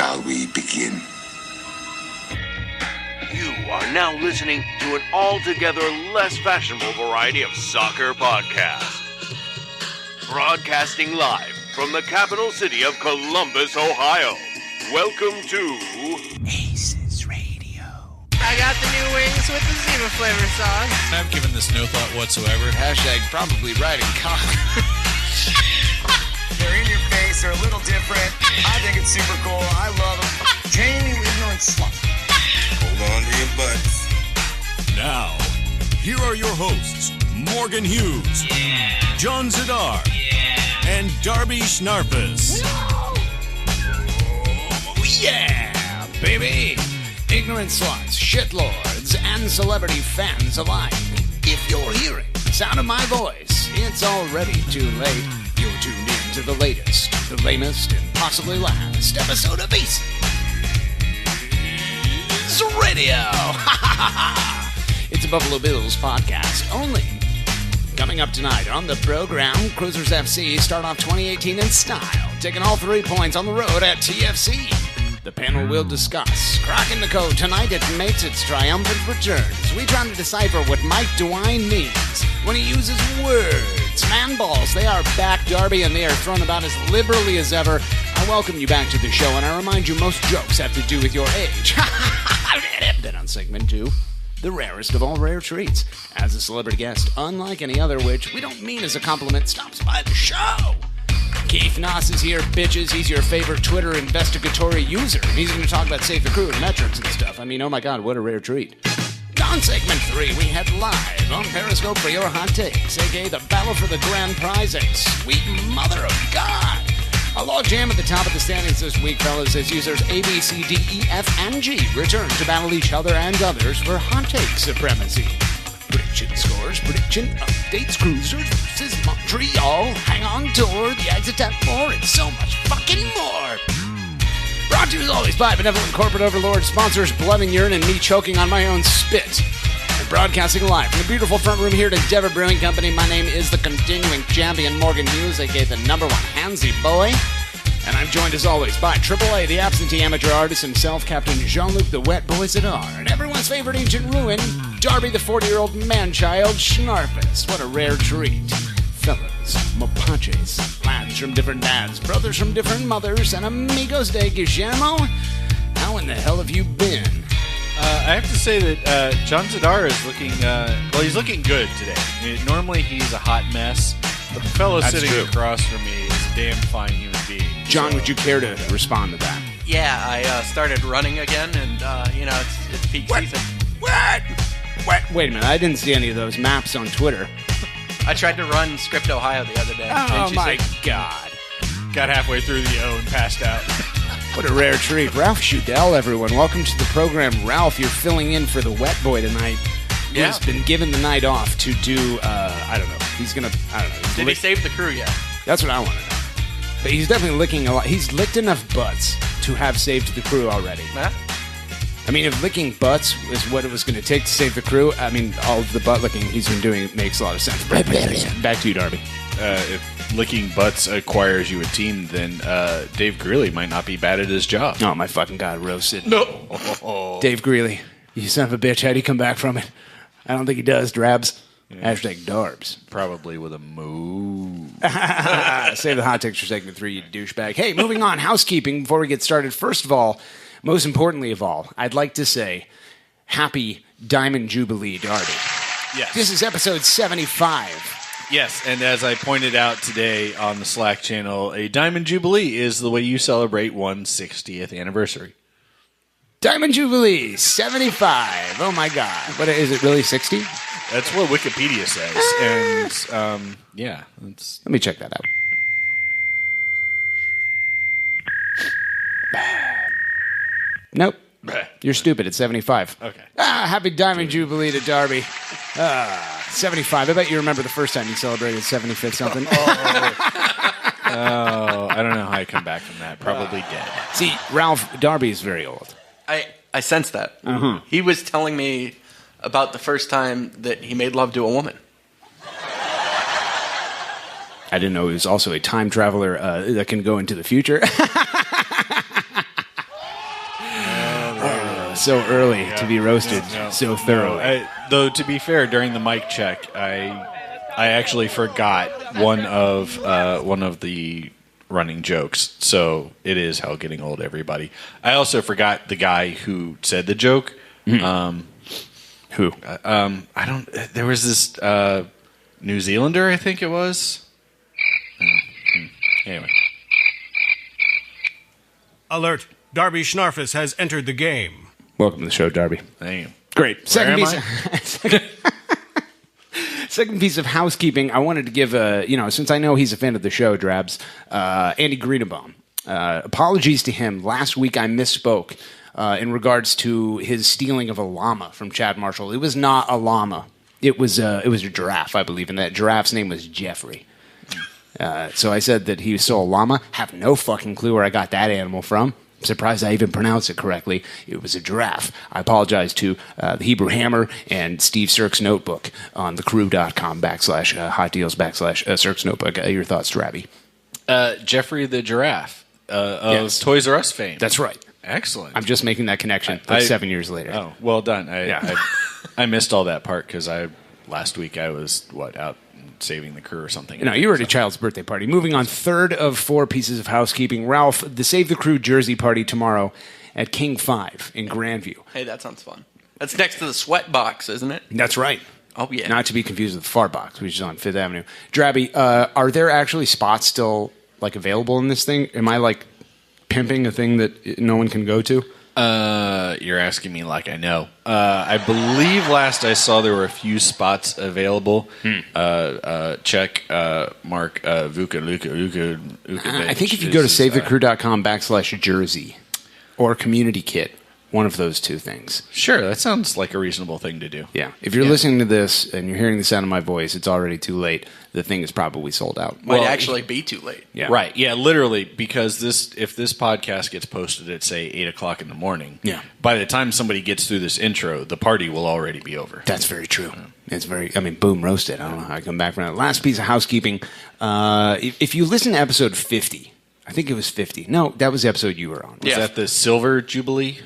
Shall we begin? You are now listening to an altogether less fashionable variety of soccer podcast. Broadcasting live from the capital city of Columbus, Ohio. Welcome to ACES Radio. I got the new wings with the Zima flavor sauce. I've given this no thought whatsoever. Hashtag probably riding cock. They're in your face, they're a little different. I think it's super cool. I love them. Jamie, ignorant slut. Hold on to your butts. Now, here are your hosts, Morgan Hughes, John Zadar, and Darby Schnarpus. Oh, yeah, baby. Ignorant sluts, shitlords, and celebrity fans alike. If you're hearing the sound of my voice, it's already too late. You're tuned in to the latest, the lamest, and possibly last episode of ACES Radio. It's a Buffalo Bills podcast only. Coming up tonight on the program, Crewzers FC start off 2018 in style, taking all 3 points on the road at TFC. The panel will discuss cracking the code tonight. It makes its triumphant returns. We try to decipher what Mike DeWine means when he uses words. Man balls, they are back, Darby, and they are thrown about as liberally as ever. I welcome you back to the show, and I remind you most jokes have to do with your age. Then on segment 2, the rarest of all rare treats. As a celebrity guest, unlike any other, which we don't mean as a compliment, stops by the show. Keith Naas is here, bitches. He's your favorite Twitter investigatory user. He's going to talk about Save the Crew and metrics and stuff. I mean, oh my God, what a rare treat. On segment 3, we head live on Periscope for your hot takes, a.k.a. the battle for the grand prize, sweet mother of God. A log jam at the top of the standings this week, fellas, as users A, B, C, D, E, F, and G return to battle each other and others for hot take supremacy. Prediction scores, prediction updates, Crewzers versus Montreal, hang on tour, the exit at 4, and so much fucking more. Brought to you as always by benevolent corporate overlord sponsors Blood and Urine and me choking on my own spit. And broadcasting live from the beautiful front room here at Endeavor Brewing Company, my name is the continuing champion Morgan Hughes, aka the #1 handsy boy. And I'm joined as always by AAA, the absentee amateur artist himself, Captain Jean-Luc the Wet Boy Zadar, and everyone's favorite ancient ruin, Darby the 40-year-old man-child Schnarpus. What a rare treat. Fellas, mopaches, lads from different dads, brothers from different mothers, and amigos de Guillermo, how in the hell have you been? I have to say that John Zadar is looking, he's looking good today. I mean, normally he's a hot mess, but the fellow sitting across from me is a damn fine human being. John, would you care to respond to that? Yeah, I started running again, and, it's peak season. What? Wait a minute, I didn't see any of those maps on Twitter. I tried to run Script, Ohio the other day. Oh, my God. Got halfway through the O and passed out. What a rare treat. Ralph Schudel, everyone. Welcome to the program. Ralph, you're filling in for the Wet Boy tonight. Yeah. He's been given the night off to do, I don't know. He's going to, I don't know. Did he save the crew yet? That's what I want to know. But he's definitely licking a lot. He's licked enough butts to have saved the crew already. Huh? I mean, if licking butts is what it was going to take to save the crew, I mean, all of the butt licking he's been doing makes a lot of sense. Back to you, Darby. If licking butts acquires you a team, then Dave Greeley might not be bad at his job. Oh, my fucking God, roasted. No. Dave Greeley, you son of a bitch. How'd he come back from it? I don't think he does, Drabs. Yeah. Hashtag Darbs. Probably with a move. Save the hot takes for segment 3, you douchebag. Hey, moving on. Housekeeping before we get started. First of all, most importantly of all, I'd like to say happy Diamond Jubilee, Darby. Yes. This is episode 75. Yes, and as I pointed out today on the Slack channel, a Diamond Jubilee is the way you celebrate one's 60th anniversary. Diamond Jubilee, 75. Oh, my God. What is it, really 60? That's what Wikipedia says. And, yeah. Let me check that out. Nope. You're stupid. It's 75. Okay. Happy Diamond Jubilee to Darby. 75. I bet you remember the first time you celebrated 75th something. Oh, I don't know how I come back from that. Probably dead. See, Ralph, Darby is very old. I sense that. Mm-hmm. He was telling me about the first time that he made love to a woman. I didn't know he was also a time traveler that can go into the future. so early to be roasted so thoroughly. Though, to be fair, during the mic check, I actually forgot one of the running jokes. So it is hell getting old, everybody. I also forgot the guy who said the joke. Who? I don't. There was this New Zealander, I think it was. Anyway. Alert. Darby Schnarfus has entered the game. Welcome to the show, Darby. Thank you. Great. Second piece of housekeeping. I wanted to give since I know he's a fan of the show, Drabs, Andy Greenbaum. Apologies to him. Last week I misspoke in regards to his stealing of a llama from Chad Marshall. It was not a llama. It was a giraffe, I believe, and that giraffe's name was Jeffrey. So I said that he stole a llama. Have no fucking clue where I got that animal from. I'm surprised I even pronounced it correctly. It was a giraffe. I apologize to the Hebrew Hammer and Steve Sirk's Notebook on thecrew.com /hot deals /Sirk's Notebook. Your thoughts, Drabby? Jeffrey the giraffe of Toys R Us fame. That's right. Excellent. I'm just making that connection 7 years later. Oh, well done. I missed all that part because last week I was out saving the crew or something. No, you were at a child's birthday party. Moving on, third of 4 pieces of housekeeping. Ralph, the Save the Crew jersey party tomorrow at King 5 in Grandview. Hey, that sounds fun. That's next to the Sweat Box, isn't it? That's right. Oh, yeah. Not to be confused with the Far Box, which is on 5th Avenue. Drabby, are there actually spots still available in this thing? Am I pimping a thing that no one can go to? You're asking me like I know. I believe last I saw there were a few spots available. Check Mark Vuka Luka. I think if you go to savethecrew.com /jersey or community kit, one of those two things. Sure, that sounds like a reasonable thing to do. Yeah. If you're listening to this and you're hearing the sound of my voice, it's already too late. The thing is probably sold out. Might actually be too late. Yeah. Right. Yeah, literally, because if this podcast gets posted at, say, 8 o'clock in the morning, by the time somebody gets through this intro, the party will already be over. That's very true. It's boom, roasted. I don't know how I come back from that. Last piece of housekeeping. If you listen to episode 50, I think it was 50. No, that was the episode you were on. Was that the Silver Jubilee?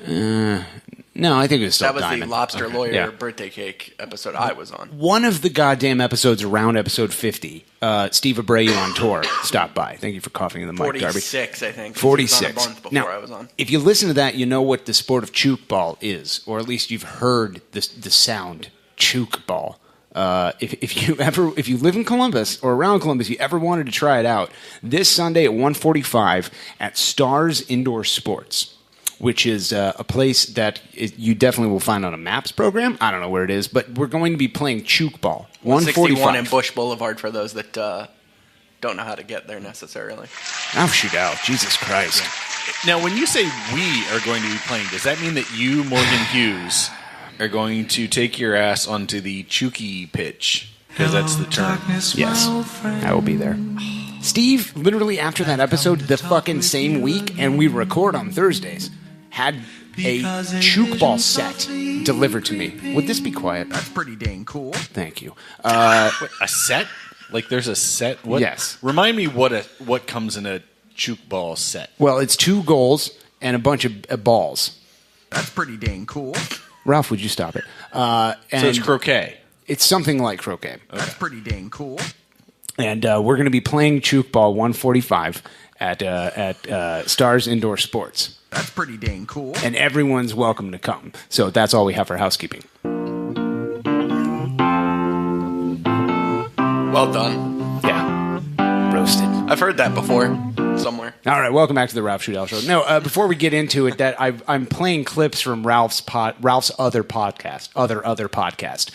No, I think it was still That was Diamond. the Lobster Lawyer birthday cake episode I was on. One of the goddamn episodes around episode 50, Steve Abreu on tour stopped by. Thank you for coughing in the mic, Darby. 46, I think. 46. It was on a month before I was on. If you listen to that, you know what the sport of chook ball is, or at least you've heard the sound chook ball. If you live in Columbus or around Columbus, you ever wanted to try it out, this Sunday at 1:45 at Stars Indoor Sports, which is a place that you definitely will find on a Maps program. I don't know where it is, but we're going to be playing chook ball. 161 in Bush Boulevard for those that don't know how to get there necessarily. Oh, shoot out. Jesus Christ. Now, when you say we are going to be playing, does that mean that you, Morgan Hughes, are going to take your ass onto the chooky pitch? Because that's the term. Yes, I will be there. Steve, literally after that episode, the fucking same week, and we record on Thursdays, had a chook ball set delivered to me. Would this be quiet? That's pretty dang cool. Thank you. Wait, a set? Like there's a set? What? Yes. Remind me what comes in a chook ball set. Well, it's 2 goals and a bunch of balls. That's pretty dang cool. Ralph, would you stop it? So it's croquet. It's something like croquet. Okay. That's pretty dang cool. And we're going to be playing chook ball 1:45 at Stars Indoor Sports. That's pretty dang cool. And everyone's welcome to come. So that's all we have for housekeeping. Well done. Yeah. Roasted. I've heard that before somewhere. All right, welcome back to the Ralph Shudell Show. No, before we get into it, I'm playing clips from Ralph's other podcast,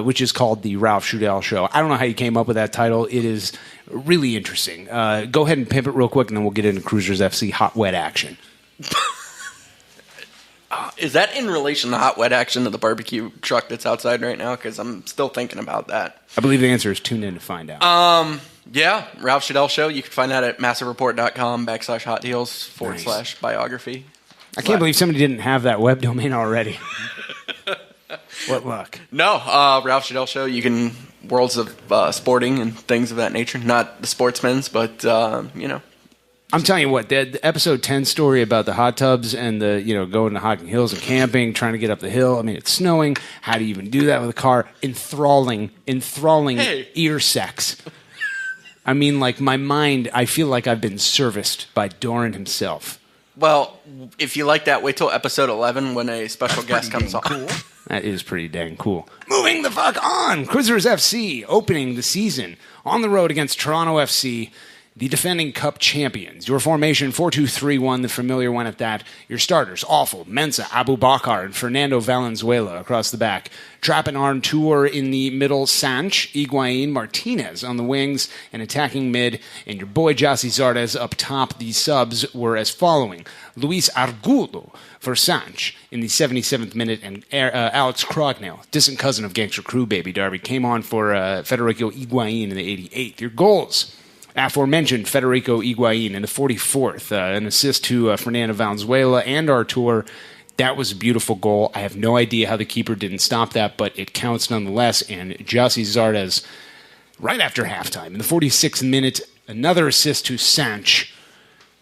which is called the Ralph Shudell Show. I don't know how you came up with that title. It is really interesting. Go ahead and pimp it real quick, and then we'll get into Crewzers FC Hot Wet Action. Is that in relation to Hot Wet Action to the barbecue truck that's outside right now? Because I'm still thinking about that. I believe the answer is tune in to find out. Yeah, Ralph Shudell Show. You can find that at massivereport.com /hot deals / biography. I can't believe somebody didn't have that web domain already. What luck. No, Ralph Shudell Show. You can worlds of sporting and things of that nature. Not the sportsmen's, but I'm telling you what, the episode 10 story about the hot tubs and the, going to Hocking Hills and camping, trying to get up the hill. I mean, it's snowing. How do you even do that with a car? Enthralling ear sex. I mean, like, my mind, I feel like I've been serviced by Doran himself. Well, if you like that, wait till episode 11 when a special guest comes on. Cool. That is pretty dang cool. Moving the fuck on! Crewzers FC opening the season on the road against Toronto FC, the defending Cup champions. Your formation, 4-2-3-1, the familiar one at that. Your starters, Awful, Mensah, Abu Bakar, and Fernando Valenzuela across the back. Trap and Arntour in the middle, Sanch, Higuain, Martinez on the wings, and attacking mid. And your boy Jossi Zardes up top. The subs were as following. Luis Argudo for Sanch in the 77th minute, and Alex Crognell, distant cousin of Gangster Crew Baby Darby, came on for Federico Higuain in the 88th. Your goals. Aforementioned Federico Higuain in the 44th, an assist to Fernando Valenzuela and Artur. That was a beautiful goal. I have no idea how the keeper didn't stop that, but it counts nonetheless. And Jossi Zardes, right after halftime, in the 46th minute, another assist to Sanch.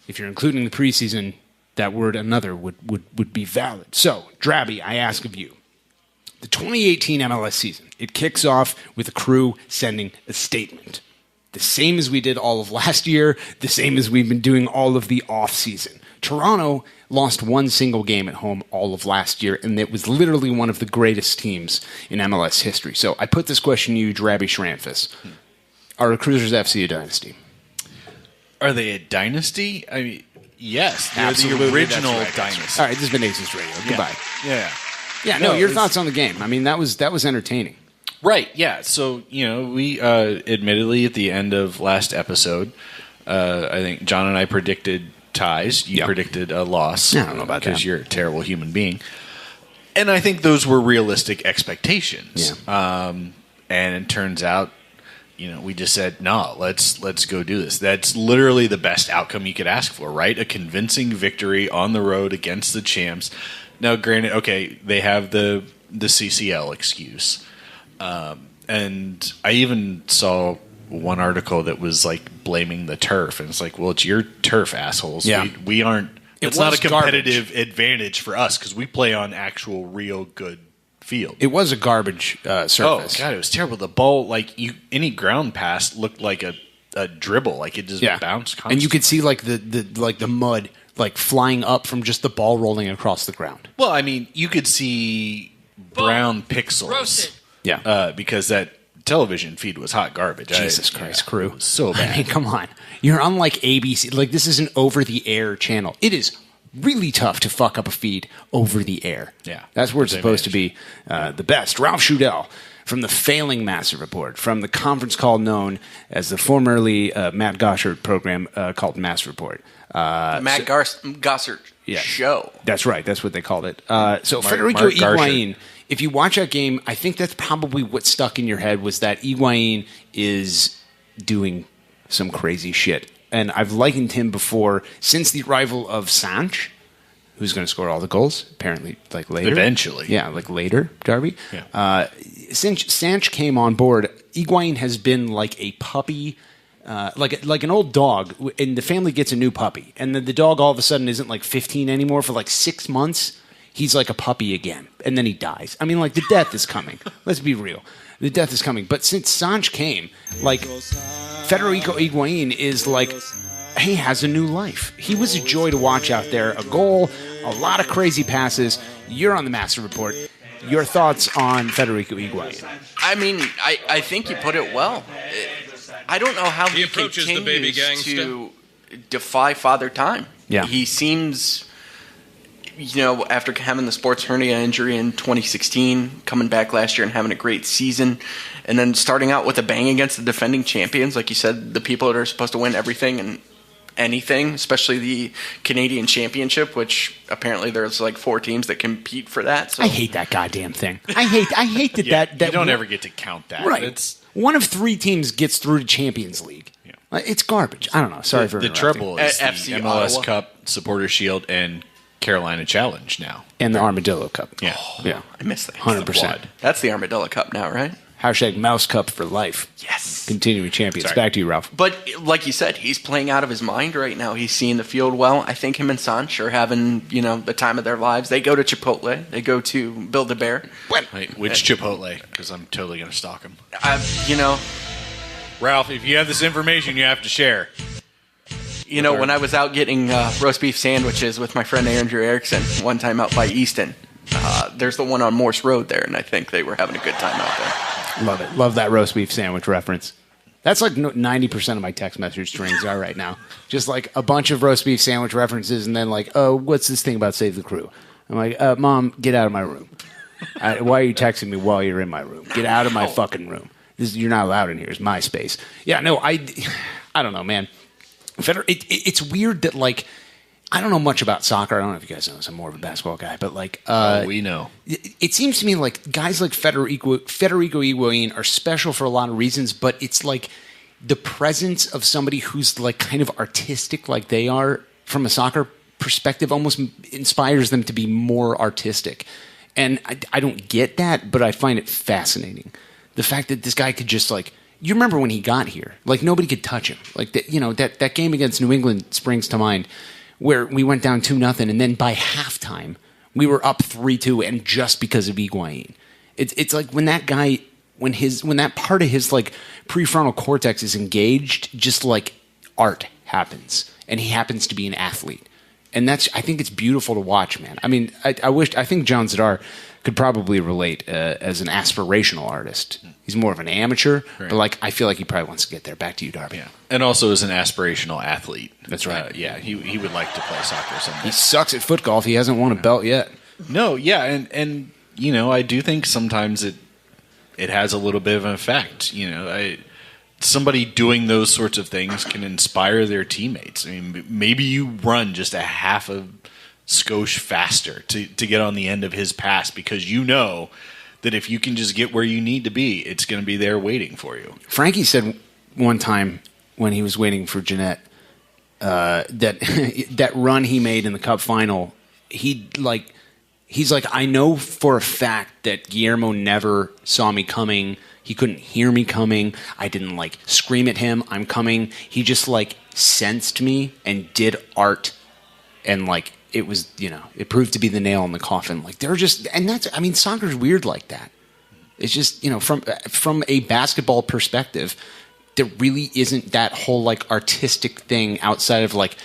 If you're including the preseason, that word another would be valid. So, Drabby, I ask of you. The 2018 MLS season, it kicks off with the Crew sending a statement. The same as we did all of last year, the same as we've been doing all of the off-season. Toronto lost one single game at home all of last year, and it was literally one of the greatest teams in MLS history. So I put this question to you, Drabby Schramfus. Are Crewzers FC a dynasty? Are they a dynasty? I mean, yes. They're Absolutely, the original that's right. dynasty. All right, this has been ACES Radio. Goodbye. Yeah. No, your thoughts on the game? I mean, that was entertaining. Right, yeah. So, we admittedly at the end of last episode, I think John and I predicted ties. You predicted a loss. I don't know about that. Because you're a terrible human being. And I think those were realistic expectations. Yeah. And it turns out, we just said, no, let's go do this. That's literally the best outcome you could ask for, right? A convincing victory on the road against the champs. Now, granted, okay, they have the CCL excuse. And I even saw one article that was like blaming the turf, and it's like, well, it's your turf, assholes. Yeah. We aren't. It's not a competitive garbage. advantage for us because we play on actual, real good field. It was a garbage surface. Oh god, it was terrible. The ball, like any ground pass, looked like a dribble. Like it just bounced constantly. And you could see like the mud like flying up from just the ball rolling across the ground. Well, I mean, you could see brown pixels. Roasted. Yeah. Because that television feed was hot garbage. Jesus Christ, Crew. It was so bad. I mean, come on. You're unlike ABC. Like, this is an over-the-air channel. It is really tough to fuck up a feed over the air. Yeah. That's where it's supposed to be the best. Ralph Schudel from the failing Massive Report, from the conference call known as the formerly Matt Gossard program called Massive Report. Matt Gossard show. That's right. That's what they called it. Federico Higuain, if you watch that game, I think that's probably what stuck in your head was that Higuain is doing some crazy shit. And I've likened him before since the arrival of Sanch, who's going to score all the goals, apparently, like later. Eventually. Yeah, like later, Darby. Yeah. Since Sanch came on board, Higuain has been like a puppy, like an old dog, and the family gets a new puppy. And then the dog all of a sudden isn't like 15 anymore for like 6 months. He's like a puppy again, and then he dies. I mean, like, the death is coming. Let's be real. The death is coming. But since Sanch came, like, Federico Higuain is like, he has a new life. He was a joy to watch out there. A goal, a lot of crazy passes. You're on the Master Report. Your thoughts on Federico Higuain? I mean, I think you put it well. I don't know how he approaches the baby continues gangsta. to defy Father Time. Yeah. He seems, after having the sports hernia injury in 2016, coming back last year and having a great season, and then starting out with a bang against the defending champions, like you said, the people that are supposed to win everything and anything, especially the Canadian Championship, which apparently there's like 4 teams that compete for that. So I hate that goddamn thing. I hate that that you don't ever get to count that. Right. It's one of 3 teams gets through to Champions League. Yeah. It's garbage. I don't know. Sorry for the interrupting. treble is the FC MLS Ottawa. Cup, Supporter Shield, and Carolina Challenge now. And the Armadillo Cup. Yeah. Yeah. I missed that. 100%. That's the Armadillo Cup now, right? Hashtag Mouse Cup for life. Yes. Continuing champions. Sorry. Back to you, Ralph. But like you said, he's playing out of his mind right now. He's seeing the field well. I think him and Sanch are having, the time of their lives. They go to Chipotle. They go to Build-A-Bear. Wait, which Chipotle? Because I'm totally going to stalk him. Ralph, if you have this information, you have to share. When I was out getting roast beef sandwiches with my friend Andrew Erickson one time out by Easton, there's the one on Morse Road there, and I think they were having a good time out there. Love it. Love that roast beef sandwich reference. That's like 90% of my text message strings are right now. Just like a bunch of roast beef sandwich references, and then like, oh, what's this thing about Save the Crew? I'm like, Mom, get out of my room. Why are you texting me while you're in my room? Get out of my fucking room. You're not allowed in here. It's my space. Yeah, no, I don't know, man. It's weird that, like, I don't know much about soccer. I don't know if you guys know this. I'm more of a basketball guy. But, like... we know. It seems to me like guys like Federico Higuain are special for a lot of reasons, but it's like the presence of somebody who's, like, kind of artistic like they are from a soccer perspective almost inspires them to be more artistic. And I don't get that, but I find it fascinating. The fact that this guy could just, like... You remember when he got here? Like, nobody could touch him. Like, that game against New England springs to mind where we went down 2-0, and then by halftime, we were up 3-2, and just because of Higuain. It's like when that guy, when that part of his, like, prefrontal cortex is engaged, just like art happens, and he happens to be an athlete. And I think it's beautiful to watch, man. I mean, I think John Zidar could probably relate as an aspirational artist. He's more of an amateur, right. But like I feel like he probably wants to get there. Back to you, Darby. Yeah, and also as an aspirational athlete. That's right. Yeah, he would like to play soccer someday. He sucks at foot golf. He hasn't won a belt yet. No, yeah, and I do think sometimes it has a little bit of an effect. Somebody doing those sorts of things can inspire their teammates. I mean, maybe you run just a half a skosh faster to get on the end of his pass because you know that if you can just get where you need to be, it's going to be there waiting for you. Frankie said one time when he was waiting for Jeanette that run he made in the Cup final, he's like, I know for a fact that Guillermo never saw me coming. He couldn't hear me coming. I didn't like scream at him, I'm coming. He just like sensed me and did art, and like it was, it proved to be the nail in the coffin. Like they're just, and soccer's weird like that. It's just, from a basketball perspective, there really isn't that whole like artistic thing outside of like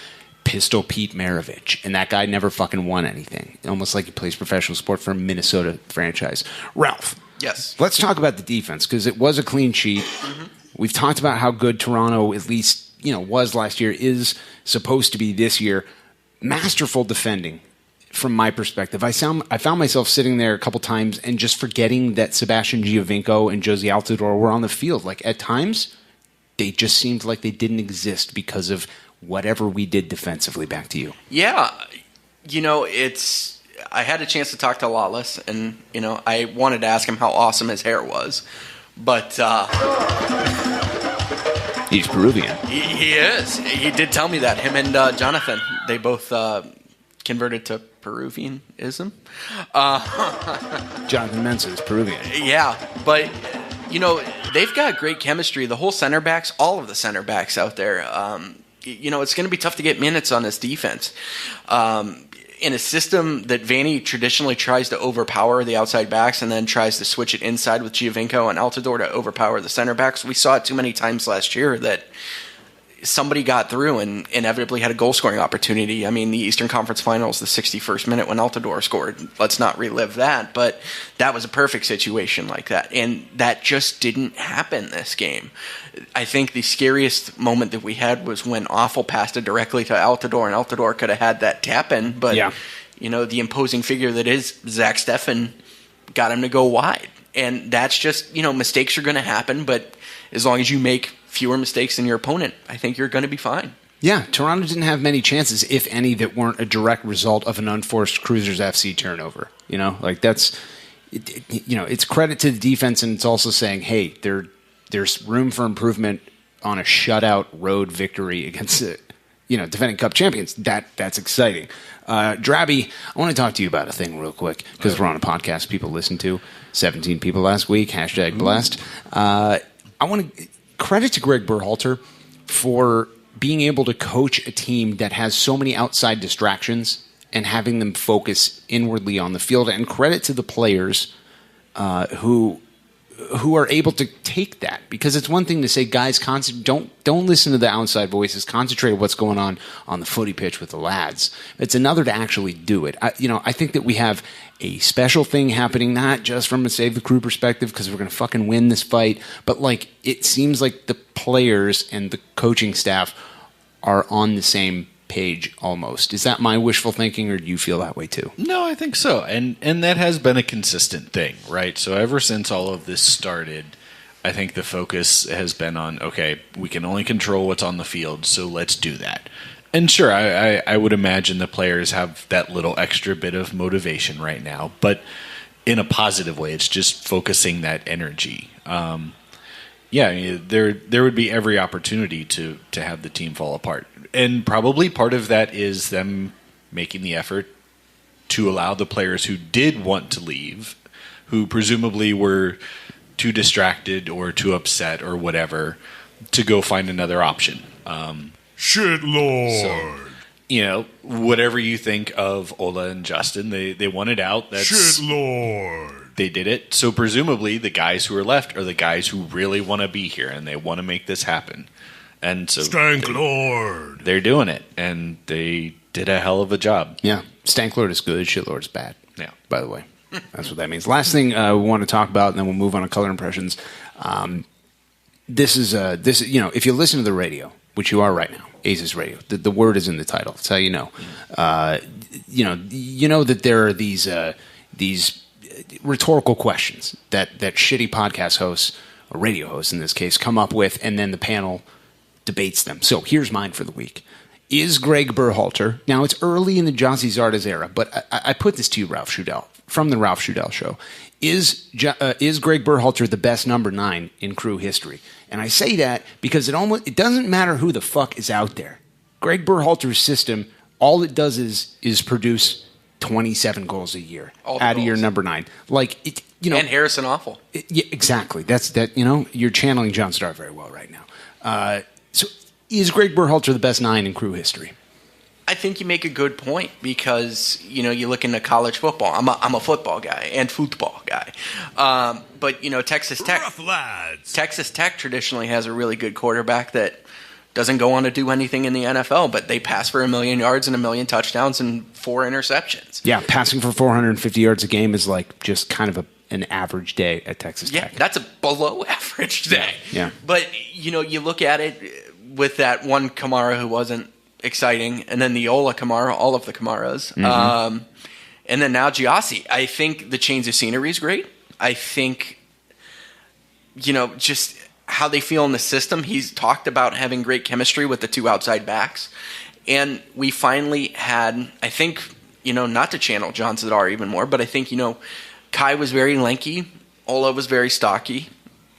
Pistol Pete Maravich, and that guy never fucking won anything. Almost like he plays professional sport for a Minnesota franchise. Ralph. Yes. Let's talk about the defense, because it was a clean sheet. Mm-hmm. We've talked about how good Toronto, at least, was last year, is supposed to be this year. Masterful defending, from my perspective. I found myself sitting there a couple times and just forgetting that Sebastian Giovinco and Josie Altidore were on the field. Like, at times, they just seemed like they didn't exist because of whatever we did defensively. Back to you. Yeah. I had a chance to talk to Lawless, and, I wanted to ask him how awesome his hair was. But he's Peruvian. He is. He did tell me that. Him and Jonathan, they both converted to Peruvianism. Jonathan Mensah is Peruvian. Yeah, but, they've got great chemistry. The whole center backs, all of the center backs out there, it's going to be tough to get minutes on this defense. In a system that Vanny traditionally tries to overpower the outside backs and then tries to switch it inside with Giovinco and Altidore to overpower the center backs, we saw it too many times last year that somebody got through and inevitably had a goal-scoring opportunity. I mean, the Eastern Conference Finals, the 61st minute when Altidore scored. Let's not relive that, but that was a perfect situation like that, and that just didn't happen this game. I think the scariest moment that we had was when Awful passed it directly to Altidore, and Altidore could have had that tap in, but the imposing figure that is Zach Steffen got him to go wide. And that's just, mistakes are going to happen, but as long as you make fewer mistakes than your opponent, I think you're going to be fine. Yeah, Toronto didn't have many chances, if any, that weren't a direct result of an unforced Crewzers FC turnover. It's credit to the defense, and it's also saying, hey, there's room for improvement on a shutout road victory against the defending Cup champions. That's exciting. Drabby, I want to talk to you about a thing real quick, because we're on a podcast people listen to. 17 people last week. # blessed. I want to credit to Greg Berhalter for being able to coach a team that has so many outside distractions and having them focus inwardly on the field. And credit to the players who are able to take that, because it's one thing to say, guys, don't listen to the outside voices. Concentrate on what's going on the footy pitch with the lads. It's another to actually do it. I think that we have a special thing happening, not just from a Save the Crew perspective, because we're going to fucking win this fight, but like it seems like the players and the coaching staff are on the same page almost. Is that my wishful thinking, or do you feel that way too? No, I think so. And that has been a consistent thing, right? So ever since all of this started, I think the focus has been on, okay, we can only control what's on the field, so let's do that. And sure, I would imagine the players have that little extra bit of motivation right now, but in a positive way. It's just focusing that energy. Yeah, I mean, there would be every opportunity to have the team fall apart. And probably part of that is them making the effort to allow the players who did want to leave, who presumably were too distracted or too upset or whatever, to go find another option. Shit Lord. So, whatever you think of Ola and Justin, they wanted out. That's Shit Lord. They did it. So presumably the guys who are left are the guys who really want to be here and they want to make this happen. And so Stank Lord. They're doing it, and they did a hell of a job. Yeah. Stank Lord is good, Shit Lord is bad. Yeah. By the way. That's what that means. Last thing we want to talk about, and then we'll move on to color impressions. This is if you listen to the radio, which you are right now, ACES Radio, the word is in the title. That's how you know. You know that there are these rhetorical questions that shitty podcast hosts, or radio hosts in this case, come up with, and then the panel debates them. So here's mine for the week. Is Greg Berhalter, now it's early in the Jossie Zardes era, but I put this to you, Ralph Schudel, from the Ralph Schudel Show. Is Greg Berhalter the best number 9 in Crew history? And I say that because it doesn't matter who the fuck is out there. Greg Berhalter's system, all it does is produce 27 goals a year out of your number 9. Like it, and Harrison Awful. Yeah, exactly. That's that. You're channeling John Starr very well right now. So, is Greg Berhalter the best 9 in Crew history? I think you make a good point because you look into college football. I'm a football guy and football guy, but Texas Tech. Rough lads. Texas Tech traditionally has a really good quarterback that doesn't go on to do anything in the NFL, but they pass for 1 million yards and 1 million touchdowns and 4 interceptions. Yeah, passing for 450 yards a game is like just kind of an average day at Texas Tech. Yeah, that's a below average day. Yeah. But, you look at it with that one Kamara who wasn't exciting, and then the Ola Kamara, all of the Kamaras. Mm-hmm. And then now Giassi. I think the change of scenery is great. I think, just how they feel in the system. He's talked about having great chemistry with the 2 outside backs. And we finally had, I think, not to channel John Zadar even more, but I think, Kai was very lanky. Ola was very stocky.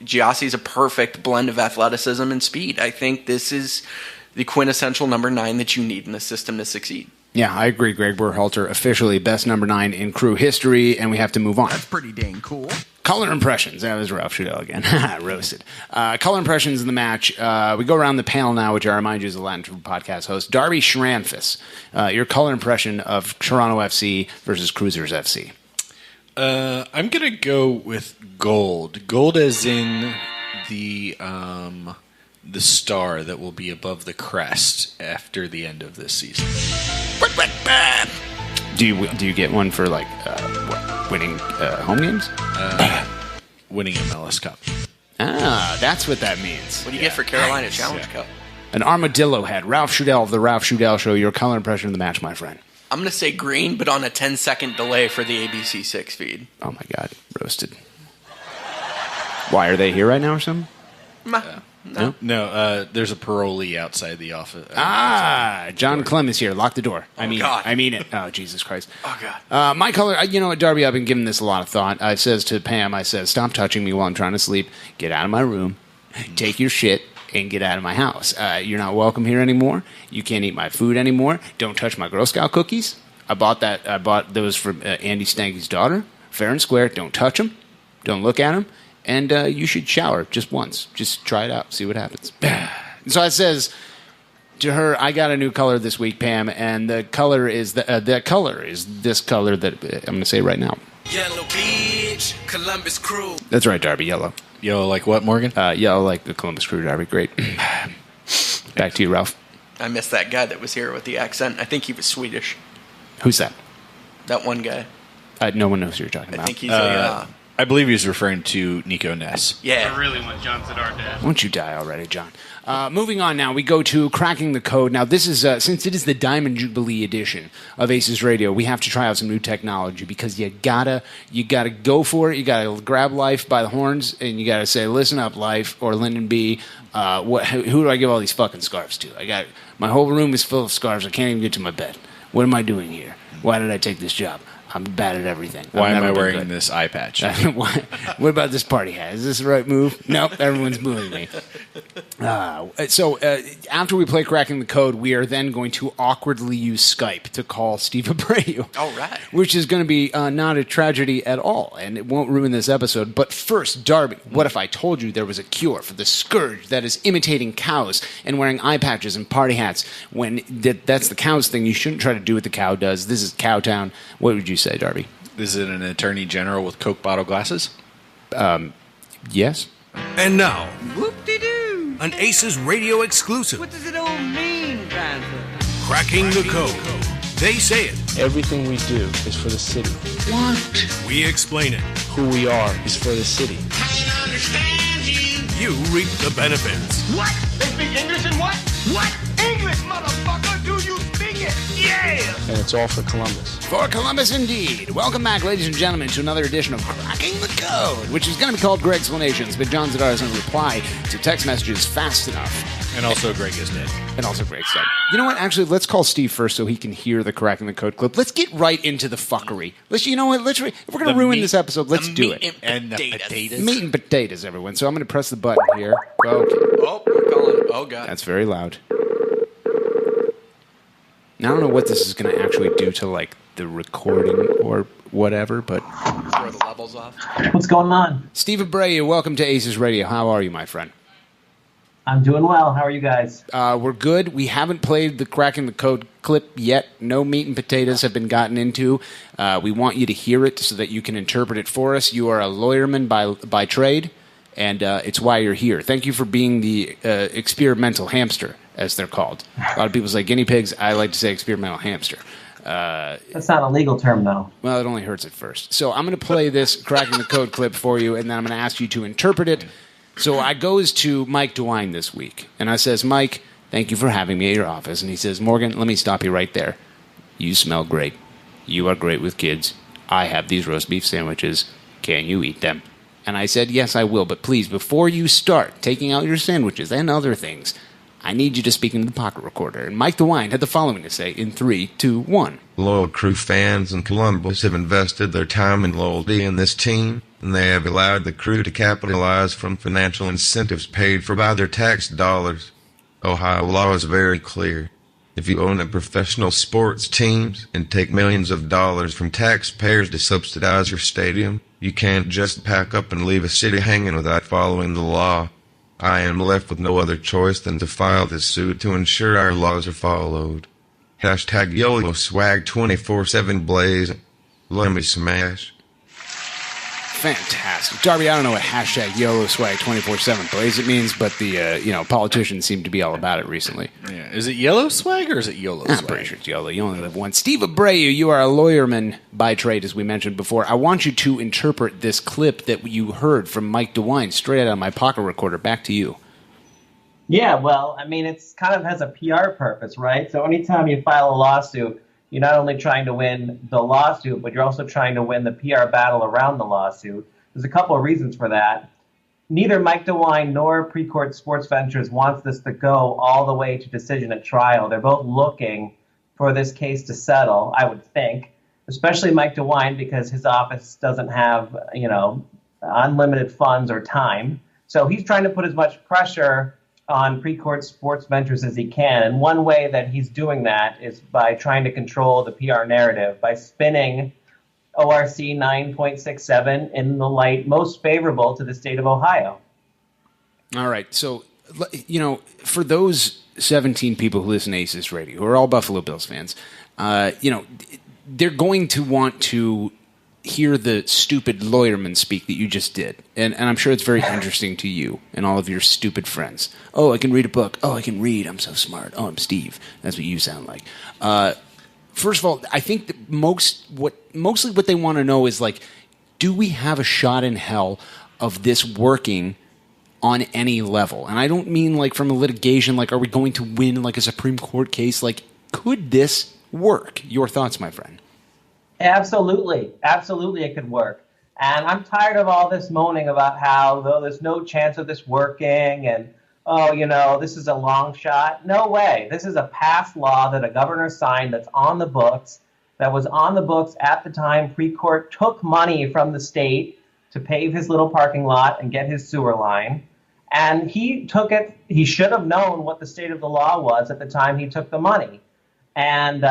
Giassi's a perfect blend of athleticism and speed. I think this is the quintessential number 9 that you need in the system to succeed. Yeah, I agree. Greg Berhalter, officially best number 9 in Crew history, and we have to move on. That's pretty dang cool. Color impressions. That was Ralph Schudel again. Roasted. Color impressions in the match. We go around the panel now, which I remind you is the Latin True podcast host. Darby Schranfis, your color impression of Toronto FC versus Crewzers FC. I'm going to go with gold. Gold as in the star that will be above the crest after the end of this season. Do you get one for winning home games? Winning MLS Cup. That's what that means. What do you get for Carolina Challenge Cup? An armadillo head. Ralph Schudel of the Ralph Schudel Show. Your color impression of the match, my friend. I'm going to say green, but on a 10-second delay for the ABC6 feed. Oh, my God. Roasted. Why, are they here right now or something? No, there's a parolee outside the office. John Clem is here. Lock the door. I mean it. Oh, Jesus Christ. Oh, God. My color, Darby, I've been giving this a lot of thought. I says to Pam, stop touching me while I'm trying to sleep. Get out of my room. Take your shit and get out of my house. You're not welcome here anymore. You can't eat my food anymore. Don't touch my Girl Scout cookies. I bought those for Andy Stanky's daughter. Fair and square. Don't touch them. Don't look at them. And you should shower just once. Just try it out. See what happens. So I says to her, I got a new color this week, Pam, and the color is the color is this color that I'm going to say right now. Yellow Beach, Columbus Crew. That's right, Darby. Yellow. Yellow like what, Morgan? Yellow like the Columbus Crew, Darby. Great. Back to you, Ralph. I missed that guy that was here with the accent. I think he was Swedish. Who's that? That one guy. No one knows who you're talking about. I think he's I believe he's referring to Nico Ness. Yeah. I really want John Sedar dead. Won't you die already, John? Moving on now, we go to Cracking the Code. Now, this is, since it is the Diamond Jubilee edition of ACES Radio, we have to try out some new technology because you gotta go for it. You gotta grab life by the horns and you gotta say, listen up, life, or Lyndon B. Who do I give all these fucking scarves to? My whole room is full of scarves. I can't even get to my bed. What am I doing here? Why did I take this job? I'm bad at everything. Why am I wearing this eye patch? What about this party hat? Is this the right move? Nope, everyone's booing me. So after we play Cracking the Code, we are then going to awkwardly use Skype to call Steve Abreu. All right. Which is going to be not a tragedy at all, and it won't ruin this episode. But first, Darby, what if I told you there was a cure for the scourge that is imitating cows and wearing eye patches and party hats when that's the cow's thing? You shouldn't try to do what the cow does. This is Cowtown. What would you say, Darby? Is it an attorney general with Coke bottle glasses? Yes. And now, Whoop-de-doo. an ACES radio exclusive, What does it all mean, Panther? Cracking the Code. They say it, Everything we do is for the city. we explain it. Who we are is for the city. You reap the benefits. What? They speak English and what? What? English, motherfucker! Do you speak it? Yeah! And it's all for Columbus. For Columbus, indeed. Welcome back, ladies and gentlemen, to another edition of Cracking the Code, which is going to be called Greg's Explanations, but John Zadar doesn't reply to text messages fast enough. And also Greg is dead. And also Greg's dead. You know what? Actually, let's call Steve first so he can hear the Cracking the Code clip. Let's get right into the fucking. You know what? If we're going to ruin this episode, let's do it. And the potatoes. Meat and potatoes, everyone. So I'm going to press the button here. Okay. Oh, we're calling. Oh, God. That's very loud. Now, I don't know what this is going to actually do to, like, the recording or whatever, but... Throw the levels off. What's going on? Steve Abreu, welcome to ACES Radio. How are you, my friend? I'm doing well. How are you guys? We're good. We haven't played the Cracking the Code clip yet. No meat and potatoes have been gotten into. We want you to hear it so that you can interpret it for us. You are a lawyerman by trade, and it's why you're here. Thank you for being the experimental hamster, as they're called. A lot of people say guinea pigs. I like to say experimental hamster. That's not a legal term, though. Well, it only hurts at first. So I'm going to play this Cracking the Code clip for you, and then I'm going to ask you to interpret it. So I goes to Mike DeWine this week, and I says, Mike, thank you for having me at your office. And he says, Morgan, let me stop you right there. You smell great. You are great with kids. I have these roast beef sandwiches. Can you eat them? And I said, yes, I will. But please, before you start taking out your sandwiches and other things, I need you to speak into the pocket recorder. And Mike DeWine had the following to say in 3, 2, 1. Loyal Crew fans in Columbus have invested their time and loyalty in this team, and they have allowed the Crew to capitalize from financial incentives paid for by their tax dollars. Ohio law is very clear. If you own a professional sports teams and take millions of dollars from taxpayers to subsidize your stadium, you can't just pack up and leave a city hanging without following the law. I am left with no other choice than to file this suit to ensure our laws are followed. Hashtag YOLO swag 24/7 blaze. Let me smash. Fantastic. Darby, I don't know what hashtag YOLO swag 24/7 blaze it means, but the politicians seem to be all about it recently. Yeah. Is it yellow swag or is it YOLO swag? I'm pretty sure it's YOLO. You only live once. Steve Abreu, you are a lawyerman by trade, as we mentioned before. I want you to interpret this clip that you heard from Mike DeWine straight out of my pocket recorder. Back to you. Yeah, well, I mean, it's kind of has a PR purpose, right? So anytime you file a lawsuit, you're not only trying to win the lawsuit, but you're also trying to win the PR battle around the lawsuit. There's a couple of reasons for that. Neither Mike DeWine nor Precourt Sports Ventures wants this to go all the way to decision at trial. They're both looking for this case to settle, I would think, especially Mike DeWine because his office doesn't have, unlimited funds or time. So he's trying to put as much pressure on Precourt Sports Ventures as he can. And one way that he's doing that is by trying to control the PR narrative, by spinning ORC 9.67 in the light most favorable to the state of Ohio. All right. So, for those 17 people who listen to ACES Radio, who are all Buffalo Bills fans, they're going to want to hear the stupid lawyerman speak that you just did. And I'm sure it's very interesting to you and all of your stupid friends. Oh, I can read a book. Oh, I can read. I'm so smart. Oh, I'm Steve. That's what you sound like. First of all, I think that mostly what they want to know is, like, do we have a shot in hell of this working on any level? And I don't mean like from a litigation, like are we going to win like a Supreme Court case? Like, could this work? Your thoughts, my friend? Absolutely. Absolutely it could work. And I'm tired of all this moaning about how, though, there's no chance of this working and, this is a long shot. No way. This is a passed law that a governor signed that's on the books, that was on the books at the time Precourt took money from the state to pave his little parking lot and get his sewer line. And he took it. He should have known what the state of the law was at the time he took the money. And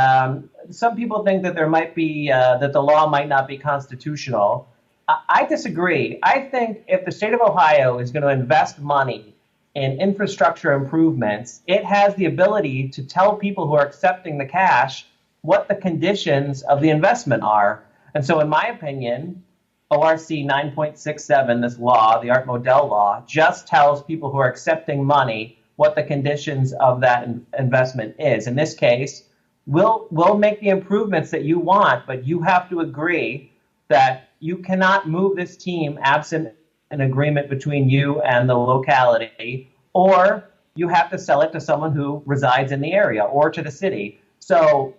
some people think that there might be that the law might not be constitutional. I disagree. I think if the state of Ohio is going to invest money in infrastructure improvements, it has the ability to tell people who are accepting the cash what the conditions of the investment are. And so, in my opinion, ORC 9.67, this law, the Art Modell law, just tells people who are accepting money what the conditions of that investment is. In this case, we'll make the improvements that you want, but you have to agree that you cannot move this team absent an agreement between you and the locality, or you have to sell it to someone who resides in the area or to the city. So,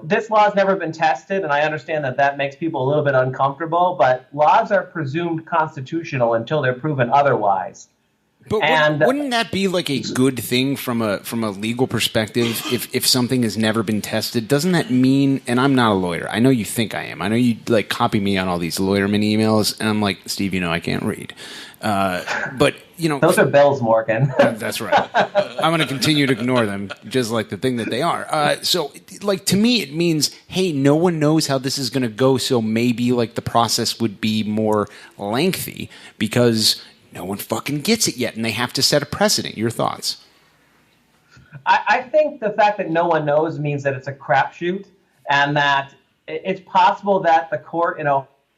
this law has never been tested, and I understand that makes people a little bit uncomfortable, but laws are presumed constitutional until they're proven otherwise. But wouldn't that be like a good thing from a legal perspective if something has never been tested? Doesn't that mean, and I'm not a lawyer, I know you think I am, I know you like copy me on all these lawyerman emails, and I'm like, Steve, I can't read. But, those are Bill's, Morgan. That's right. I'm going to continue to ignore them, just like the thing that they are. So, like, to me, it means, hey, no one knows how this is going to go, so maybe, like, the process would be more lengthy because no one fucking gets it yet, and they have to set a precedent. Your thoughts? I think the fact that no one knows means that it's a crapshoot, and that it's possible that the court in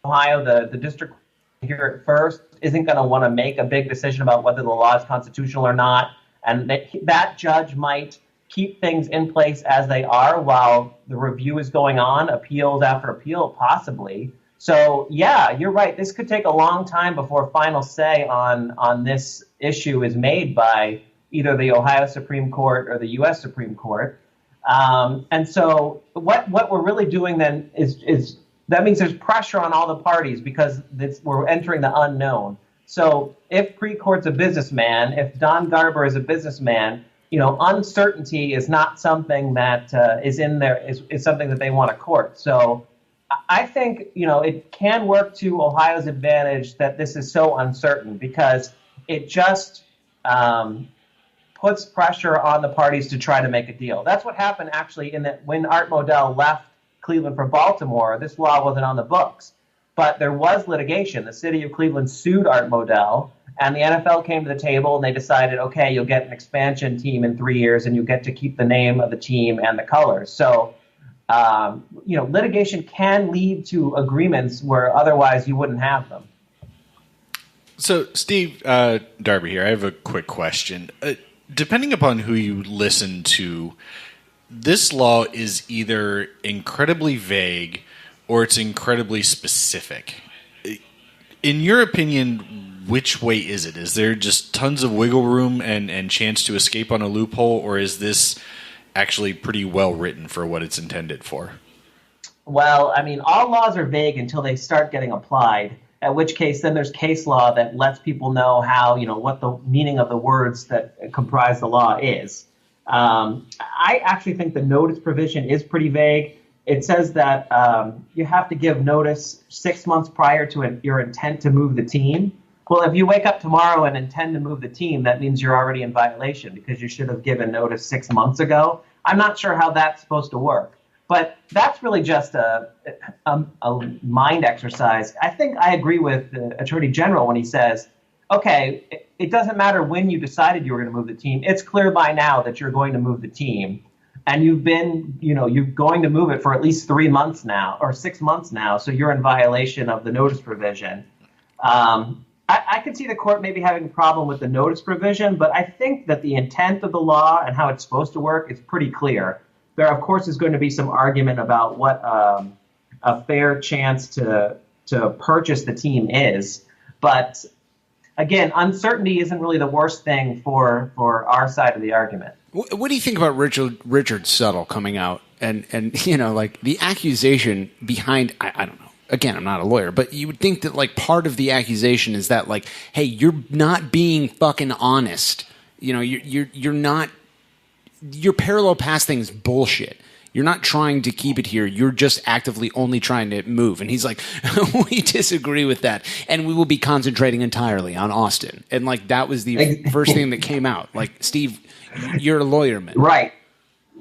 Ohio, the district here at first, isn't going to want to make a big decision about whether the law is constitutional or not, and that judge might keep things in place as they are while the review is going on, appeals after appeal, possibly. So, yeah, you're right. This could take a long time before final say on this issue is made by either the Ohio Supreme Court or the U.S. Supreme Court. And so what we're really doing then is that means there's pressure on all the parties because we're entering the unknown. So if Precourt's a businessman, if Don Garber is a businessman, uncertainty is not something that is in there, is something that they want to court. So I think, it can work to Ohio's advantage that this is so uncertain because it just puts pressure on the parties to try to make a deal. That's what happened actually when Art Modell left Cleveland for Baltimore. This law wasn't on the books, but there was litigation. The city of Cleveland sued Art Modell, and the NFL came to the table and they decided, okay, you'll get an expansion team in 3 years and you get to keep the name of the team and the colors. So litigation can lead to agreements where otherwise you wouldn't have them. So, Steve, Darby here, I have a quick question. Depending upon who you listen to, this law is either incredibly vague or it's incredibly specific. In your opinion, which way is it? Is there just tons of wiggle room and chance to escape on a loophole, or is this actually pretty well written for what it's intended for? Well, I mean, all laws are vague until they start getting applied, at which case then there's case law that lets people know how, what the meaning of the words that comprise the law is. I actually think the notice provision is pretty vague. It says that you have to give notice 6 months prior to your intent to move the team. Well, if you wake up tomorrow and intend to move the team, that means you're already in violation because you should have given notice 6 months ago. I'm not sure how that's supposed to work. But that's really just a mind exercise. I think I agree with the Attorney General when he says, okay, it doesn't matter when you decided you were going to move the team. It's clear by now that you're going to move the team. And you're going to move it for at least 3 months now or 6 months now. So you're in violation of the notice provision. I could see the court maybe having a problem with the notice provision, but I think that the intent of the law and how it's supposed to work is pretty clear. There, of course, is going to be some argument about what a fair chance to purchase the team is. But again, uncertainty isn't really the worst thing for our side of the argument. What do you think about Richard Suttle coming out and like the accusation behind, I don't know. Again, I'm not a lawyer, but you would think that like part of the accusation is that like, hey, you're not being fucking honest. You're not. Your parallel pass thing's bullshit. You're not trying to keep it here. You're just actively only trying to move. And he's like, we disagree with that. And we will be concentrating entirely on Austin. And like, that was the first thing that came out. Like, Steve, you're a lawyer, man. Right.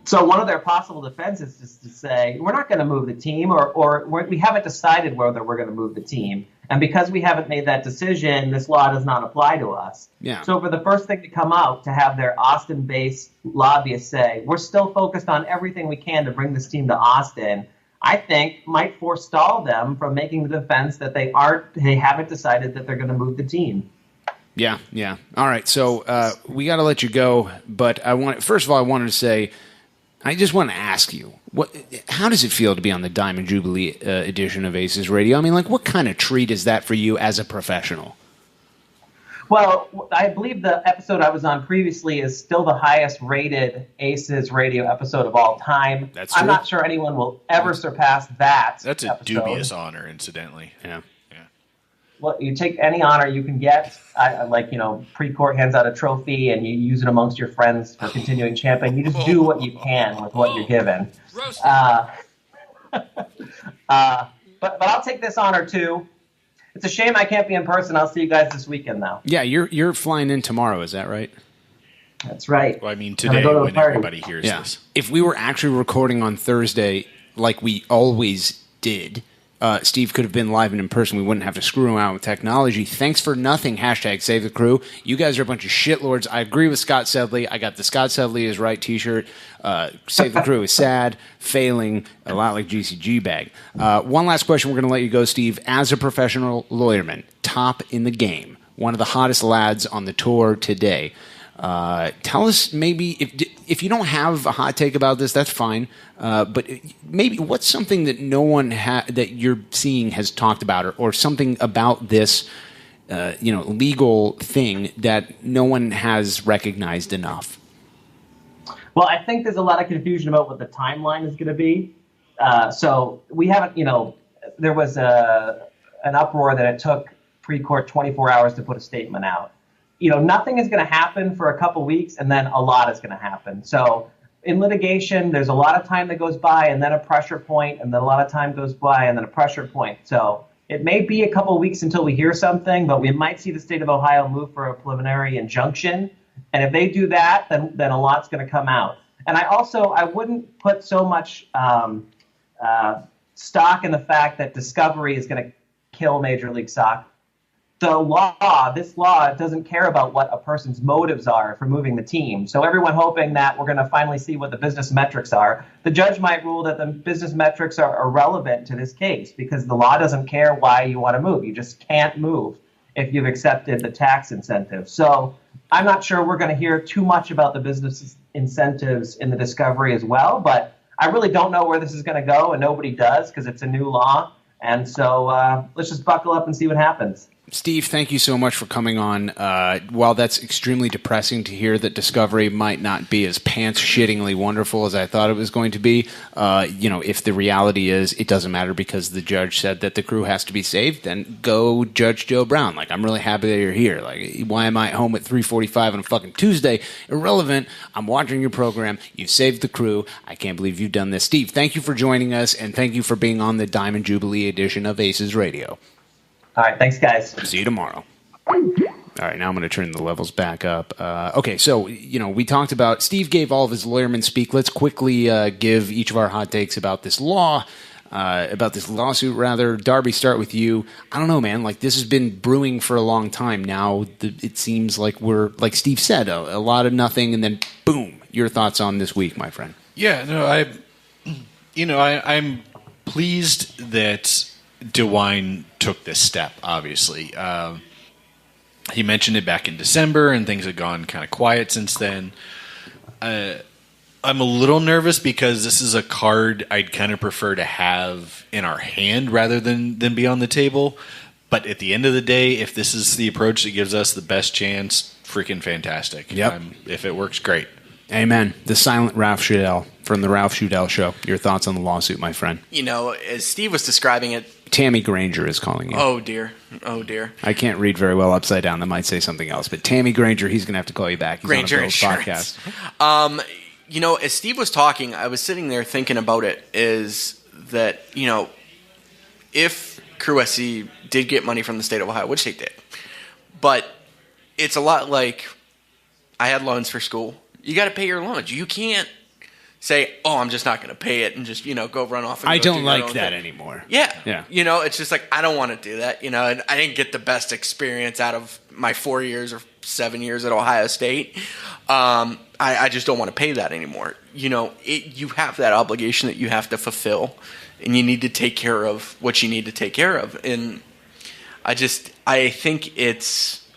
So one of their possible defenses is to say, we're not going to move the team or we haven't decided whether we're going to move the team. And because we haven't made that decision, this law does not apply to us. Yeah. So for the first thing to come out, to have their Austin-based lobbyists say, we're still focused on everything we can to bring this team to Austin, I think might forestall them from making the defense that they haven't decided that they're going to move the team. Yeah. All right. So we got to let you go. But first of all, I wanted to say, I just want to ask you, how does it feel to be on the Diamond Jubilee edition of ACES Radio? I mean, like, what kind of treat is that for you as a professional? Well, I believe the episode I was on previously is still the highest rated ACES Radio episode of all time. That's true. I'm not sure anyone will ever surpass that. That's a episode. dubious honor, incidentally. Yeah. Well, you take any honor you can get. Pre-court hands out a trophy and you use it amongst your friends for continuing champion. You just do what you can with what you're given. But I'll take this honor too. It's a shame I can't be in person. I'll see you guys this weekend, though. Yeah, you're flying in tomorrow. Is that right? That's right. Well, I mean, today when everybody hears this. If we were actually recording on Thursday like we always did, Steve could have been live and in person. We wouldn't have to screw around with technology. Thanks for nothing. # Save the Crew. You guys are a bunch of shitlords. I agree with Scott Sedley. I got the Scott Sedley is right t-shirt. Save the Crew is sad, failing, a lot like GCG bag. One last question. We're going to let you go, Steve. As a professional lawyerman, top in the game, one of the hottest lads on the tour today, tell us maybe if you don't have a hot take about this, that's fine. But maybe what's something that no one that you're seeing has talked about, or something about this, legal thing that no one has recognized enough. Well, I think there's a lot of confusion about what the timeline is going to be. So we haven't, there was an uproar that it took pre-court 24 hours to put a statement out. Nothing is going to happen for a couple weeks, and then a lot is going to happen. So in litigation, there's a lot of time that goes by, and then a pressure point, and then a lot of time goes by, and then a pressure point. So it may be a couple weeks until we hear something, but we might see the state of Ohio move for a preliminary injunction. And if they do that, then a lot's going to come out. And I wouldn't put so much stock in the fact that discovery is going to kill Major League Soccer. This law doesn't care about what a person's motives are for moving the team. So everyone hoping that we're going to finally see what the business metrics are. The judge might rule that the business metrics are irrelevant to this case because the law doesn't care why you want to move. You just can't move if you've accepted the tax incentive. So I'm not sure we're going to hear too much about the business incentives in the discovery as well, but I really don't know where this is going to go, and nobody does because it's a new law. And so let's just buckle up and see what happens. Steve, thank you so much for coming on. While that's extremely depressing to hear that Discovery might not be as pants-shittingly wonderful as I thought it was going to be, if the reality is it doesn't matter because the judge said that the crew has to be saved, then go Judge Joe Brown. Like, I'm really happy that you're here. Like, why am I at home at 3:45 on a fucking Tuesday? Irrelevant. I'm watching your program. You've saved the crew. I can't believe you've done this. Steve, thank you for joining us, and thank you for being on the Diamond Jubilee edition of ACES Radio. All right, thanks, guys. See you tomorrow. All right, now I'm going to turn the levels back up. Okay, so, we talked about, Steve gave all of his lawyerman speak. Let's quickly give each of our hot takes about this lawsuit, rather. Darby, start with you. I don't know, man. Like, this has been brewing for a long time now. It seems like we're, like Steve said, a lot of nothing, and then boom. Your thoughts on this week, my friend? Yeah, no, I'm pleased that DeWine took this step, obviously. He mentioned it back in December, and things have gone kind of quiet since then. I'm a little nervous because this is a card I'd kind of prefer to have in our hand rather than be on the table. But at the end of the day, if this is the approach that gives us the best chance, freaking fantastic. Yep. If it works, great. Amen. The silent Ralph Shudell from the Ralph Shudell Show. Your thoughts on the lawsuit, my friend? As Steve was describing it, Tammy Granger is calling you. Oh dear. I can't read very well upside down. That might say something else. But Tammy Granger, he's going to have to call you back. He's Granger on a Bill's Insurance. podcast. As Steve was talking, I was sitting there thinking about it, is that, if Crew SC did get money from the state of Ohio, which they did, but it's a lot like I had loans for school. You got to pay your loans. You can't say, "Oh, I'm just not going to pay it," and just go run off. And I go don't do like that anymore. Yeah. It's just like I don't want to do that. And I didn't get the best experience out of my 4 years or 7 years at Ohio State. I just don't want to pay that anymore. You have that obligation that you have to fulfill, and you need to take care of what you need to take care of. And I think it's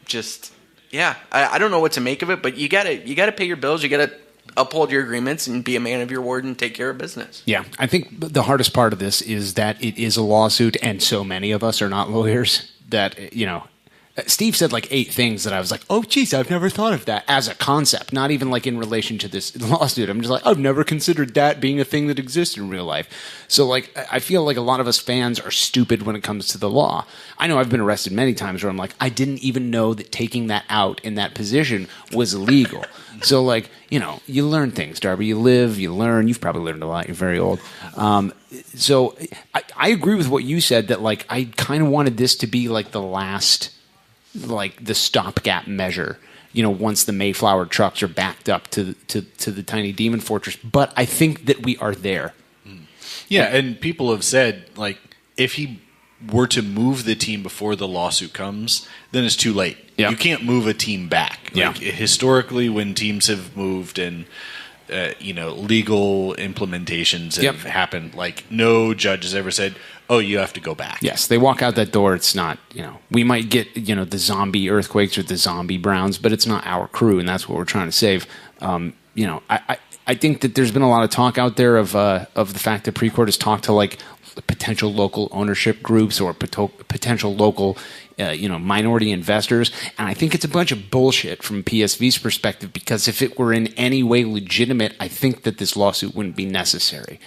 just. Yeah, I don't know what to make of it, but you gotta pay your bills. You gotta uphold your agreements and be a man of your word and take care of business. Yeah, I think the hardest part of this is that it is a lawsuit, and so many of us are not lawyers that Steve said like 8 things that I was like, oh, geez, I've never thought of that as a concept, not even like in relation to this lawsuit. I'm just like, I've never considered that being a thing that exists in real life. So like, I feel like a lot of us fans are stupid when it comes to the law. I know I've been arrested many times where I'm like, I didn't even know that taking that out in that position was illegal. So like, you learn things, Darby. You live, you learn. You've probably learned a lot. You're very old. So I agree with what you said that like, I kind of wanted this to be like the last, like the stopgap measure, once the Mayflower trucks are backed up to the tiny demon fortress. But I think that we are there. Yeah, and people have said, like, if he were to move the team before the lawsuit comes, then it's too late. Yeah. You can't move a team back. Like, historically, when teams have moved and legal implementations have happened, like no judge has ever said, oh, you have to go back. Yes, they walk out that door. It's not, we might get, the zombie earthquakes or the zombie Browns, but it's not our crew, and that's what we're trying to save. I think that there's been a lot of talk out there of the fact that Precourt has talked to like potential local ownership groups or potential local minority investors, and I think it's a bunch of bullshit from PSV's perspective, because if it were in any way legitimate, I think that this lawsuit wouldn't be necessary.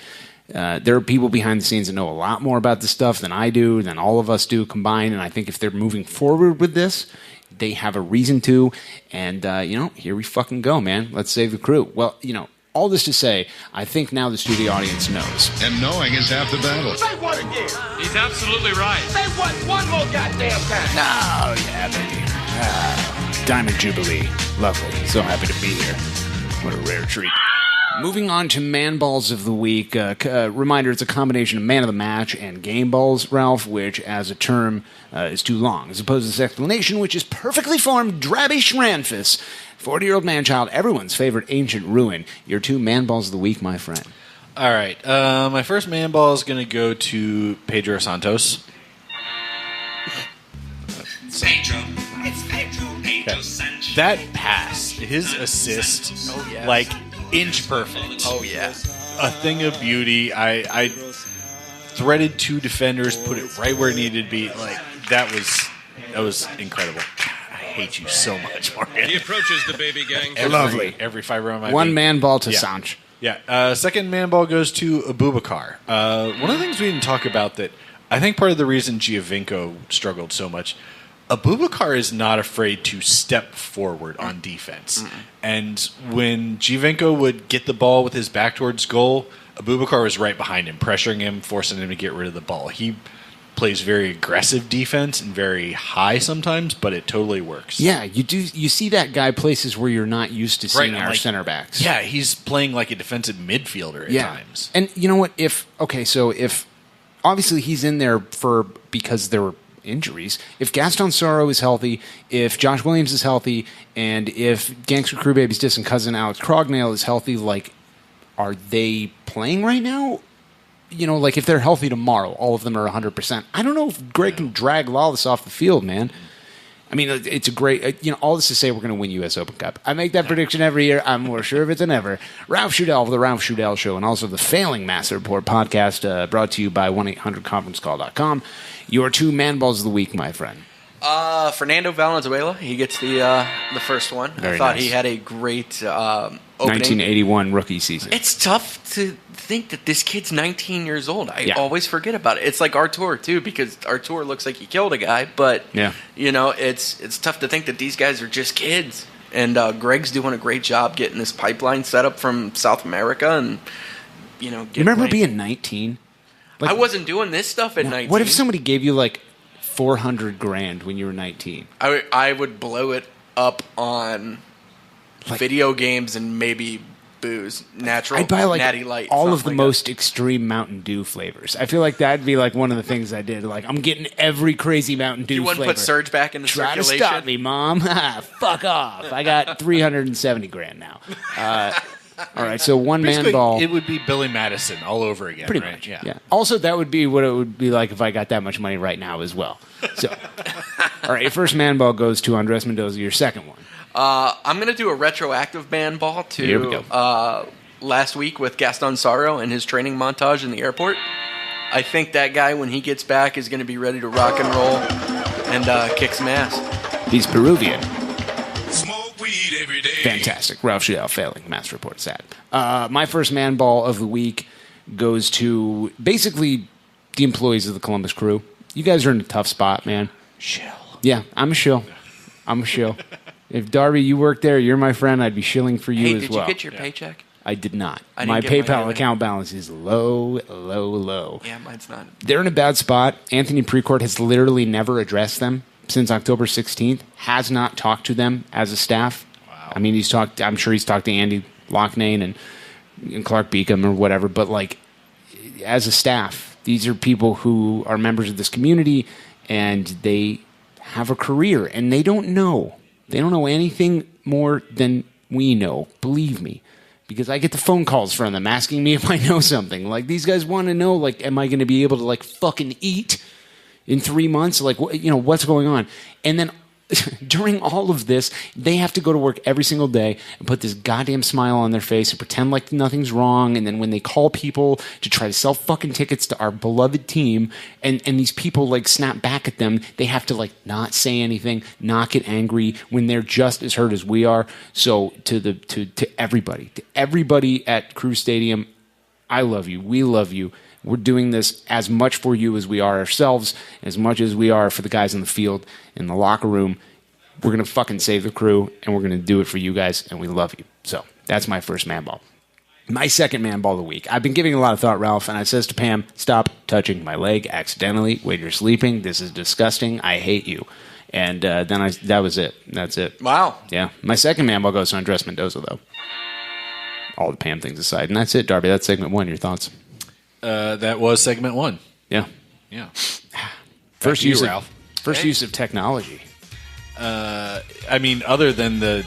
There are people behind the scenes that know a lot more about this stuff than I do, than all of us do combined, and I think if they're moving forward with this, they have a reason to, and here we fucking go, man. Let's save the crew. Well, all this to say, I think now the studio audience knows. And knowing is half the battle. Say what again? He's absolutely right. Say what one more goddamn time. Oh, yeah, baby. Diamond Jubilee. Lovely. So happy to be here. What a rare treat. Moving on to Man Balls of the Week. Reminder, it's a combination of Man of the Match and Game Balls, Ralph, which as a term is too long, as opposed to this explanation, which is perfectly formed Drabby Shranfus, 40-year-old man-child, everyone's favorite ancient ruin. Your 2 Man Balls of the Week, my friend. All right. My first Man Ball is going to go to Pedro Santos. Pedro. It's Pedro Santos. That pass, his assist, like inch perfect. Oh, yeah. A thing of beauty. I threaded 2 defenders, put it right where it needed to be. Like, that was incredible. I hate you so much, Morgan. He approaches the baby gang. Lovely. Every fiber on my One beat. Man Ball to Sanch. Yeah. Second Man Ball goes to Abubakar. One of the things we didn't talk about that I think part of the reason Giovinco struggled so much, Abubakar is not afraid to step forward on defense. Mm-hmm. And when Giovinco would get the ball with his back towards goal, Abubakar was right behind him, pressuring him, forcing him to get rid of the ball. He plays very aggressive defense and very high sometimes, but it totally works. Yeah, you do. You see that guy places where you're not used to seeing our center backs. Yeah, he's playing like a defensive midfielder at times. And you know what? If obviously he's in there because there were injuries. If Gaston Sorrow is healthy, if Josh Williams is healthy, and if Gangster Crew Baby's distant cousin Alex Crognale is healthy, like, are they playing right now? You know, like if they're healthy tomorrow, all of them are 100%. I don't know if Greg can drag Lawless off the field, man. I mean, it's a great, all this to say we're going to win U.S. Open Cup. I make that prediction every year. I'm more sure of it than ever. Ralph Shudell of the Ralph Shudell Show and also the Failing Master Report podcast brought to you by 1-800-conferencecall.com. Your 2 man balls of the week, my friend. Fernando Valenzuela, he gets the first one. Very I thought nice. he had a great opening. 1981 rookie season. It's tough to think that this kid's 19 years old. I always forget about it. It's like Artur, too, because Artur looks like he killed a guy, but it's tough to think that these guys are just kids. And Greg's doing a great job getting this pipeline set up from South America. And you remember being 19? I wasn't doing this stuff at 19. What if somebody gave you like $400,000 when you were 19? I would blow it up on video games and maybe booze, natural. I'd buy like Natty Light, all of the like most extreme Mountain Dew flavors. I feel like that'd be like one of the things I did. Like I'm getting every crazy Mountain Dew. You wouldn't flavor. put Surge back into Try circulation. to stop me, Mom. Fuck off. I got $370,000 now. All right, so one man ball. It would be Billy Madison all over again. Pretty right? much, yeah. Also, that would be what it would be like if I got that much money right now as well. So, all right, your first man ball goes to Andres Mendoza. Your second one. I'm going to do a retroactive man ball to Here we go. Last week with Gaston Sorrow and his training montage in the airport. I think that guy, when he gets back, is going to be ready to rock and roll and kick some ass. He's Peruvian. Smoke weed every day. Fantastic. Ralph Shudell, Failing Master Report, sad. My first man ball of the week goes to basically the employees of the Columbus Crew. You guys are in a tough spot, man. Shill. Yeah, I'm a shill. If Darby, you work there, you're my friend, I'd be shilling for you as did well. you get your paycheck? I did not. I My didn't get PayPal mine account balance is low, low, low. Yeah, mine's not. They're in a bad spot. Anthony Precourt has literally never addressed them since October 16th, has not talked to them as a staff. Wow. I mean, I'm sure he's talked to Andy Loughnane and Clark Beacom or whatever, but like as a staff, these are people who are members of this community and they have a career and they don't know. They don't know anything more than we know, believe me. Because I get the phone calls from them asking me if I know something. Like, these guys want to know, like, am I going to be able to, like, fucking eat in 3 months? Like, what's going on? And then during all of this, they have to go to work every single day and put this goddamn smile on their face and pretend like nothing's wrong. And then when they call people to try to sell fucking tickets to our beloved team, and these people like snap back at them, they have to like not say anything, not get angry when they're just as hurt as we are. So to everybody at Crew Stadium, I love you. We love you. We're doing this as much for you as we are ourselves, as much as we are for the guys in the field, in the locker room. We're going to fucking save the crew, and we're going to do it for you guys, and we love you. So that's my first man ball. My second man ball of the week. I've been giving a lot of thought, Ralph, and I says to Pam, stop touching my leg accidentally when you're sleeping. This is disgusting. I hate you. And that was it. That's it. Wow. Yeah. My second man ball goes to Andres Mendoza, though. All the Pam things aside. And that's it, Darby. That's segment one. Your thoughts? That was segment one. Yeah. Yeah. First you, use Ralph. Use of technology. I mean, other than the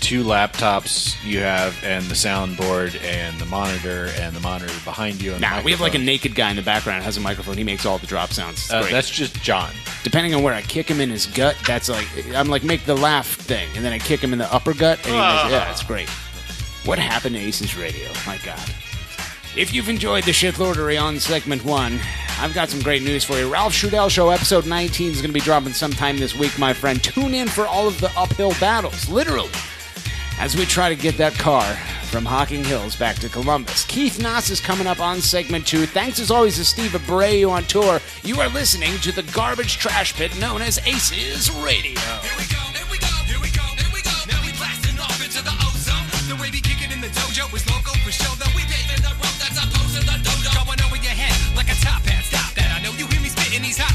2 laptops you have and the soundboard and the monitor behind you. And we have like a naked guy in the background who has a microphone. He makes all the drop sounds. It's great. That's just John. Depending on where I kick him in his gut, that's like, I'm like, make the laugh thing. And then I kick him in the upper gut. And he makes, yeah, it's great. What happened to ACES Radio? My God. If you've enjoyed the shitlordery on segment 1, I've got some great news for you. Ralph Shudell Show episode 19 is going to be dropping sometime this week, my friend. Tune in for all of the uphill battles, literally, as we try to get that car from Hocking Hills back to Columbus. Keith Naas is coming up on segment 2. Thanks as always to Steve Abreu on tour. You are listening to the garbage trash pit known as ACES Radio. Here we go, here we go, here we go, here we go. Now we blasting off into the ozone. The way we kick it in the dojo is local for show. That we paving the road that's opposed to the dojo. Going over your head like a top hat. Stop that. I know you hear me spitting these hot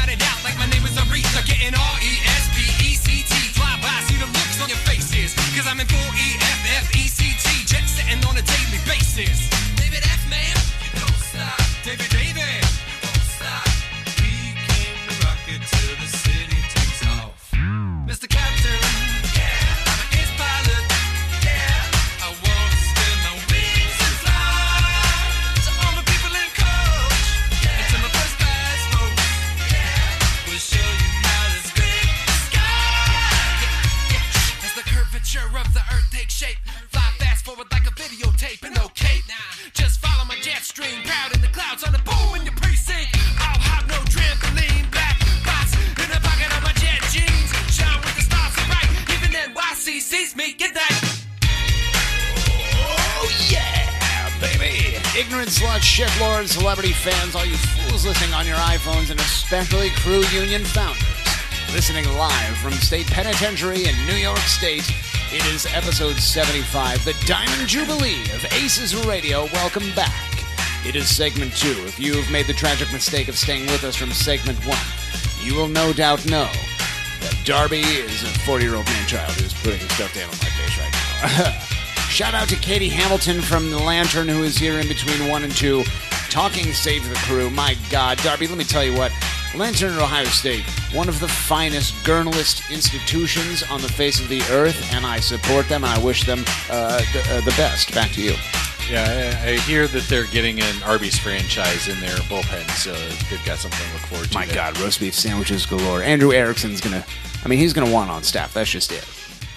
it out like my name is Aretha. Getting R-E-S-P-E-C-T. Fly by, see the looks on your faces. Cause I'm in full E-F-F-E-C-T. Jet setting on a daily basis. David F, man, you don't stop. David, David, you won't stop. We came to rock it till the city takes off. Mr. Captain, yeah, I'm an ace pilot, yeah. I want to spin my wings and fly. To all the people in coach, and to my first class folks, we'll show you how to spin the sky. As the curvature of the earth takes shape, fly fast forward like a videotape and no cape. Just follow my jet stream, proud in the clouds on the boom in your precinct. I'll have no trampoline, black box in the pocket of my jet jeans. Shine with the stars so bright, even NYC sees me. Get that? Oh, yeah, baby. Ignorant sluts, shitlords, celebrity fans, all you fools listening on your iPhones, and especially Crew Union founders. Listening live from State Penitentiary in New York State, it is episode 75, the Diamond Jubilee of ACES Radio. Welcome back. It is segment 2. If you have made the tragic mistake of staying with us from segment 1, you will no doubt know that Darby is a 40-year-old man-child who's putting his stuffed animal on my face right now. Shout out to Katie Hamilton from The Lantern, who is here in between 1 and 2, talking Save the Crew. My God, Darby, let me tell you what. Lantern at Ohio State, one of the finest journalist institutions on the face of the earth, and I support them, and I wish them the best. Back to you. Yeah, I hear that they're getting an Arby's franchise in their bullpen, so they've got something to look forward to. My God, roast beef sandwiches galore. Andrew Erickson's he's going to want on staff. That's just it.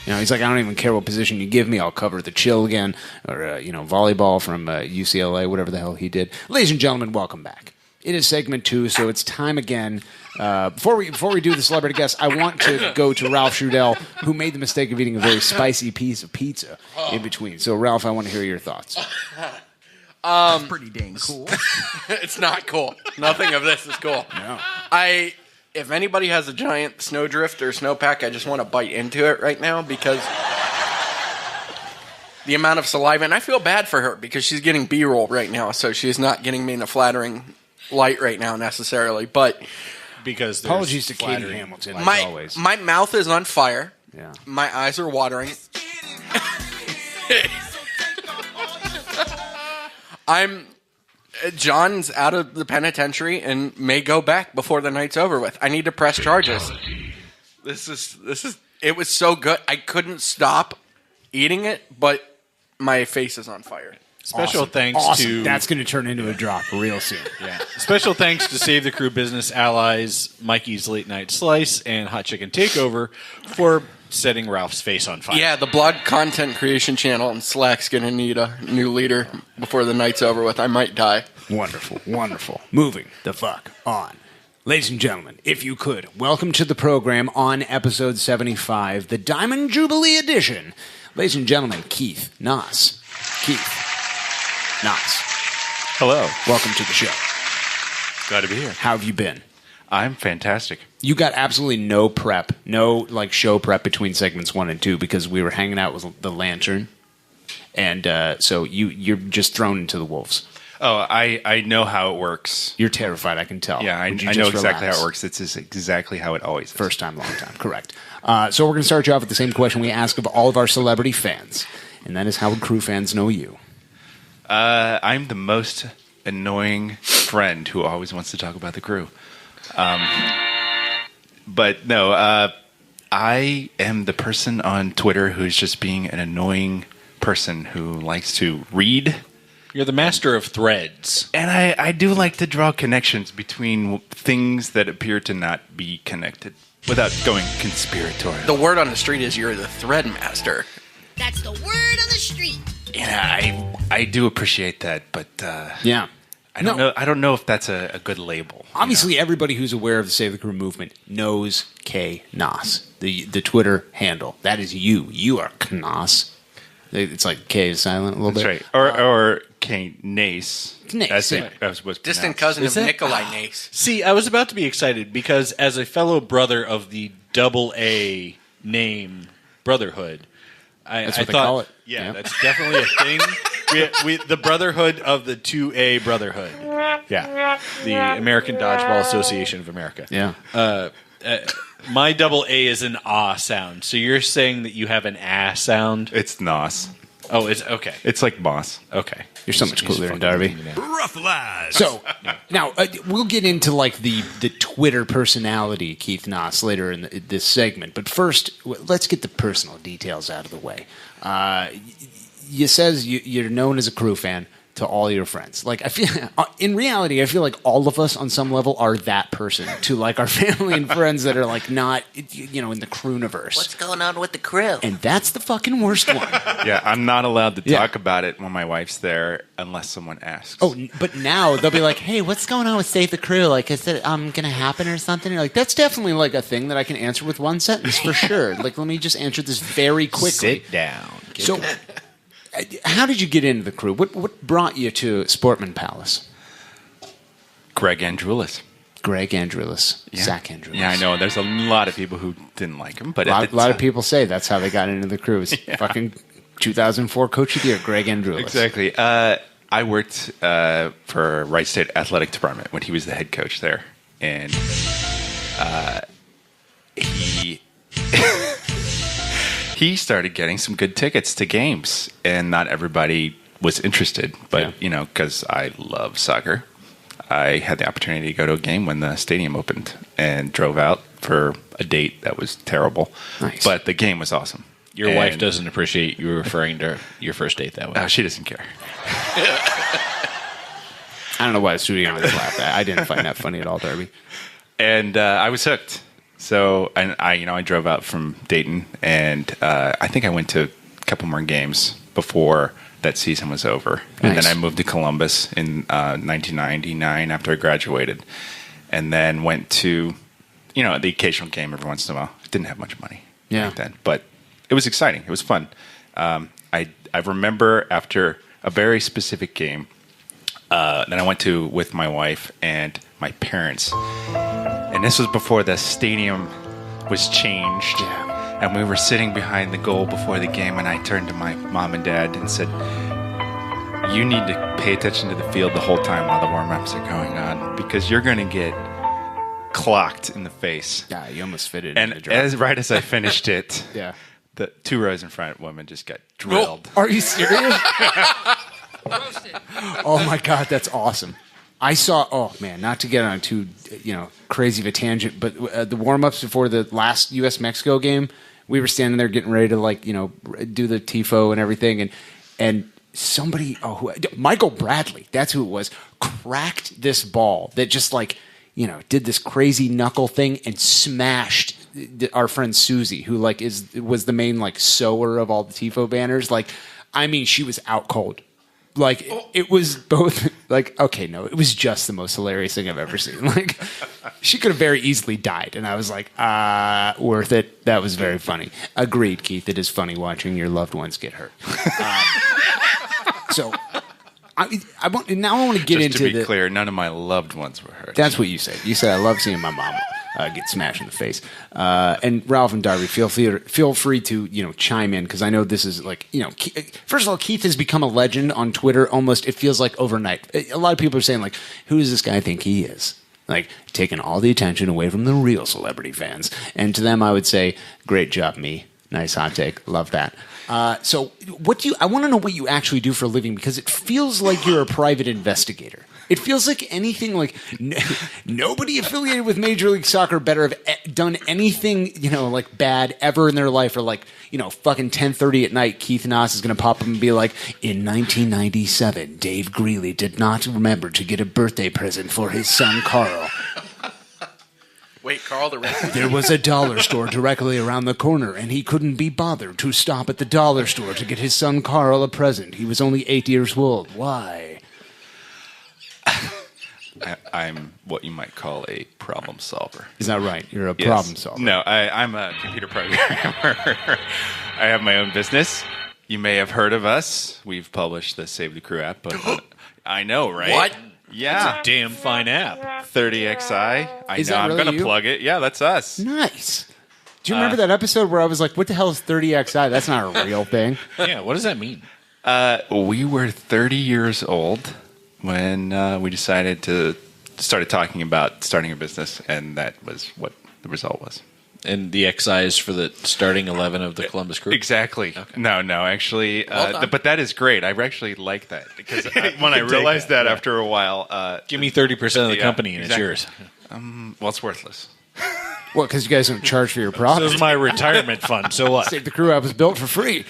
You know, he's like, I don't even care what position you give me. I'll cover the chill again, or, volleyball from UCLA, whatever the hell he did. Ladies and gentlemen, welcome back. It is segment 2, so it's time again. Before we do the celebrity guest, I want to go to Ralph Trudell, who made the mistake of eating a very spicy piece of pizza in between. So, Ralph, I want to hear your thoughts. That's pretty dang cool. It's not cool. Nothing of this is cool. No. If anybody has a giant snowdrift or snowpack, I just want to bite into it right now because the amount of saliva, and I feel bad for her because she's getting B-roll right now, so she's not getting me in a flattering light right now necessarily, but because apologies to Katie Hamilton, as always. My mouth is on fire. Yeah. My eyes are watering. John's out of the penitentiary and may go back before the night's over with. I need to press charges. This is it was so good. I couldn't stop eating it, but my face is on fire. Special thanks to... That's going to turn into a drop real soon. Yeah. Special thanks to Save the Crew business allies, Mikey's Late Night Slice, and Hot Chicken Takeover for setting Ralph's face on fire. Yeah, the blog content creation channel on Slack's going to need a new leader before the night's over with. I might die. Wonderful, wonderful. Moving the fuck on. Ladies and gentlemen, if you could, welcome to the program on episode 75, the Diamond Jubilee edition. Ladies and gentlemen, Keith Naas. Keith Naas. Hello. Welcome to the show. Glad to be here. How have you been? I'm fantastic. You got absolutely no prep, no show prep between segments 1 and 2 because we were hanging out with the Lantern, and so you're just thrown into the wolves. Oh, I know how it works. You're terrified, I can tell. Yeah, I know exactly how it works. It's exactly how it always is. First time, long time. Correct. So we're going to start you off with the same question we ask of all of our celebrity fans, and that is, how would Crew fans know you? I'm the most annoying friend who always wants to talk about the Crew. But no, I am the person on Twitter who's just being an annoying person who likes to read. You're the master of threads. And I do like to draw connections between things that appear to not be connected without going conspiratorial. The word on the street is you're the thread master. That's the word on the street. Yeah, I do appreciate that, but yeah. I don't know if that's a good label. Obviously, everybody who's aware of the Save the Crew movement knows K Naas, the Twitter handle. That is you. You are Naas. It's like K is silent a little bit. That's right. Or K Naas. Distant cousin of Nikolai Naas. See, I was about to be excited because as a fellow brother of the AA name Brotherhood, that's what they call it. Yeah, that's definitely a thing. We the Brotherhood of the 2A Brotherhood. Yeah. The American Dodgeball Association of America. Yeah. My double A is an ah sound. So you're saying that you have an ah sound? It's Naas. Oh, it's okay. It's like Moss. Okay. You're so much cooler than Darby. Rough lies. So now we'll get into like the Twitter personality, Keith Naas, later in this segment. But first, let's get the personal details out of the way. You says you're known as a Crew fan to all your friends. Like I feel, in reality, I feel like all of us on some level are that person to like our family and friends that are like not, in the Crewniverse. What's going on with the crew? And that's the fucking worst one. Yeah, I'm not allowed to talk about it when my wife's there unless someone asks. Oh, but now they'll be like, "Hey, what's going on with Save the Crew? Like, is it going to happen or something?" You're like, that's definitely like a thing that I can answer with one sentence for sure. Like, let me just answer this very quickly. Sit down. So, how did you get into the Crew? What brought you to Sportman Palace? Greg Andrulis. Greg Andrulis. Yeah. Zach Andrulis. Yeah, I know. There's a lot of people who didn't like him, but a lot of people say that's how they got into the Crew. Is fucking 2004 Coach of the Year, Greg Andrulis. Exactly. I worked for Wright State Athletic Department when he was the head coach there, and he started getting some good tickets to games, and not everybody was interested. But because I love soccer, I had the opportunity to go to a game when the stadium opened and drove out for a date that was terrible. Nice. But the game was awesome. Your wife doesn't appreciate you referring to your first date that way. She doesn't care. I don't know why I was shooting on this laugh. I didn't find that funny at all, Darby. And I was hooked. So I drove out from Dayton, and I think I went to a couple more games before that season was over. And then I moved to Columbus in 1999 after I graduated, and then went to the occasional game every once in a while. Didn't have much money back then, but it was exciting. It was fun. I remember after a very specific game that I went to with my wife and my parents. And this was before the stadium was changed. Yeah. And we were sitting behind the goal before the game, and I turned to my mom and dad and said, "You need to pay attention to the field the whole time while the warm-ups are going on, because you're going to get clocked in the face." Yeah, you almost fitted in the drop. Right as I finished it, yeah, the 2 rows in front, woman just got drilled. Are you serious? Oh my God, that's awesome. I saw, oh man, not to get on too, crazy of a tangent, but the warm-ups before the last U.S.-Mexico game, we were standing there getting ready to do the TIFO and everything, and somebody, Michael Bradley, that's who it was, cracked this ball that just did this crazy knuckle thing and smashed our friend Susie, who was the main sewer of all the TIFO banners. She was out cold. It was both it was just the most hilarious thing I've ever seen. She could have very easily died, and I was like, worth it. That was very funny. Agreed, Keith. It is funny watching your loved ones get hurt. So I want to get Just into to be clear, none of my loved ones were hurt. That's what you said. You said I love seeing my mom get smashed in the face. And Ralph and Darby, feel free to chime in, because I know this is first of all, Keith has become a legend on Twitter. Almost, it feels like overnight. A lot of people are saying who does this guy think he is? Taking all the attention away from the real celebrity fans. And to them, I would say, great job, me. Nice hot take. Love that. So I want to know what you actually do for a living, because it feels like you're a private investigator. It feels like anything nobody affiliated with Major League Soccer better have done anything, bad ever in their life, or fucking 10:30 at night, Keith Naas is going to pop up and be like, in 1997, Dave Greeley did not remember to get a birthday present for his son, Carl. Wait, Carl the Red. There was a dollar store directly around the corner, and he couldn't be bothered to stop at the dollar store to get his son Carl a present. He was only 8 years old. Why? I'm what you might call a problem solver. Is that right? You're a problem solver. No, I'm a computer programmer. I have my own business. You may have heard of us. We've published the Save the Crew app. But I know, right? What? Yeah. It's a damn fine app. 30XI. Is that I'm really going to you? plug it. Yeah, that's us. Nice. Do you remember that episode where I was like, what the hell is 30XI? That's not a real thing. Yeah, what does that mean? We were 30 years old when we decided to started talking about starting a business, and that was what the result was. And the excise for the starting 11 of the Columbus Crew? Exactly. Okay. No, actually. Well but that is great. I actually like that because when I realized that after a while. Give me 30% of the company and exactly. it's yours. Well, it's worthless. Well, because you guys don't charge for your product. So is my retirement fund. So what? Save the Crew app was built for free.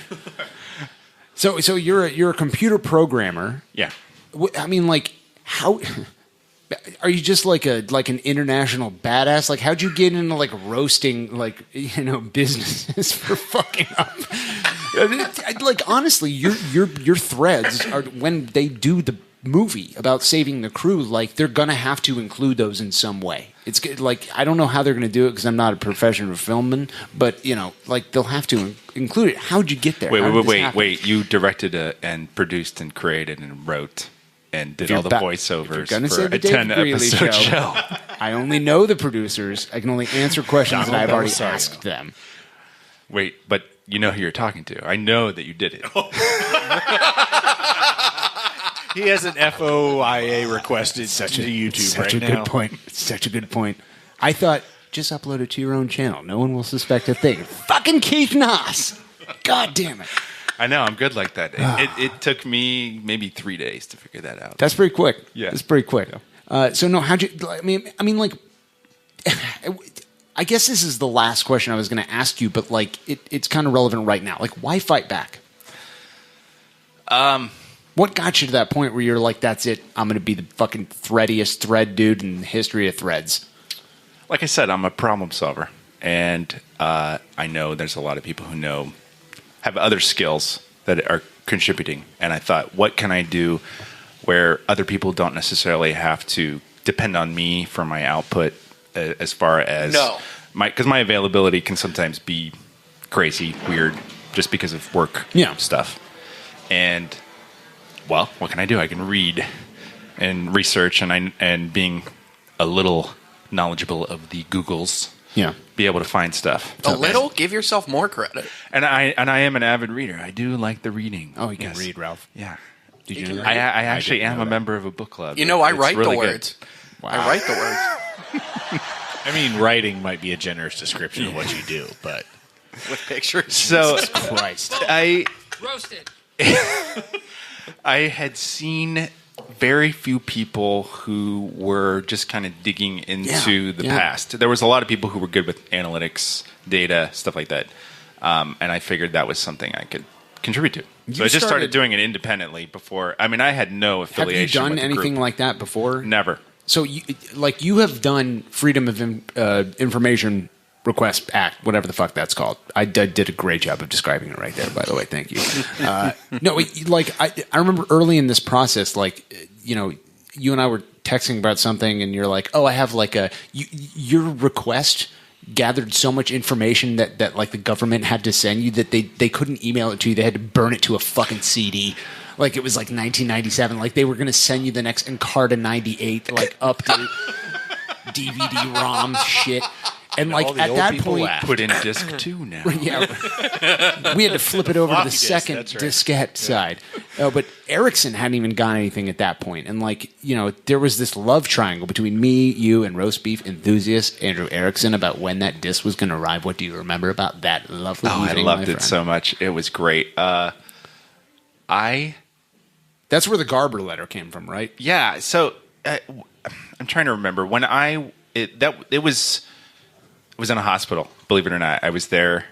So you're a computer programmer. Yeah. I mean, like, how are you just like an international badass? Like, how'd you get into like roasting businesses for fucking up? Like, honestly, your threads are when they do the movie about saving the crew. Like, they're gonna have to include those in some way. It's like, I don't know how they're gonna do it because I'm not a professional filmman, but like they'll have to include it. How'd you get there? Wait! You directed and produced and created and wrote and did all the voiceovers for a 10-episode show. I only know the producers. I can only answer questions that I've already asked them. Wait, but you know who you're talking to. I know that you did it. He has an FOIA requested to YouTube right now. Good point. Such a good point. I thought, just upload it to your own channel. No one will suspect a thing. Fucking Keith Naas. God damn it. I know, I'm good like that. It took me maybe 3 days to figure that out. That's pretty quick. Yeah. That's pretty quick. So no, how'd you? I mean, like, I guess this is the last question I was going to ask you, but like, it's kind of relevant right now. Like, why fight back? What got you to that point where you're like, that's it? I'm going to be the fucking threadiest thread dude in the history of threads. Like I said, I'm a problem solver, and I know there's a lot of people who have other skills that are contributing. And I thought, what can I do where other people don't necessarily have to depend on me for my output as far as because my availability can sometimes be crazy, weird, just because of work stuff. And well, what can I do? I can read and research, and being a little knowledgeable of the Googles. Yeah. Be able to find stuff. A little? Give yourself more credit. And I am an avid reader. I do like the reading. Oh, you can read, Ralph. Yeah. Did you know I that? actually am a member of a book club. You know, I It's write really the good. words. Wow. I write the words. I mean, writing might be a generous description of what you do, but with pictures. So, Jesus Christ. Roasted. I had seen very few people who were just kind of digging into the past. There was a lot of people who were good with analytics, data, stuff like that. And I figured that was something I could contribute to. So I just started doing it independently before. I mean, I had no affiliation. Have you done with the anything group. like that before? Never. So, you have done Freedom of Information Request Act, whatever the fuck that's called. I did a great job of describing it right there, by the way. Thank you. No, like, I remember early in this process, like, you and I were texting about something, and you're like, oh, I have like your request gathered so much information that like the government had to send you that they couldn't email it to you. They had to burn it to a fucking CD. Like, it was like 1997. Like, they were going to send you the next Encarta 98, like, update DVD-ROM shit. And like, at that point, put in disc 2 now. Yeah, we had to flip it over to the second diskette side. But Ericsson hadn't even gotten anything at that point. And like, there was this love triangle between me, you, and roast beef enthusiast Andrew Ericsson about when that disc was going to arrive. What do you remember about that lovely evening, I loved it so much. It was great. That's where the Garber letter came from, right? Yeah. So I'm trying to remember when it was in a hospital. Believe it or not, I was there.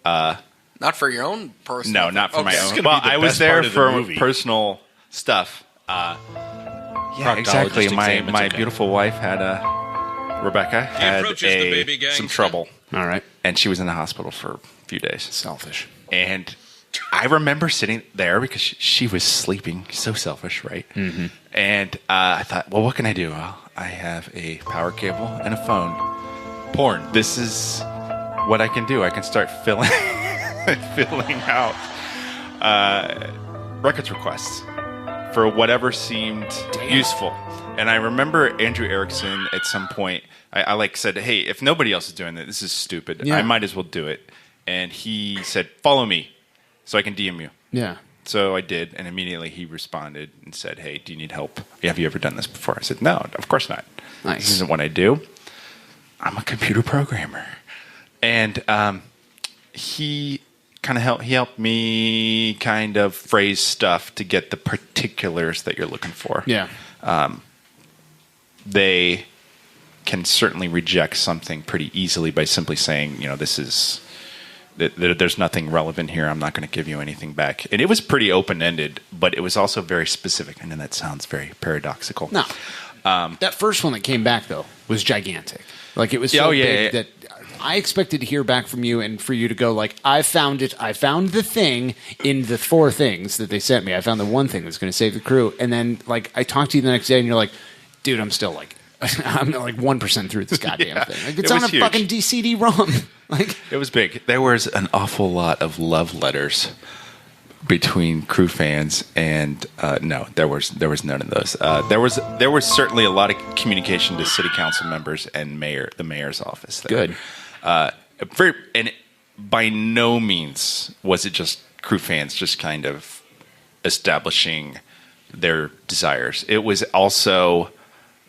Not for your own personal. No, not for my own. Well, I was there for personal stuff. Yeah, exactly. My beautiful wife had Rebecca had some trouble. All right, and she was in the hospital for a few days. Selfish. And I remember sitting there because she was sleeping. So selfish, right? Mm-hmm. And I thought, well, what can I do? Well, I have a power cable and a phone. Porn. This is what I can do. I can start filling out records requests for whatever seemed useful. And I remember Andrew Ericsson at some point, I like said, hey, if nobody else is doing it, this is stupid. Yeah. I might as well do it. And he said, follow me so I can DM you. Yeah. So I did, and immediately he responded and said, "Hey, do you need help? Have you ever done this before?" I said, "No, of course not. Nice. This isn't what I do. I'm a computer programmer." And he helped me kind of phrase stuff to get the particulars that you're looking for. Yeah. They can certainly reject something pretty easily by simply saying, there's nothing relevant here. I'm not going to give you anything back. And it was pretty open-ended, but it was also very specific. I know that sounds very paradoxical. No. That first one that came back, though, was gigantic. Like, it was so big that I expected to hear back from you and for you to go, like, I found it. I found the thing in the 4 things that they sent me. I found the one thing that's going to save the crew. And then, like, I talked to you the next day, and you're like, dude, I'm still, like, I'm like 1% through this goddamn thing. Like, it's on a huge. fucking CD-ROM. Like, it was big. There was an awful lot of love letters between crew fans, and no, there was none of those. There was certainly a lot of communication to city council members and the mayor's office. There. Good. And by no means was it just crew fans just kind of establishing their desires. It was also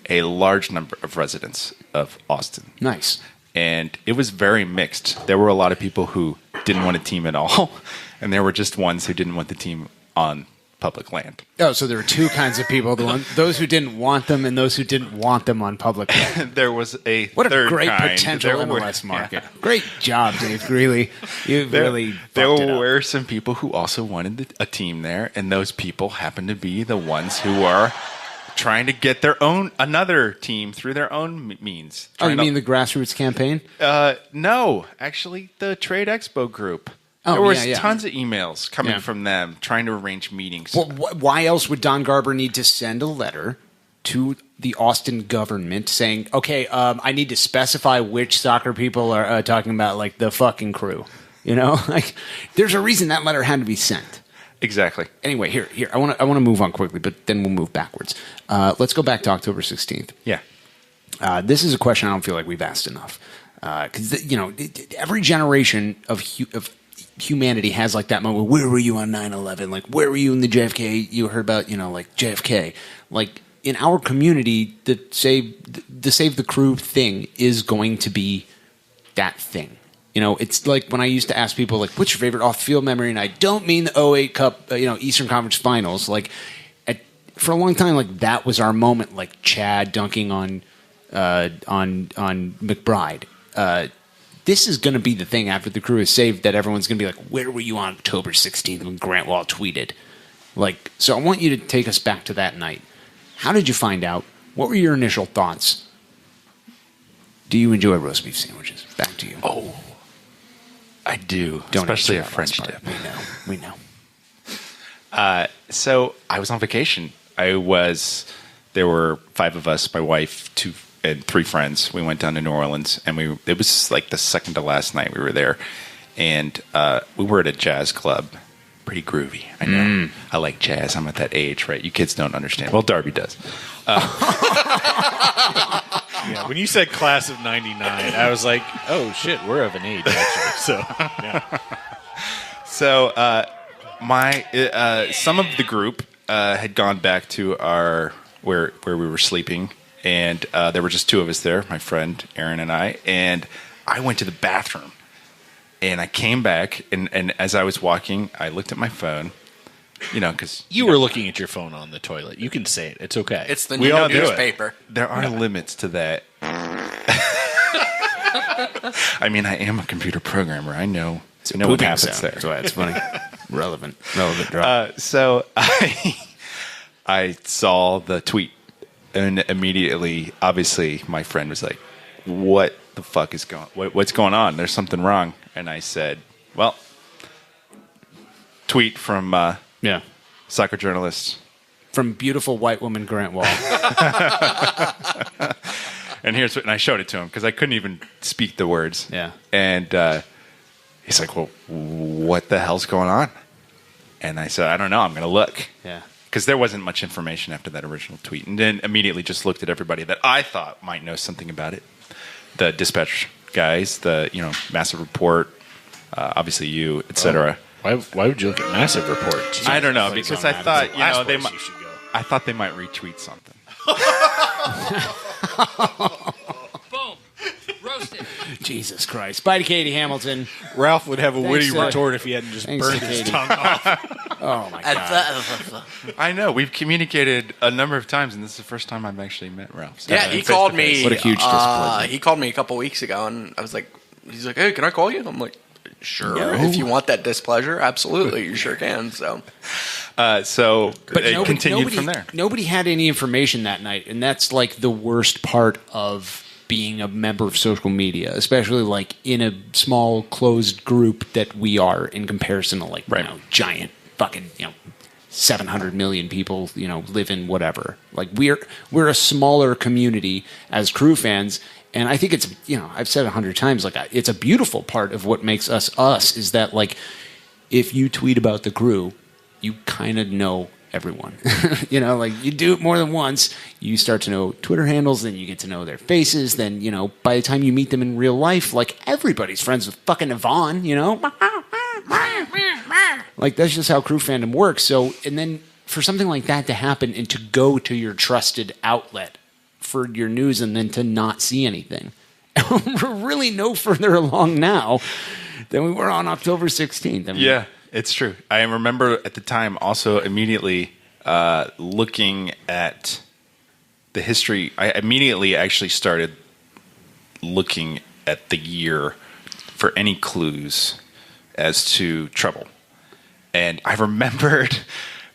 a large number of residents of Austin. Nice. And it was very mixed. There were a lot of people who didn't want a team at all, and there were just ones who didn't want the team on public land. Oh, so there were 2 kinds of people: those who didn't want them and those who didn't want them on public land. There was a what third a great kind. potential MLS market. Yeah. Great job, Dave Greeley. You really there fucked it up. were some people who also wanted a team there, and those people happened to be the ones who are trying to get another team through their own means. Oh, you mean the grassroots campaign? No, actually, the Trade Expo group. Oh, there was yeah. tons of emails coming from them trying to arrange meetings. Well, why else would Don Garber need to send a letter to the Austin government saying, okay, I need to specify which soccer people are talking about, like the fucking crew? Like, there's a reason that letter had to be sent. Exactly. Anyway, here. I want to move on quickly, but then we'll move backwards. Let's go back to October 16th. Yeah. This is a question I don't feel like we've asked enough. Because, every generation of humanity has, like, that moment. Where were you on 9/11? Like, where were you in the JFK? You heard about, like, JFK. Like, in our community, the Save the Crew thing is going to be that thing. It's like when I used to ask people, like, what's your favorite off-field memory? And I don't mean the 08 Cup, Eastern Conference Finals. Like, for a long time, like, that was our moment, like Chad dunking on McBride. This is going to be the thing after the crew is saved that everyone's going to be like, where were you on October 16th when Grant Wall tweeted? Like, so I want you to take us back to that night. How did you find out? What were your initial thoughts? Do you enjoy roast beef sandwiches? Back to you. Oh, I do, Don't especially a answer that French last dip. part. We know. So I was on vacation. There were 5 of us, my wife, 2 and 3 friends. We went down to New Orleans, and it was like the second to last night we were there, and we were at a jazz club. Pretty groovy. I know. I like jazz. I'm at that age, right? You kids don't understand. Well, Darby does. Yeah, when you said class of '99, I was like, "Oh shit, we're of an age actually." So, yeah. So, some of the group had gone back to where we were sleeping, and there were just 2 of us there, my friend Aaron and I. And I went to the bathroom, and I came back, and as I was walking, I looked at my phone. Because you were looking at your phone on the toilet. You can say it. It's okay. It's the we all do newspaper. There are limits to that. I mean, I am a computer programmer. I know what happens there. That's why it's funny. Relevant drop. So I saw the tweet, and immediately, obviously, my friend was like, "What the fuck is what's going on? There's something wrong." And I said, "Well, tweet from soccer journalist." From beautiful white woman Grant Wall. And I showed it to him because I couldn't even speak the words. Yeah. And he's like, "Well, what the hell's going on?" And I said, "I don't know. I'm going to look." Yeah. Because there wasn't much information after that original tweet. And then immediately just looked at everybody that I thought might know something about it. The dispatch guys, the Massive Report, obviously you, etc. Why would you look at Massive Report? I don't know, Like, because it's I on thought, that. you know, Last they place might. you should go. I thought they might retweet something. Boom. Roasted. Jesus Christ. Bye to Katie Hamilton. Ralph would have a Thanks, witty retort if he hadn't just thanks burned to his Katie. tongue off. Oh, my God. I know. We've communicated a number of times, and this is the first time I've actually met Ralph. So Yeah, he called me. What a huge disappointment. He called me a couple weeks ago, and I was like, he's like, hey, can I call you? I'm like, sure. No. If you want that displeasure, absolutely, you sure can. So, it continued from there. Nobody had any information that night, and that's like the worst part of being a member of social media, especially like in a small closed group that we are in comparison to like giant fucking 700 million people live in whatever. Like we're a smaller community as Crew fans. And I think it's, I've said 100 times, like, it's a beautiful part of what makes us is that, like, if you tweet about the Crew, you kind of know everyone. Like, you do it more than once, you start to know Twitter handles, then you get to know their faces, then, by the time you meet them in real life, like, everybody's friends with fucking Yvonne, Like, that's just how Crew fandom works. So, and then for something like that to happen and to go to your trusted outlet for your news and then to not see anything. We're really no further along now than we were on October 16th. I mean, Yeah, it's true. I remember at the time also immediately looking at the history. I immediately actually started looking at the year for any clues as to trouble. And I remembered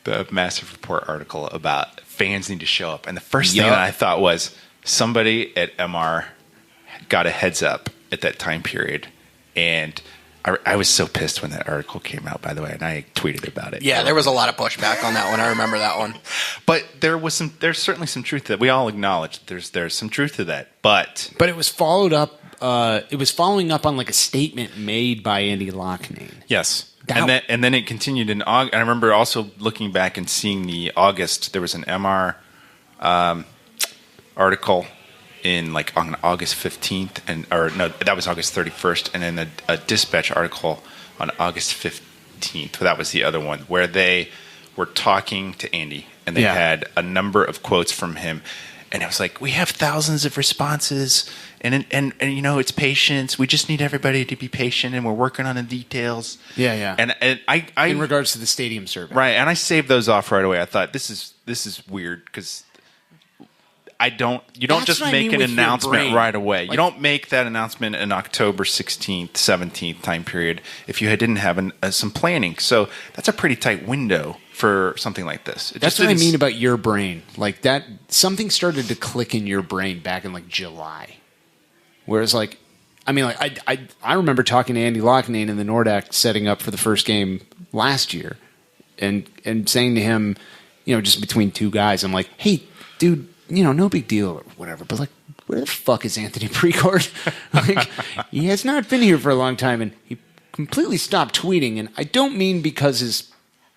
the Massive Report article about fans need to show up. And the first thing that I thought was somebody at MR got a heads up at that time period. And I was so pissed when that article came out, by the way, and I tweeted about it. yeah, there was a lot of pushback on that one. I remember that one. But there's certainly some truth to that. We all acknowledge there's some truth to that. But it was followed up. It was following up on like a statement made by Andy Loughnane. yes. And then it continued in August. I remember also looking back and seeing the August. There was an MR article in like on August 15th, that was August 31st, and then a Dispatch article on August 15th. That was the other one where they were talking to Andy, and they had a number of quotes from him. And it was like, we have thousands of responses, and it's patience. We just need everybody to be patient, and we're working on the details. Yeah. And I in regards to the stadium survey, right? And I saved those off right away. I thought this is weird because you don't That's just what I make mean an with your announcement brain. right away. Like- You don't make that announcement in October 16th, 17th time period if you didn't have some planning. So that's a pretty tight window for something like this. That's what I mean about your brain. Like that, something started to click in your brain back in like July. Whereas like, I remember talking to Andy Loughnane in the Nordac setting up for the first game last year and saying to him, just between two guys, I'm like, hey, dude, no big deal or whatever, but like, where the fuck is Anthony Precourt? Like, he has not been here for a long time and he completely stopped tweeting. And I don't mean because his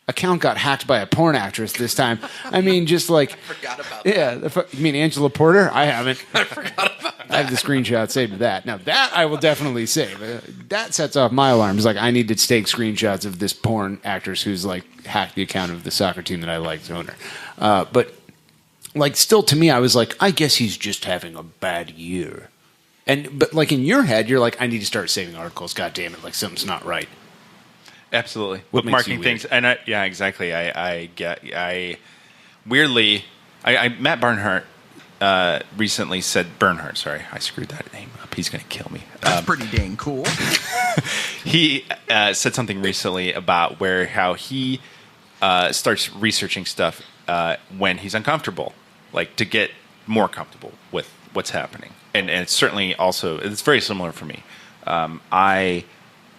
account got hacked by a porn actress this time. I mean, just like... I forgot about that. You mean Angela Porter? I haven't. I forgot about that. I have the screenshot saved of that. Now, that I will definitely save. That sets off my alarms. Like, I need to take screenshots of this porn actress who's, like, hacked the account of the soccer team that I liked owner. But, like, still to me, I was like, I guess he's just having a bad year. But, like, in your head, you're like, I need to start saving articles. God damn it, like, something's not right. Absolutely. What makes you Bookmarking weird? things. And exactly. Weirdly, Matt Bernhardt recently said, Bernhardt, sorry, I screwed that name up. He's going to kill me. That's pretty dang cool. He said something recently about how he starts researching stuff when he's uncomfortable, like to get more comfortable with what's happening. And it's certainly also, it's very similar for me. I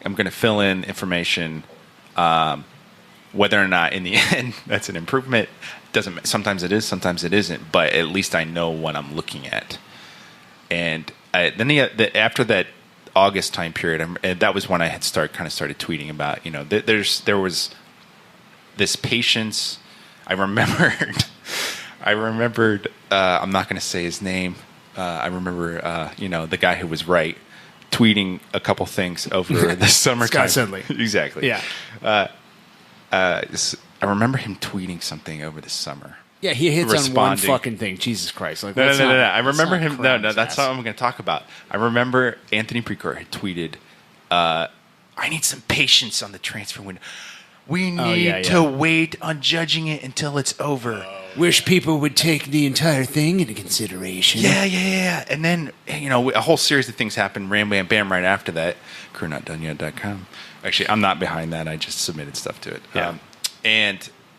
am going to fill in information, whether or not in the end that's an improvement. Sometimes it is, sometimes it isn't, but at least I know what I'm looking at. And then after that August time period, that was when I had started tweeting about, there was this patience. I remembered. I'm not going to say his name. I remember, the guy who was right tweeting a couple things over the summertime. Scott Sedley. Exactly. Yeah. I remember him tweeting something over the summer. Yeah, he hits on one responding. fucno thing. Jesus Christ! Like, No. let's not- I remember let's him. not No, crowd that's his not what I'm going to talk about. I remember Anthony Precourt had tweeted, "I need some patience on the transfer window. We need to wait on judging it until it's over." Wish people would take the entire thing into consideration. Yeah. And then, a whole series of things happened. Ram, bam, bam, right after that. CrewNotDoneYet.com. Actually, I'm not behind that. I just submitted stuff to it. Yeah.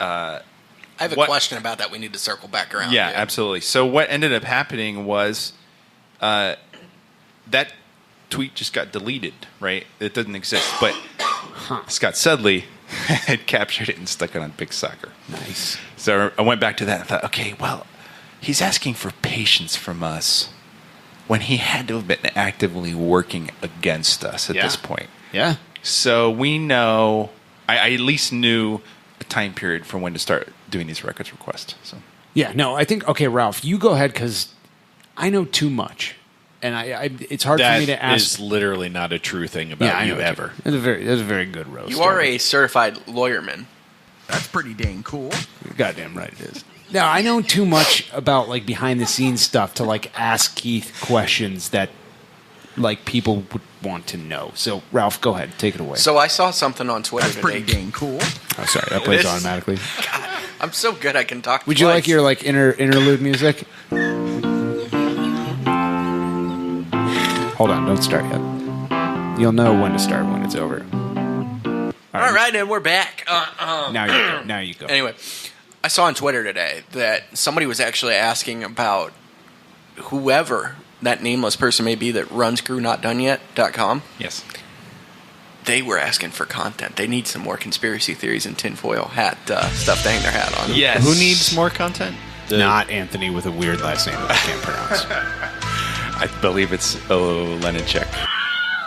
I have a question about that we need to circle back around. Yeah, absolutely. So what ended up happening was that tweet just got deleted, right? It doesn't exist. But Scott Sedley had captured it and stuck it on Big Soccer. Nice. So I went back to that and thought, okay, well, he's asking for patience from us when he had to have been actively working against us at this point. Yeah. So we know, I at least knew a time period for when to start doing these records requests. So Yeah, no, I think, okay, Ralph, you go ahead because I know too much. And it's hard for me to ask. That is literally not a true thing about you ever. That's a very good roast. You are a certified lawyerman. That's pretty dang cool. You're goddamn right it is. No, I know too much about like behind the scenes stuff to like ask Keith questions that like people would want to know. So Ralph, go ahead, take it away. So I saw something on Twitter That's pretty today. dang cool. Oh, sorry, that plays automatically. God, I'm so good I can talk. Would you like your like interlude music? Hold on, don't start yet. You'll know when to start when it's over. All right, and we're back. Now you go. Anyway, I saw on Twitter today that somebody was actually asking about whoever that nameless person may be that runs CrewNotDoneYet.com. Yes. They were asking for content. They need some more conspiracy theories and tinfoil hat stuff to hang their hat on. Yes. Who needs more content? Not Anthony with a weird last name that I can't pronounce. I believe it's Olenicek.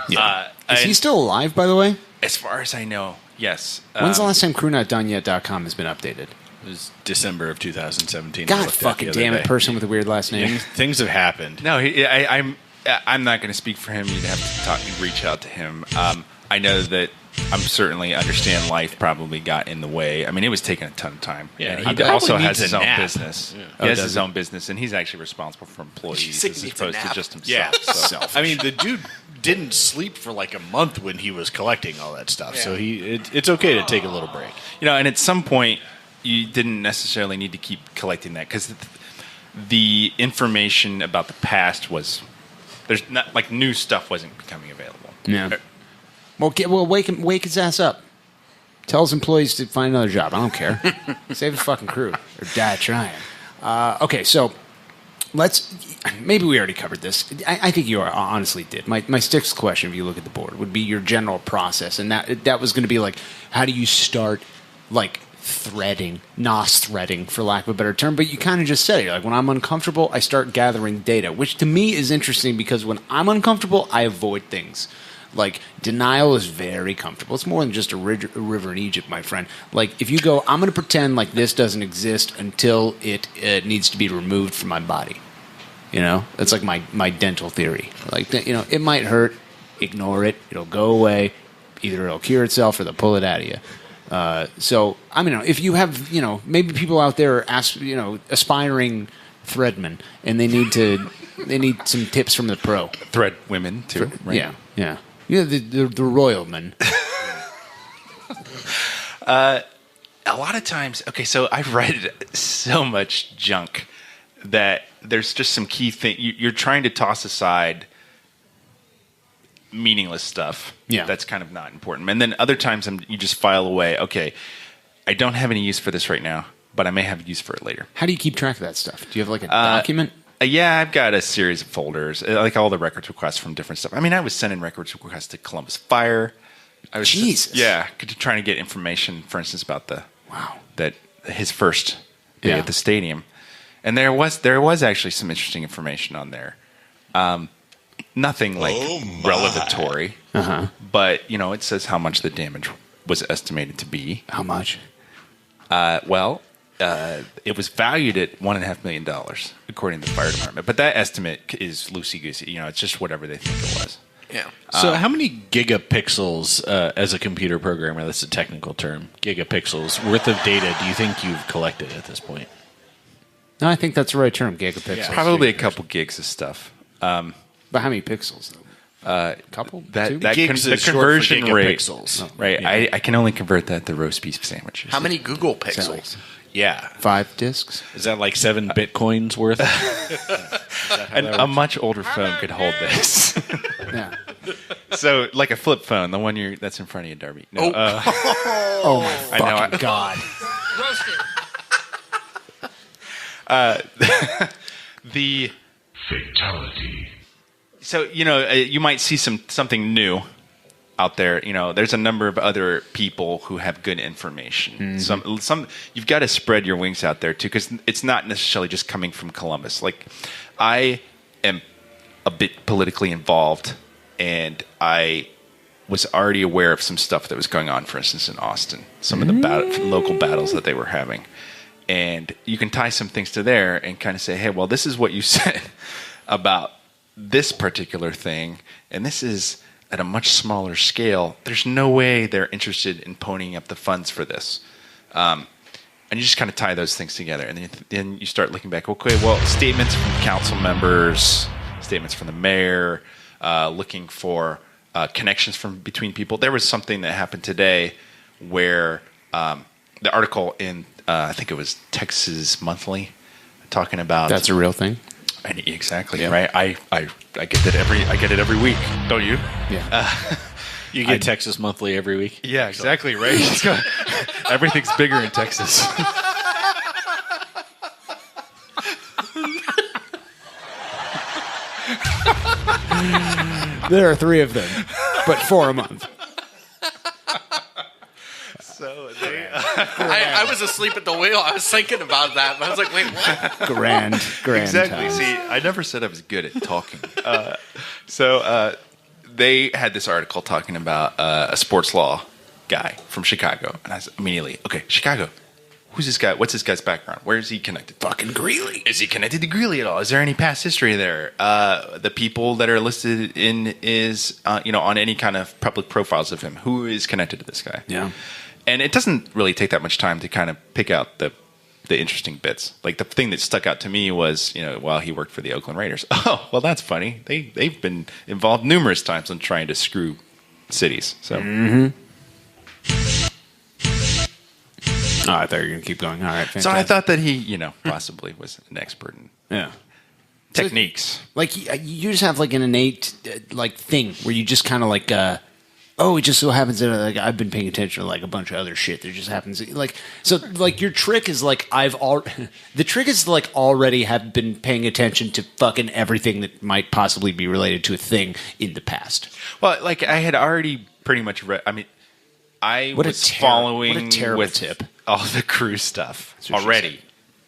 Yeah. Is he still alive, by the way? As far as I know, yes. When's the last time CrewNotDoneYet.com has been updated? It was December of 2017. God fucking damn it, person with a weird last name. Things have happened. No, I'm not going to speak for him. You'd have to reach out to him. I know that I'm certainly understand life probably got in the way. I mean, it was taking a ton of time. Yeah, and he he also probably has needs his a own nap. business. Yeah. He has his own business, and he's actually responsible for employees as opposed to just himself. Yeah. So. I mean, the dude didn't sleep for like a month when he was collecting all that stuff. So it's okay to take a little break. And at some point, you didn't necessarily need to keep collecting that because the information about the past was there's not like new stuff wasn't becoming available. Yeah. Well, wake his ass up. Tell his employees to find another job. I don't care. Save the fucking crew or die trying. Okay, so maybe we already covered this. I think you honestly did. My sixth question, if you look at the board, would be your general process, and that was going to be like, how do you start like threading, NOS threading, for lack of a better term? But you kind of just said it. Like, when I'm uncomfortable, I start gathering data, which to me is interesting because when I'm uncomfortable, I avoid things. Like, denial is very comfortable. It's more than just a river in Egypt, my friend. Like, if you go, I'm going to pretend like this doesn't exist until it needs to be removed from my body. That's like my dental theory. Like, it might hurt. Ignore it. It'll go away. Either it'll cure itself or they'll pull it out of you. So, I mean, if you have, maybe people out there are aspiring threadmen, and they need some tips from the pro. Thread women too, right? Yeah. The royal men. A lot of times, okay, so I've read so much junk that there's just some key thing. You're trying to toss aside meaningless stuff. Yeah. That's kind of not important. And then other times you just file away, okay, I don't have any use for this right now, but I may have use for it later. How do you keep track of that stuff? Do you have like a document? Yeah, I've got a series of folders, like all the records requests from different stuff. I mean, I was sending records requests to Columbus Fire. Jesus. Trying to get information, for instance, about his first day at the stadium. And there was actually some interesting information on there. Nothing like revelatory, but it says how much the damage was estimated to be. How much? It was valued at $1.5 million, according to the fire department. But that estimate is loosey goosey. It's just whatever they think it was. Yeah. So how many gigapixels, as a computer programmer, that's a technical term, gigapixels worth of data do you think you've collected at this point? No, I think that's the right term, gigapixels. Yeah, probably a couple gigs of stuff. But how many pixels, though? Couple? Two? The conversion rate. gigapixels. Right. Yeah. I can only convert that to roast beef sandwiches. How many Google pixels? Yeah. 5 discs? Is that like 7 Bitcoins worth? And a much older phone could hold this. Yeah. So, like a flip phone, the one that's in front of you, Darby. No, Oh my fucking God. The Fatality. So, you might see something new out there. There's a number of other people who have good information. Some you've got to spread your wings out there too, because it's not necessarily just coming from Columbus. Like, I am a bit politically involved, and I was already aware of some stuff that was going on, for instance, in Austin, some of the local battles that they were having. And you can tie some things to there and kind of say, hey, well, this is what you said about this particular thing, and this is at a much smaller scale. There's no way they're interested in ponying up the funds for this. And you just kind of tie those things together. And then you start looking back, okay, well, statements from council members, statements from the mayor, looking for connections between people. There was something that happened today where the article in, I think it was Texas Monthly, talking about... That's a real thing? Exactly, yeah. Right? I get it every week, don't you? Yeah. You get Texas Monthly every week? Yeah, exactly, right? Everything's bigger in Texas. There are 3 of them, but 4 a month. So I was asleep at the wheel. I was thinking about that, but I was like, wait, what? Grand exactly. time. See, I never said I was good at talking. So they had this article talking about a sports law guy from Chicago, and I was immediately, okay, Chicago. Who's this guy? What's this guy's background? Where is he connected? Fucking Greeley. Is he connected to Greeley at all? Is there any past history there? The people that are listed in on any kind of public profiles of him, who is connected to this guy? Yeah. And it doesn't really take that much time to kind of pick out the interesting bits. Like the thing that stuck out to me was, while he worked for the Oakland Raiders. Oh, well, that's funny. They've been involved numerous times in trying to screw cities. So. Mm-hmm. Oh, I thought you were going to keep going. All right, fantastic. So I thought that he, possibly was an expert in techniques. Like you just have like an innate thing where you just kind of like, it just so happens that I've been paying attention to like a bunch of other shit. There just happens your trick is like the trick is like already have been paying attention to fucking everything that might possibly be related to a thing in the past. Well, like I had already pretty much read. I mean, I was following what a terrible with tip. All the crew stuff already.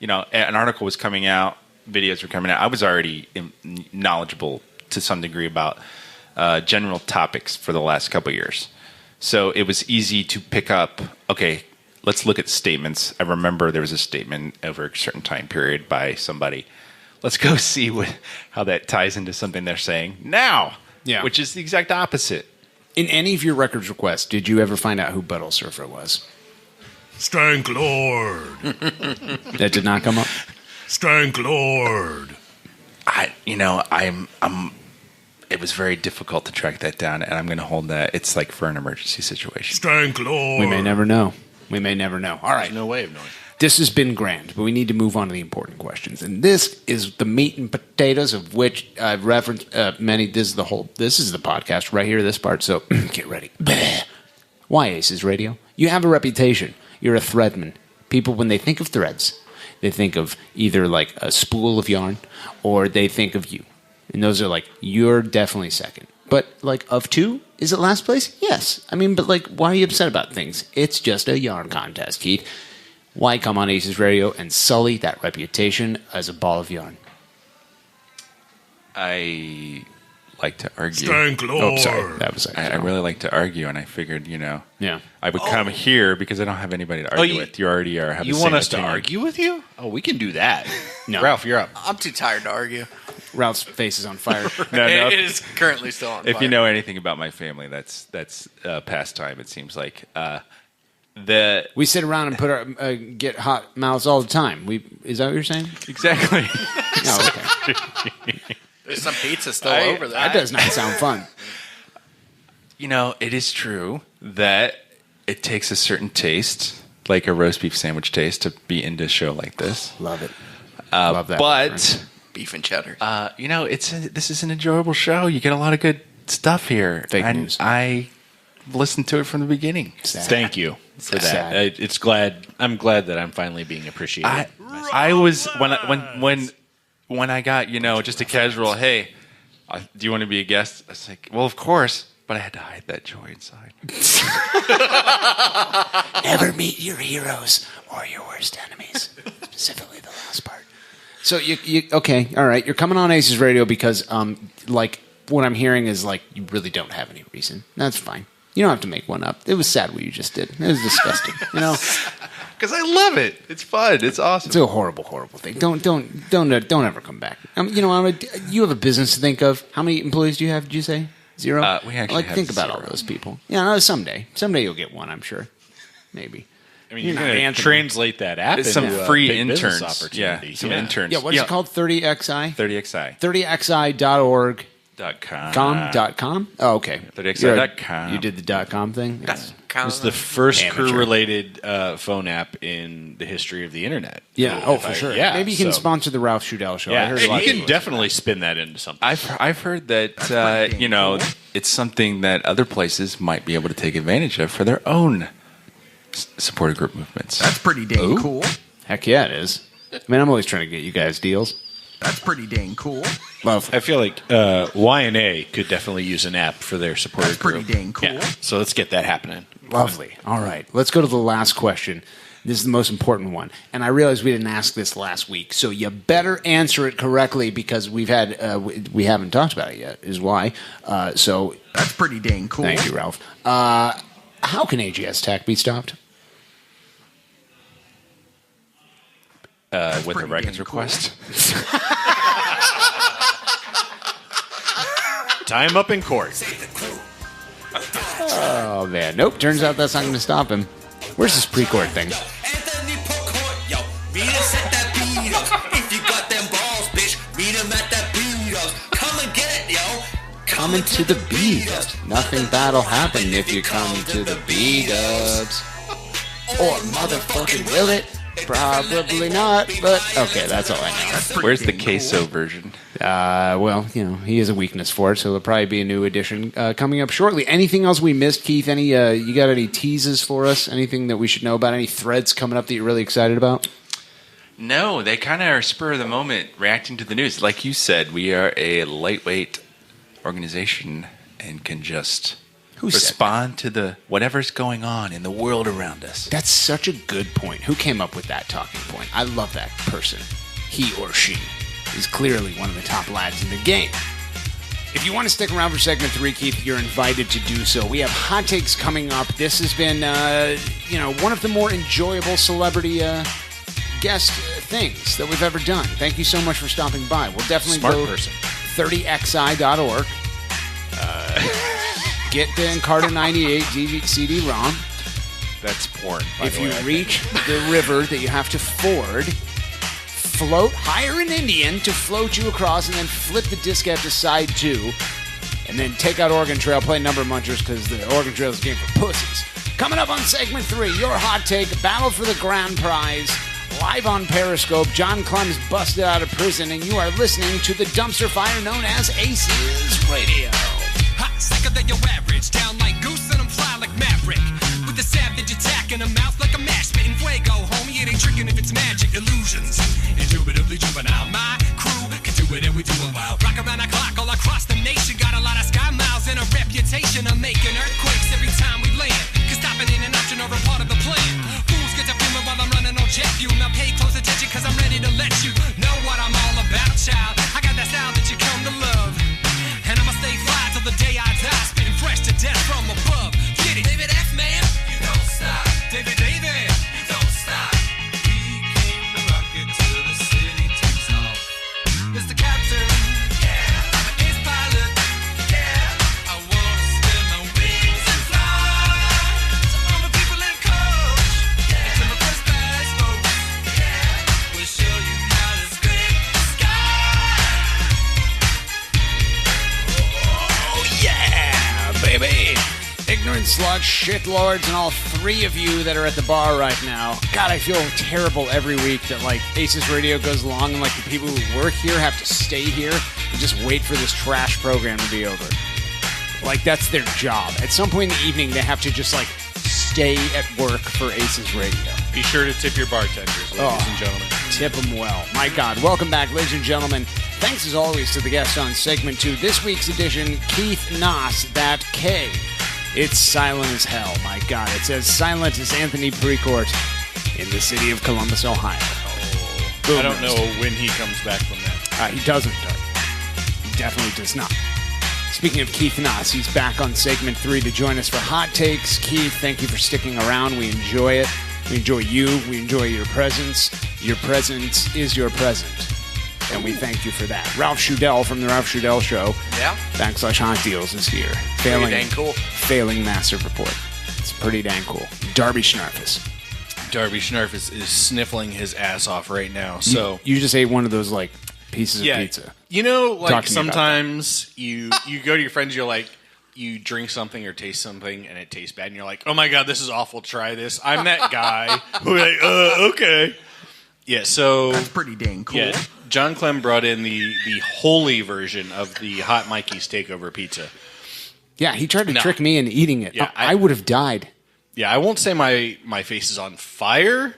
An article was coming out, videos were coming out. I was already knowledgeable to some degree about general topics for the last couple of years. So it was easy to pick up, okay, let's look at statements. I remember there was a statement over a certain time period by somebody. Let's go see how that ties into something they're saying now, which is the exact opposite. In any of your records requests, did you ever find out who Buttle Surfer was? Stank Lord. That did not come up? Stank Lord. It was very difficult to track that down, and I'm going to hold that. It's like for an emergency situation. Stank Lord. We may never know. All right. There's no way of knowing. This has been grand, but we need to move on to the important questions. And this is the meat and potatoes of which I've referenced many. This is the podcast right here, this part. So get ready. Why ACES Radio? You have a reputation. You're a threadman. People, when they think of threads, they think of either like a spool of yarn or they think of you. And those are like, you're definitely second. But like of 2, is it last place? Yes. I mean, but like, why are you upset about things? It's just a yarn contest, Keith. Why come on ACES Radio and sully that reputation as a ball of yarn? I like to argue. Stank Lord. Oh, sorry. That was I really like to argue, and I figured, yeah, I would come here because I don't have anybody to argue with. You already have. You want us to argue with you? Oh, we can do that. No. Ralph, you're up. I'm too tired to argue. Ralph's face is on fire. No. It is currently still on If fire. you know anything about my family, that's pastime. It seems like We sit around and put our get hot mouths all the time. Is that what you're saying? Exactly. No, okay. There's some pizza still over there. That does not sound fun. You know, it is true that it takes a certain taste, like a roast beef sandwich taste, to be into a show like this. Love it. Love that. But beef and cheddar. You know, this is an enjoyable show. You get a lot of good stuff here. Fake news. I listened to it from the beginning. Thank you for that. I'm glad that I'm finally being appreciated. I was when I got, you know, just a casual, hey, do you want to be a guest? I was like, well, of course, but I had to hide that joy inside. Never meet your heroes or your worst enemies. Specifically the last part. So you okay, all right. You're coming on ACES Radio because like what I'm hearing is like you really don't have any reason. That's fine. You don't have to make one up. It was sad what you just did. It was disgusting. You know, because I love it. It's fun. It's awesome. It's a horrible, horrible thing. Don't ever come back. You know, you have a business to think of. How many employees do you have? Did you say 0? We actually have think about 0. all those people. Yeah, no, someday you'll get one. I'm sure. Maybe. I mean, you're going to translate that app into some free big business interns. opportunity. Yeah, some interns. Yeah, what's it called? 30XI? 30XI. 30xi.org. .com. Oh, okay. 30xi.com. You did the .com thing? It's the first crew-related phone app in the history of the internet. Yeah, for sure. Yeah, maybe you can sponsor the Ralph Shudell show. Yeah, I heard you can definitely spin that into something. I've heard that you know, it's something that other places might be able to take advantage of for their own supporter group movements. That's pretty dang cool. Heck yeah, it is. I mean, I'm always trying to get you guys deals. That's pretty dang cool. Love. I feel like Y&A could definitely use an app for their supporter That's pretty group. dang cool. Yeah, so let's get that happening. Lovely. All right. Let's go to the last question. This is the most important one. And I realize we didn't ask this last week, so you better answer it correctly because we haven't talked about it yet, is why. So that's pretty dang cool. Thank you, Ralph. How can AGS Tech be stopped? With a records request. Time up in court. Oh, man. Nope. Turns out that's not going to stop him. Where's this pre-court thing? Meet us at that beat-up. If you got them balls, bitch, meet them at that beat-up. Come and get it, yo. Coming to the B-dubs. Nothing bad'll happen if you come to the B-dubs. Or motherfucking will it? Probably not, but okay, that's all I know. Where's the queso version? Well, you know, he has a weakness for it, so there'll probably be a new edition coming up shortly. Anything else we missed, Keith? You got any teases for us? Anything that we should know about? Any threads coming up that you're really excited about? No, they kind of are spur of the moment reacting to the news. Like you said, we are a lightweight organization and can just respond to the whatever's going on in the world around us. That's such a good point. Who came up with that talking point? I love that person. He or she is clearly one of the top lads in the game. If you want to stick around for segment 3, Keith, you're invited to do so. We have hot takes coming up. This has been, one of the more enjoyable celebrity guest things that we've ever done. Thank you so much for stopping by. We'll definitely Smart go person. 30xi.org. Get the Encarta 98 CD-ROM. That's porn. If you reach the river that you have to ford, hire an Indian to float you across, and then flip the diskette to side 2, and then take out Oregon Trail, play Number Munchers, because the Oregon Trail is a game for pussies. Coming up on segment 3, your hot take, battle for the grand prize, live on Periscope. John Clem's busted out of prison, and you are listening to the dumpster fire known as ACES Radio. Hot, sicker than your average. Down like goose and I'm fly like Maverick. With a savage attack in a mouth like a mash spitting fuego. Homie, it ain't tricking if it's magic illusions. Indubitably juvenile. My crew can do it and we do it well. Rock around the clock all across the nation. Got a lot of sky miles and a reputation of making earthquakes every time we land. Cause stopping ain't an option or a part of the plan. Fools get to filming while I'm running on jet fuel. Now pay close attention cause I'm ready to let you know what I'm all about, child. I got that style that you come to love. And I'ma stay fly till the day I die, spitting fresh to death from above. Get it, David F. Man, you don't stop. David, you don't stop. We came to rock it till the city takes off. Mr. Captain, Hey, ignorant sluts, shitlords, and all three of you that are at the bar right now. God, I feel terrible every week that, like, ACES Radio goes along and, like, the people who work here have to stay here and just wait for this trash program to be over. Like, that's their job. At some point in the evening, they have to just, like, stay at work for ACES Radio. Be sure to tip your bartenders, ladies and gentlemen. Tip them well. My God. Welcome back, ladies and gentlemen. Thanks, as always, to the guest on segment 2. This week's edition, Keith Naas, that K. It's silent as hell. My God. It's as silent as Anthony Precourt in the city of Columbus, Ohio. I don't know when he comes back from that. He doesn't, He definitely does not. Speaking of Keith Naas, he's back on segment 3 to join us for Hot Takes. Keith, thank you for sticking around. We enjoy it. We enjoy you. We enjoy your presence. Your presence is your present. And we thank you for that. Ralph Shudell from The Ralph Shudell Show. Yeah. /Hot Deals is here. Pretty dang cool. Failing massive report. It's pretty dang cool. Darby Schnarfus. Darby Schnarfus is sniffling his ass off right now. So You just ate one of those, like, pieces of pizza. You know, like, Talk to me about sometimes you go to your friends, you're like, you drink something or taste something and it tastes bad, and you're like, oh my God, this is awful, try this. I'm that guy who's like, okay. Yeah, so That's pretty dang cool. Yeah, John Clem brought in the holy version of the Hot Mikey's Takeover Pizza. Yeah, he tried to trick me into eating it. Yeah, I would have died. Yeah, I won't say my face is on fire,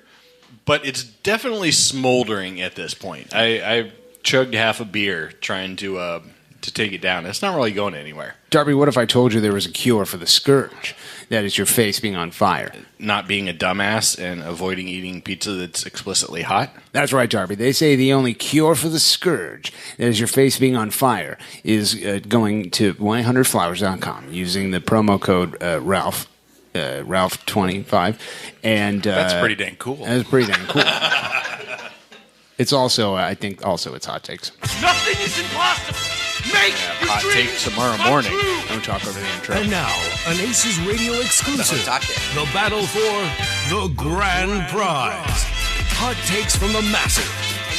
but it's definitely smoldering at this point. I chugged half a beer trying to take it down. It's not really going anywhere. Darby, what if I told you there was a cure for the scourge? That is your face being on fire. Not being a dumbass and avoiding eating pizza that's explicitly hot? That's right, Darby. They say the only cure for the scourge, that is your face being on fire, is going to 100flowers.com using the promo code Ralph. Ralph25. And that's pretty dang cool. That's pretty dang cool. It's also, I think, it's Hot Takes. Nothing is impossible. Make your Hot dreams Take tomorrow morning. Don't talk over the intro. And now, an ACES Radio exclusive. The battle for the grand prize. Hot takes from the massive.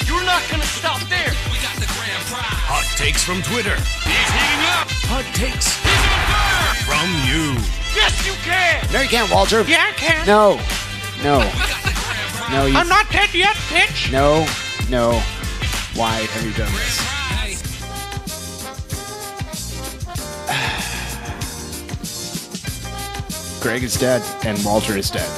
You're not going to stop there. We got the grand prize. Hot takes from Twitter. He's heating up. Hot takes He's on fire. from you. Yes, you can. No, you can't, Walter. Yeah, I can. No. I'm not dead yet, bitch. No. Why have you done this? Greg is dead, and Walter is dead.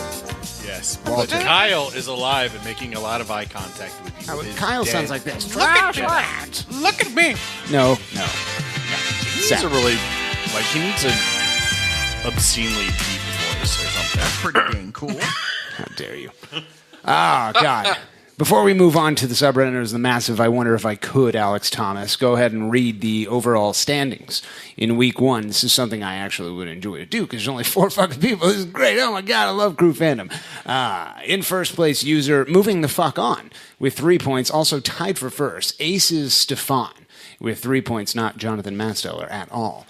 Yes. Walter. But Kyle is alive and making a lot of eye contact with you. with his Kyle dead- sounds like this. Look at me. No. He needs a really, like, he needs an obscenely deep voice or something. That's pretty dang cool. How dare you? Ah, God. Before we move on to the subredditors, the massive, I wonder if I could, Alex Thomas, go ahead and read the overall standings in week 1. This is something I actually would enjoy to do because there's only 4 fucking people. This is great. Oh my God, I love Crew Fandom. In first place, user moving the fuck on with 3 points, also tied for first. ACES Stefan with 3 points, not Jonathan Masteller at all.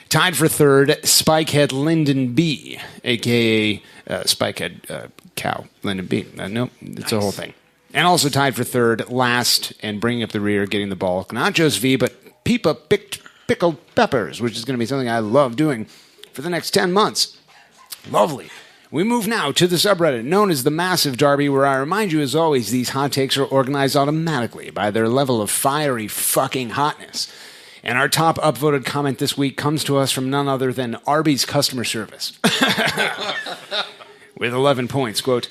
Tied for third, Spikehead Lyndon B, a.k.a. Spikehead Cow Lyndon B. Nope, it's a whole thing. And also tied for third, last, and bringing up the rear, getting the ball. Not just V, but Peepa Pickled Peppers, which is going to be something I love doing for the next 10 months. Lovely. We move now to the subreddit known as the Massive Darby, where I remind you, as always, these hot takes are organized automatically by their level of fiery fucking hotness. And our top upvoted comment this week comes to us from none other than Arby's customer service. With 11 points, quote,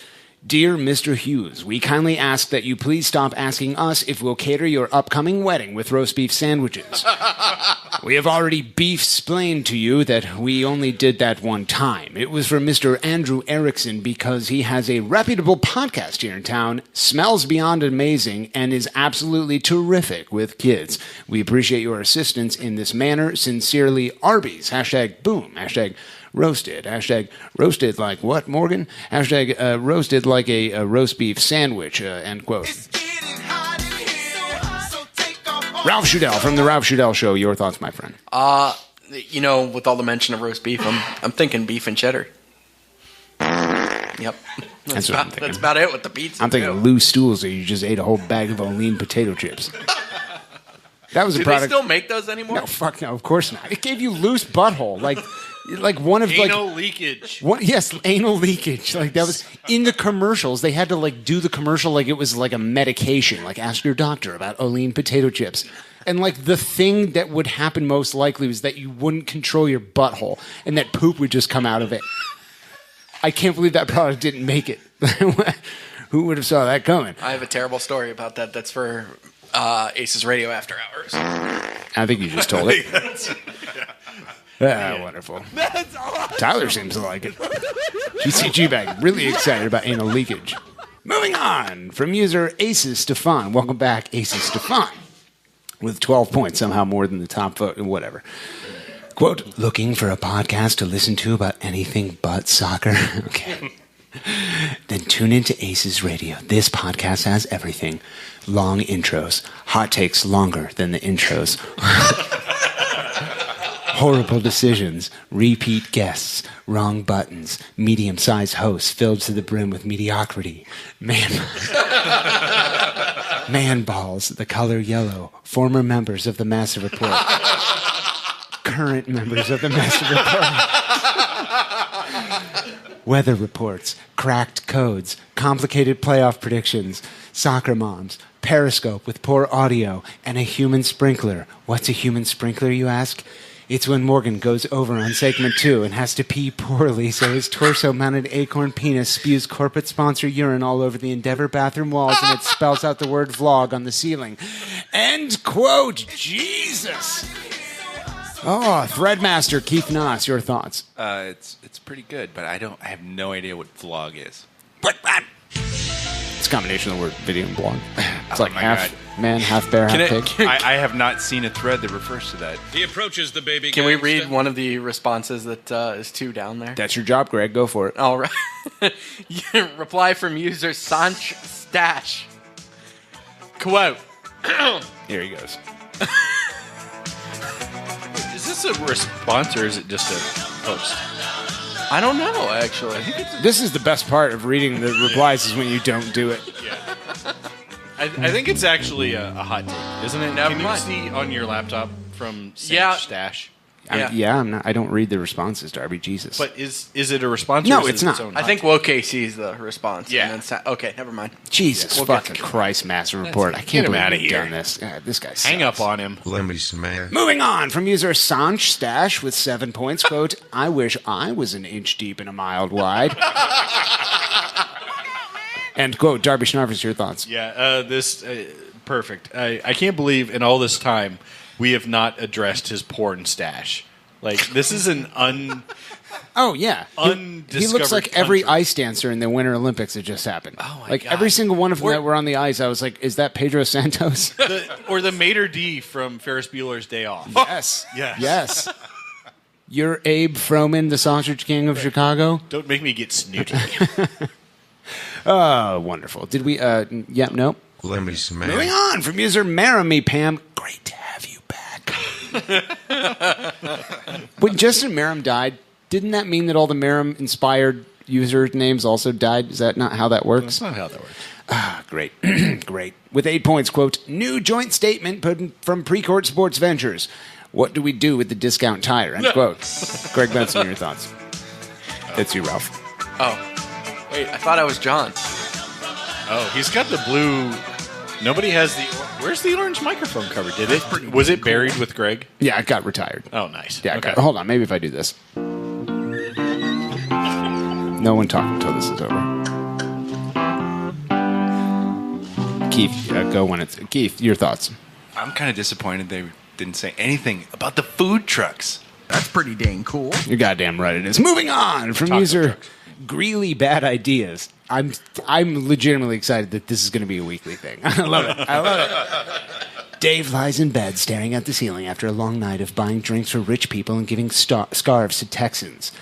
Dear Mr. Hughes, we kindly ask that you please stop asking us if we'll cater your upcoming wedding with roast beef sandwiches. We have already beef-splained to you that we only did that one time. It was for Mr. Andrew Erickson because he has a reputable podcast here in town, smells beyond amazing, and is absolutely terrific with kids. We appreciate your assistance in this manner. Sincerely, Arby's. #boom. Roasted. Roasted like what, Morgan? Roasted like a roast beef sandwich, end quote. Ralph Shudell from The Ralph Shudell Show. Your thoughts, my friend? You know, with all the mention of roast beef, I'm thinking beef and cheddar. Yep. That's what I'm thinking. That's about it with the pizza. I'm thinking loose stools that you just ate a whole bag of Olean potato chips. That was a Do product. they still make those anymore? No, fuck no, of course not. It gave you loose butthole. Like, Like one of anal leakage. Yes, anal leakage. Like that was in the commercials. They had to like do the commercial like it was like a medication. Like ask your doctor about Olean potato chips. And like the thing that would happen most likely was that you wouldn't control your butthole and that poop would just come out of it. I can't believe that product didn't make it. Who would have saw that coming? I have a terrible story about that. That's for ACES Radio After Hours. I think you just told it. Wonderful. That's awesome. Tyler seems to like it. GCG bag, really excited about anal leakage. Moving on from user ACES Stefan. Welcome back, ACES Stefan. With 12 points, somehow more than the top vote, whatever. Quote, looking for a podcast to listen to about anything but soccer? Okay. Then tune into ACES Radio. This podcast has everything. Long intros. Hot takes longer than the intros. Horrible decisions. Repeat guests. Wrong buttons. Medium-sized hosts filled to the brim with mediocrity. Man balls, the color yellow. Former members of the Massive Report. Current members of the Massive Report. Weather reports, cracked codes, complicated playoff predictions, soccer moms, Periscope with poor audio, and a human sprinkler. What's a human sprinkler, you ask? It's when Morgan goes over on segment 2 and has to pee poorly, so his torso-mounted acorn penis spews corporate sponsor urine all over the Endeavor bathroom walls, and it spells out the word vlog on the ceiling. End quote. Jesus. Oh, Threadmaster Keith Naas, your thoughts? It's pretty good, but I have no idea what vlog is. It's a combination of the word video and blog. It's like half man, half bear, half pig. I have not seen a thread that refers to that. He approaches the baby. Can we read one of the responses that is 2 down there? That's your job, Greg. Go for it. All right. Reply from user Sanch Stash. Quote. Here he goes. Is this a response or is it just a post? I don't know, actually. This is the best part of reading the replies is when you don't do it. Yeah. I think it's actually a hot take, isn't it? Never Can mind. you see on your laptop from Sage Yeah. Stash? I don't read the responses, Darby. Jesus. But is it a response? No, or is it's it not. Its own I think WOKC is the response. Yeah. And then okay, never mind. Jesus We'll get fucking to Christ, Master Report. I Get can't him believe outta you've here. done this. God, this guy sucks. Hang up on him. Let me smash. Moving on from user Sanch Stash with 7 points. Quote, I wish I was an inch deep and a mile wide. End quote. Darby Schnarfers, your thoughts? Yeah, perfect. I can't believe in all this time we have not addressed his porn stash. Like, this is an Oh, yeah. He undiscovered looks like every country. ice dancer in the Winter Olympics that just happened. Oh, my like, God. every single one of them that were on the ice, I was like, is that Pedro Santos? Or the Mater D from Ferris Bueller's Day Off. Yes. Yes. Yes. You're Abe Froman, the Sausage King of Chicago? Don't make me get snooty. Oh, wonderful. Did we, yeah, nope. Let me smash. Moving on from user Marry Pam. Great to have you back. When Justin Merrim died, didn't that mean that all the Merrim-inspired user names also died? Is that not how that works? That's not how that works. Ah, great. Great. With 8 points, quote, new joint statement put from Precourt Sports Ventures. What do we do with the discount tire? End quote. Greg Benson, your thoughts. It's you, Ralph. Oh. Wait, I thought I was John. Oh, he's got the blue. Nobody has the. Where's the orange microphone cover? Did it? Was it buried with Greg? Yeah, it got retired. Oh, nice. Yeah, Okay. hold on. Maybe if I do this. No one talk until this is over. Keith, go when it's... Keith, your thoughts. I'm kind of disappointed they didn't say anything about the food trucks. That's pretty dang cool. You're goddamn right it is. Moving on from Taco user trucks. Greeley Bad Ideas. I'm legitimately excited that this is going to be a weekly thing. I love it. I love it. Dave lies in bed staring at the ceiling after a long night of buying drinks for rich people and giving scarves to Texans.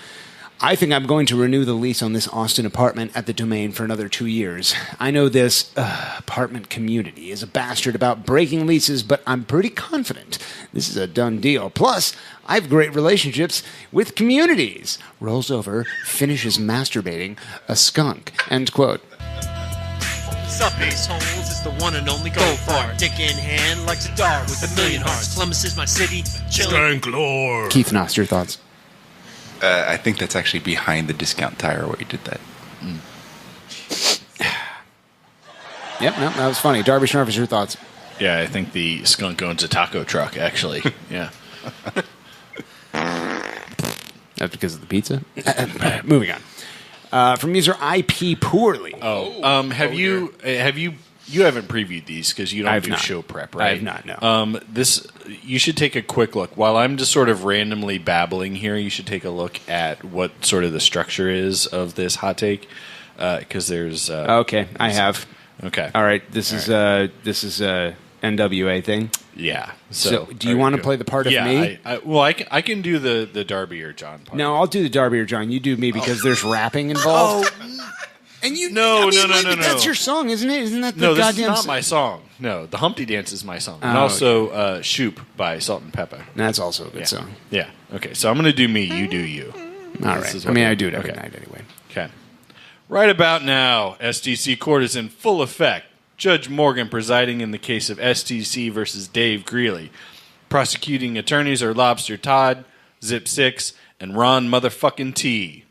I think I'm going to renew the lease on this Austin apartment at the Domain for another 2 years. I know this apartment community is a bastard about breaking leases, but I'm pretty confident this is a done deal. Plus, I have great relationships with communities. Rolls over, finishes masturbating, a skunk. End quote. Sup, ace holes, it's the one and only Goldfart. Dick in hand, like a dog with a million hearts. Columbus is my city, chillin'. Stank Lord. Keith Naas, your thoughts. I think that's actually behind the discount tire where you did that. Yep, no, that was funny. Darby Schnarfus, your thoughts? Yeah, I think the skunk owns a taco truck, actually. Yeah. That's because of the pizza? Moving on. From user IP Poorly. You haven't previewed these because you don't do show prep, right? I have not, no. You should take a quick look. While I'm just sort of randomly babbling here, you should take a look at what sort of the structure is of this hot take, because there's... okay, I have. Okay. All right, this is a NWA thing? Yeah. So do you want to play the part of me? I can do the Darby or John part. No, I'll do the Darby or John. You do me because there's rapping involved. And you No. That's your song, isn't it? Isn't that the No, this goddamn is not my song. No, the Humpty Dance is my song. And Oh, also Shoop by Salt and Pepper. That's also a good song. Yeah. Okay, so I'm going to do me, you do you. All right. I do it every night anyway. Okay. Right about now, STC court is in full effect. Judge Morgan presiding in the case of STC versus Dave Greeley. Prosecuting attorneys are Lobster Todd, Zip 6, and Ron motherfucking T.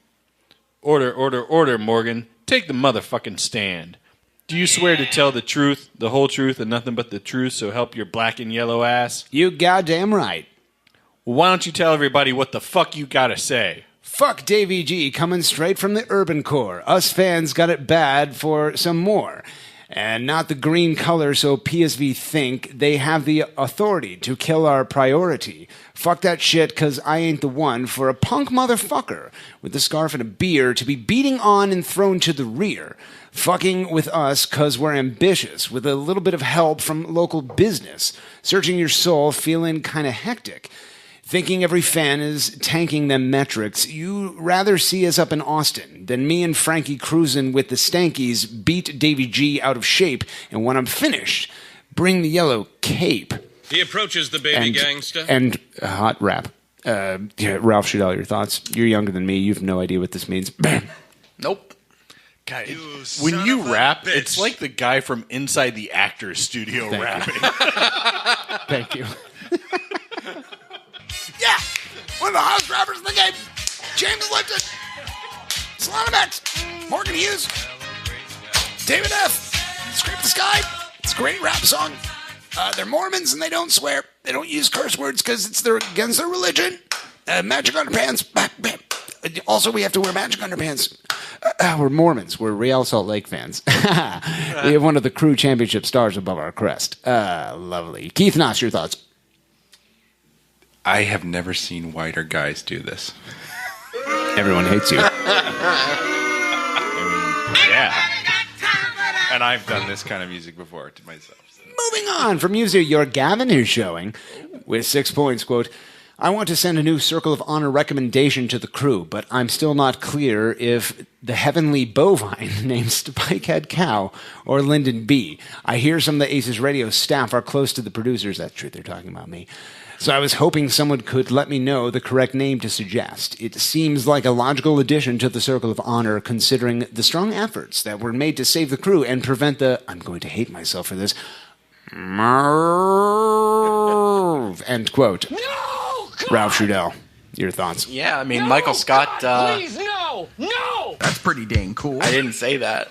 Order, Morgan. Take the motherfucking stand. Do you swear to tell the truth, the whole truth, and nothing but the truth, so help your black and yellow ass? You goddamn right. Well, why don't you tell everybody what the fuck you gotta say? Fuck Davey G coming straight from the urban core. Us fans got it bad for some more. And not the green color, so PSV think they have the authority to kill our priority. Fuck that shit, cause I ain't the one for a punk motherfucker with a scarf and a beer to be beating on and thrown to the rear. Fucking with us cause we're ambitious, with a little bit of help from local business. Searching your soul, feeling kinda hectic. Thinking every fan is tanking them metrics, you rather see us up in Austin than me and Frankie cruising with the Stankies beat Davey G out of shape, and when I'm finished, bring the yellow cape. He approaches the baby gangster. And hot rap. Ralph Shadell, your thoughts? You're younger than me. You have no idea what this means. Nope. God, when you rap, it's like the guy from inside the actor's studio rapping. Thank you. Yeah, one of the hottest rappers in the game. James Lipton, Solana Max, Morgan Hughes, David F. Scrape the Sky. It's a great rap song. They're Mormons and they don't swear. They don't use curse words because it's against their religion. Magic underpants. Also, we have to wear magic underpants. We're Mormons. We're Real Salt Lake fans. We have one of the crew championship stars above our crest. Lovely. Keith Naas, your thoughts? I have never seen whiter guys do this. Everyone hates you. Yeah. And I've done this kind of music before to myself. So. Moving on from user Your Gavin is showing with 6 points, quote, I want to send a new Circle of Honor recommendation to the crew, but I'm still not clear if the Heavenly Bovine named Spikehead Cow or Lyndon B. I hear some of the ACES radio staff are close to the producers. That's true, they're talking about me. So I was hoping someone could let me know the correct name to suggest. It seems like a logical addition to the Circle of Honor, considering the strong efforts that were made to save the crew and prevent the, I'm going to hate myself for this, end quote. No! Ralph Shadell, your thoughts? Yeah, I mean, Michael Scott... Please, no! No! That's pretty dang cool. I didn't say that.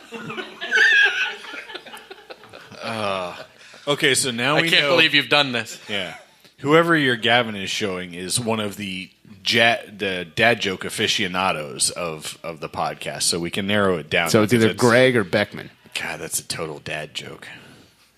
Okay, so now we know... I can't believe you've done this. Yeah. Whoever your Gavin is showing is one of the dad joke aficionados of the podcast, so we can narrow it down. So it's either Greg or Beckman. God, that's a total dad joke.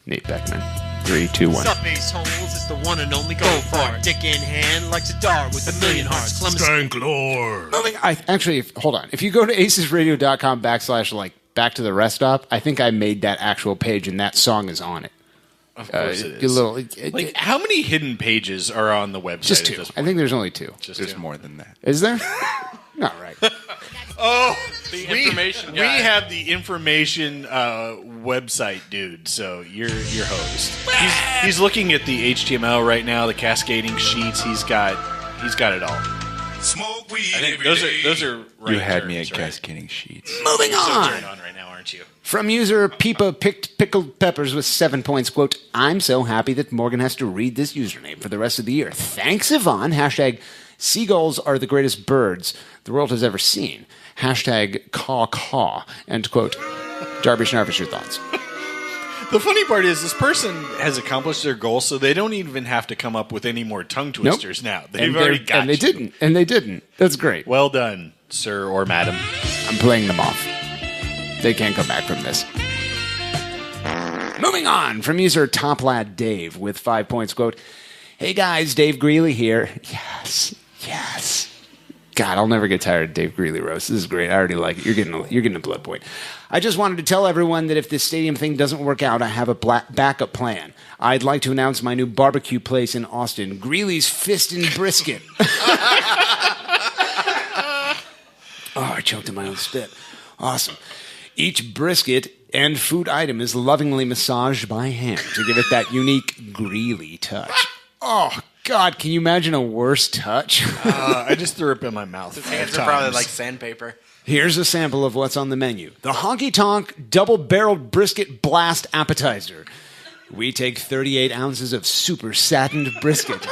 Nate Beckman. 3, 2, 1. Sup, ace holes, it's the one and only go far. Dick in hand, like a dart with a million hearts. Stank Lord. Actually, hold on. If you go to acesradio.com / back to the rest stop, I think I made that actual page and that song is on it. Of course it is. How many hidden pages are on the website? Just 2. I think there's only 2. There's more than that. Is there? All right. Oh, the information guy. We have the information website dude, so you're your host. He's looking at the HTML right now, the cascading sheets. He's got it all. Smoke weed. I think those are right. You had me at right? cascading sheets. Moving on. So right on right now, aren't you? From user Peepa picked pickled peppers with 7 points, quote, I'm so happy that Morgan has to read this username for the rest of the year. Thanks, Yvonne. # Seagulls are the greatest birds the world has ever seen. Hashtag caw caw. End quote. Darby Schnarvis, your thoughts? The funny part is this person has accomplished their goal, so they don't even have to come up with any more tongue twisters now. They've already got and they didn't. That's great. Well done, sir or madam. I'm playing them off. They can't come back from this. Moving on from user Top Lad Dave with 5 points. Quote, "Hey guys, Dave Greeley here." Yes. God, I'll never get tired of Dave Greeley roast. This is great. I already like it. You're getting a blood point. "I just wanted to tell everyone that if this stadium thing doesn't work out, I have a backup plan. I'd like to announce my new barbecue place in Austin, Greeley's Fist and Brisket." Oh, I choked on my own spit. Awesome. "Each brisket and food item is lovingly massaged by hand to give it that unique Greeley touch." Oh, God, can you imagine a worse touch? I just threw up in my mouth. His hands are probably like sandpaper. Here's a sample of what's on the menu. The Honky Tonk Double-Barreled Brisket Blast Appetizer. We take 38 ounces of super satined brisket,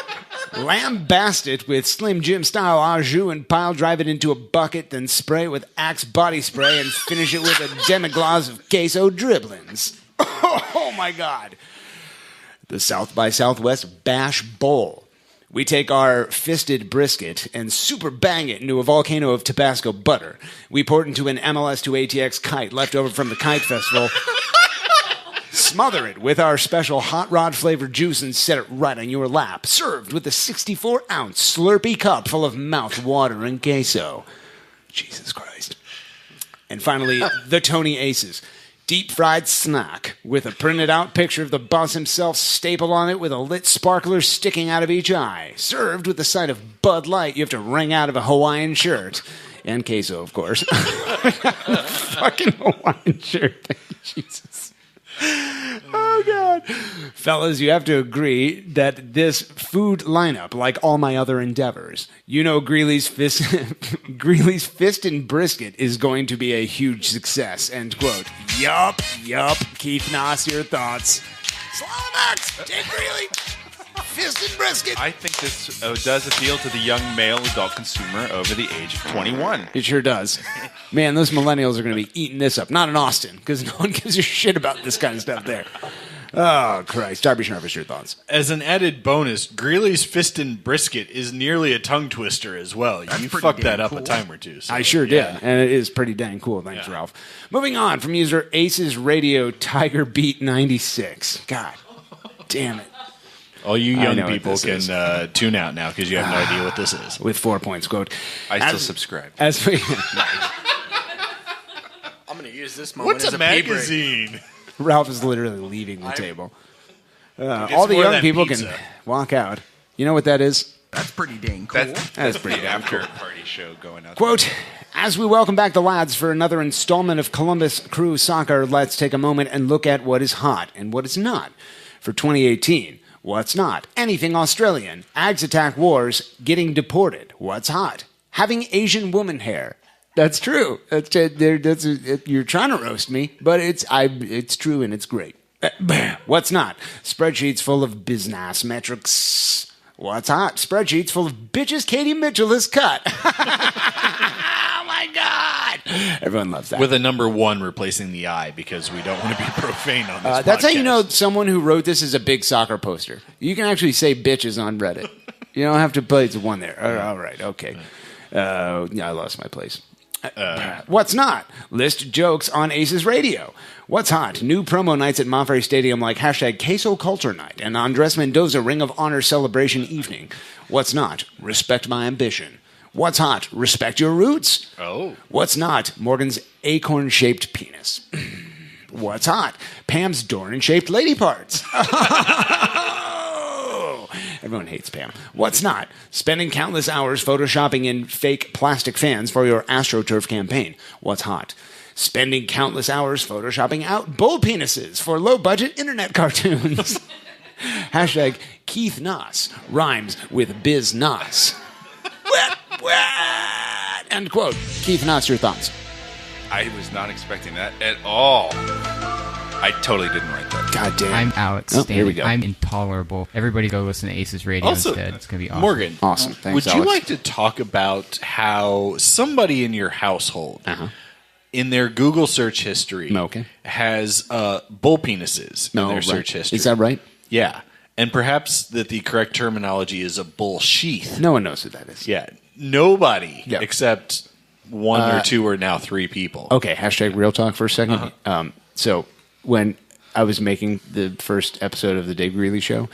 lambast it with Slim Jim style au jus and pile drive it into a bucket, then spray it with Axe body spray and finish it with a demi-glace of queso dribblings. Oh my God. The South by Southwest Bash Bowl. We take our fisted brisket and super bang it into a volcano of Tabasco butter. We pour it into an MLS2 ATX kite left over from the Kite Festival. Smother it with our special hot rod flavored juice and set it right on your lap. Served with a 64-ounce Slurpee cup full of mouth water and queso. Jesus Christ. And finally, the Tony ACES. Deep-fried snack with a printed-out picture of the boss himself stapled on it with a lit sparkler sticking out of each eye. Served with the side of Bud Light you have to wring out of a Hawaiian shirt. And queso, of course. Fucking Hawaiian shirt. Jesus. Oh, God. Fellas, you have to agree that this food lineup, like all my other endeavors, you know Greeley's Fist and Brisket is going to be a huge success. End quote. Yup. Keith Naas, your thoughts? Slamax, Dave Greeley, Fist and Brisket. I think this does appeal to the young male adult consumer over the age of 21. It sure does. Man, those millennials are going to be eating this up. Not in Austin, because no one gives a shit about this kind of stuff there. Oh, Christ. Darby Schnarvis, your thoughts? As an added bonus, Greeley's Fist and Brisket is nearly a tongue twister as well. You fucked that up a time or two. So, I sure did, and it is pretty dang cool. Thanks, Ralph. Moving on from user ACES Radio Tiger Beat 96. God damn it. All you young people can tune out now because you have no idea what this is. With 4 points, quote. I still subscribe. I'm going to use this moment What's as a magazine? Ralph is literally leaving the table. All the young people can walk out. You know what that is? That's pretty dang cool. That's pretty damn cool. Party show going out. Quote, "As we welcome back the lads for another installment of Columbus Crew Soccer, let's take a moment and look at what is hot and what is not. For 2018, what's not? Anything Australian. Ags attack wars. Getting deported. What's hot? Having Asian woman hair. That's true. You're trying to roast me, but it's true and it's great. What's not? Spreadsheets full of business metrics. What's hot? Spreadsheets full of bitches Katie Mitchell has cut. Oh my God! Everyone loves that. With a number 1 replacing the I because we don't want to be profane on this That's how podcast. you know someone who wrote this is a big soccer poster. You can actually say bitches on Reddit. You don't have to place one there. All right, okay. I lost my place. What's not? List jokes on ACES Radio. What's hot? New promo nights at Monterey Stadium like hashtag Queso Culture Night and Andres Mendoza Ring of Honor Celebration Evening. What's not? Respect my ambition. What's hot? Respect your roots. Oh. What's not? Morgan's acorn-shaped penis. What's hot? Pam's Doran-shaped lady parts. Everyone hates Pam. What's not? Spending countless hours photoshopping in fake plastic fans for your AstroTurf campaign. What's hot? Spending countless hours photoshopping out bull penises for low-budget internet cartoons. Hashtag Keith Naas rhymes with Biz Naas. End quote. Keith Naas, your thoughts? I was not expecting that at all. I totally didn't write that. God damn. I'm outstanding. here we go. I'm intolerable. Everybody go listen to ACES Radio Also, instead. It's going to be awesome. Morgan, Awesome. Thanks, would you Alex. like to talk about how somebody in your household, in their Google search history, has bull penises in their search history? Is that right? Yeah. And perhaps that the correct terminology is a bull sheath. No one knows who that is. Yeah. Nobody except one or two or now three people. Okay, hashtag real talk for a second. So when I was making the first episode of the Dave Greeley Show,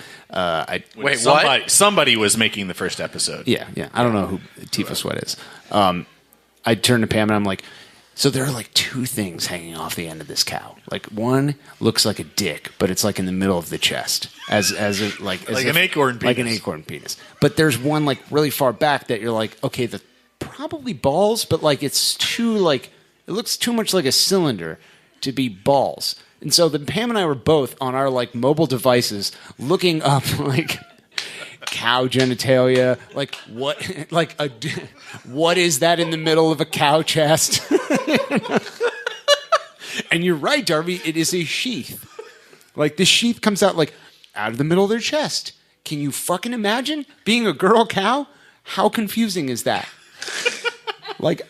Somebody was making the first episode. Yeah. I don't know who Tifa Sweat is. I turned to Pam and I'm like, so there are like two things hanging off the end of this cow. Like one looks like a dick, but it's like in the middle of the chest, as an acorn penis. Like an acorn penis. But there's one like really far back that you're like, okay, the probably balls, but like it's too like it looks too much like a cylinder to be balls. And so then Pam and I were both on our like mobile devices looking up like cow genitalia, like what is that in the middle of a cow chest? And you're right, Darby, it is a sheath. Like the sheath comes out like out of the middle of their chest. Can you fucking imagine being a girl cow? How confusing is that? Like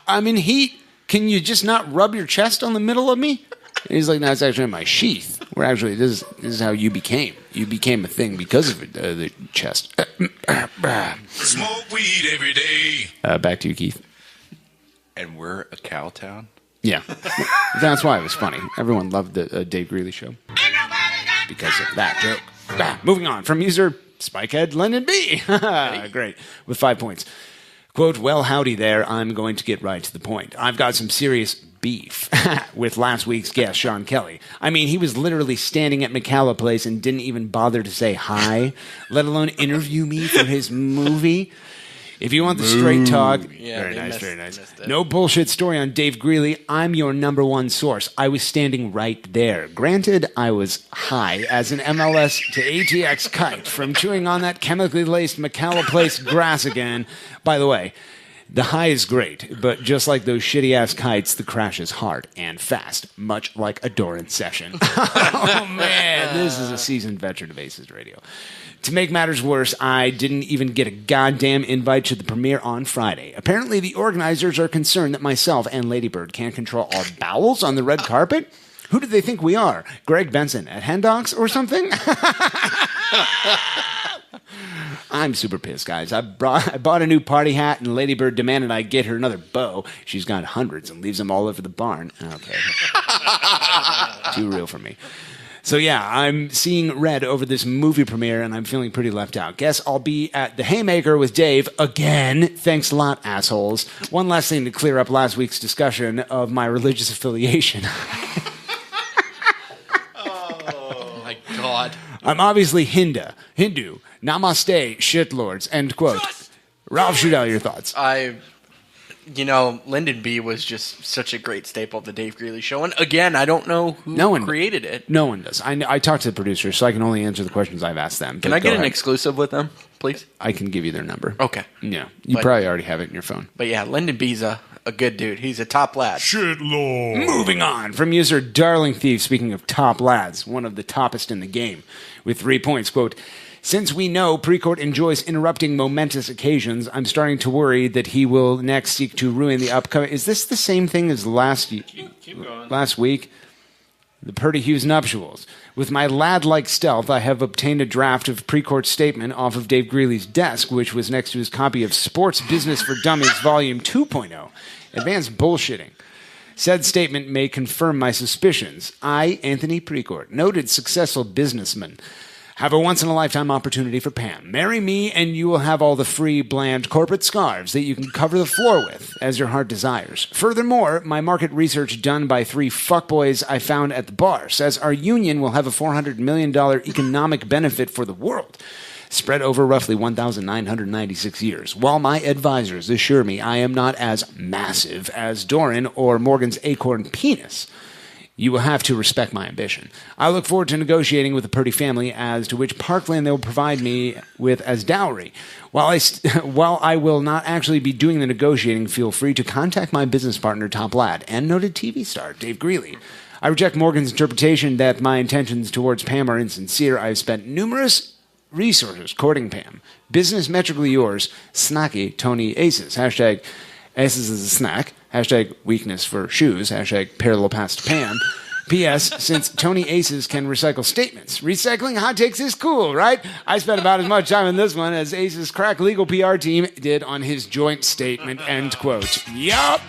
I'm in heat. Can you just not rub your chest on the middle of me? And he's like, no, it's actually my sheath. Where actually, this is how you became. You became a thing because of the chest. Smoke weed every day. Back to you, Keith. And we're a cow town? Yeah. That's why it was funny. Everyone loved the Dave Greeley show. Because of that joke. Moving on from user Spikehead Lennon B. Great. With 5 points. Quote, well, howdy there. I'm going to get right to the point. I've got some serious beef with last week's guest, Sean Kelly. I mean, he was literally standing at McCalla Place and didn't even bother to say hi, let alone interview me for his movie. If you want the straight talk, very nice. No bullshit story on Dave Greeley. I'm your number one source. I was standing right there. Granted, I was high as an MLS to ATX kite from chewing on that chemically laced McCalla Place grass again. By the way, the high is great, but just like those shitty-ass kites, the crash is hard and fast, much like a Doran session. Oh, man, this is a seasoned veteran of ACES Radio. To make matters worse, I didn't even get a goddamn invite to the premiere on Friday. Apparently, the organizers are concerned that myself and Lady Bird can't control our bowels on the red carpet. Who do they think we are? Greg Benson at Hendox or something? I'm super pissed, guys. I bought a new party hat, and Lady Bird demanded I get her another bow. She's got hundreds and leaves them all over the barn. Okay. Too real for me. So yeah, I'm seeing red over this movie premiere, and I'm feeling pretty left out. Guess I'll be at the Haymaker with Dave again. Thanks a lot, assholes. One last thing to clear up last week's discussion of my religious affiliation. Oh my God. I'm obviously Hindu. Namaste, shitlords. End quote. Ralph Shudell, your thoughts. Lyndon B was just such a great staple of the Dave Greeley show. And again, I don't know who created it. No one does. I talked to the producers, so I can only answer the questions I've asked them. Can I get an exclusive with them, please? I can give you their number. Okay. Yeah. You probably already have it in your phone. But yeah, Lyndon B's a good dude. He's a top lad. Shit, Lord. Moving on from user Darling Thief, speaking of top lads, one of the toppest in the game, with 3 points, quote, since we know Precourt enjoys interrupting momentous occasions, I'm starting to worry that he will next seek to ruin the upcoming... Is this the same thing as last week? The Purdy Hughes nuptials. With my lad-like stealth, I have obtained a draft of Precourt's statement off of Dave Greeley's desk, which was next to his copy of Sports Business for Dummies Volume 2.0, Advanced Bullshitting. Said statement may confirm my suspicions. I, Anthony Precourt, noted successful businessman, have a once-in-a-lifetime opportunity for Pam. Marry me, and you will have all the free, bland corporate scarves that you can cover the floor with, as your heart desires. Furthermore, my market research done by 3 fuckboys I found at the bar says our union will have a $400 million economic benefit for the world, spread over roughly 1,996 years, while my advisors assure me I am not as massive as Doran or Morgan's acorn penis. You will have to respect my ambition. I look forward to negotiating with the Purdy family as to which parkland they will provide me with as dowry. While I will not actually be doing the negotiating, feel free to contact my business partner, Top Lad, and noted TV star, Dave Greeley. I reject Morgan's interpretation that my intentions towards Pam are insincere. I've spent numerous resources courting Pam. Business metrically yours, Snacky Tony Aces. Hashtag Aces is a snack. Hashtag weakness for shoes. Hashtag parallel pass to Pam. P.S. Since Tony Aces can recycle statements, recycling hot takes is cool, right? I spent about as much time on this one as Aces' crack legal PR team did on his joint statement, end quote. Yup.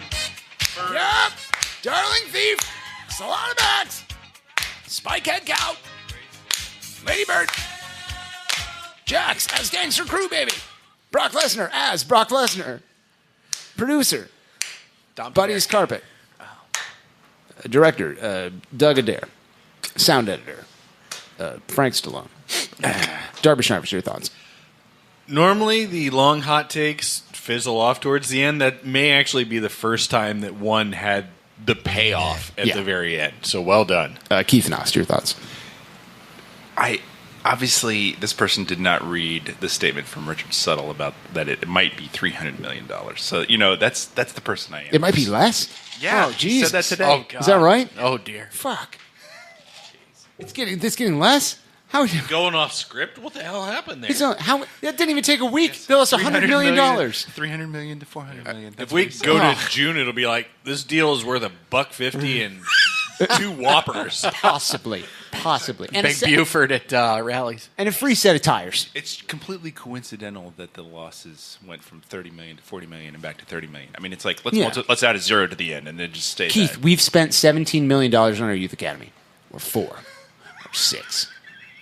Yup. Darling thief. Salon of Max. Spikehead cow. Ladybird. Jax as Gangster Crew, baby. Brock Lesnar as Brock Lesnar. Producer. Buddy's Carpet. Director, Doug Adair. Sound editor, Frank Stallone. Darby Schneider's your thoughts? Normally, the long hot takes fizzle off towards the end. That may actually be the first time that one had the payoff at the very end. So well done. Keith Naas, your thoughts? Obviously, this person did not read the statement from Richard Suttle about that it might be $300 million. So, that's the person I am. It might be less? Yeah, oh, geez. said that today. Oh, God. Is that right? Oh, dear. Fuck. It's getting less? How are you going off script? What the hell happened there? That didn't even take a week. They lost $100 million. $300 million to $400 million. If we go to June, it'll be like, this deal is worth $150 and 2 Whoppers. Possibly. And Big Buford at rallies. And a free set of tires. It's completely coincidental that the losses went from $30 million to $40 million and back to $30 million. I mean, it's like, let's add a 0 to the end and then just stay Keith, that. We've spent $17 million on our youth academy. Or 4. Or 6.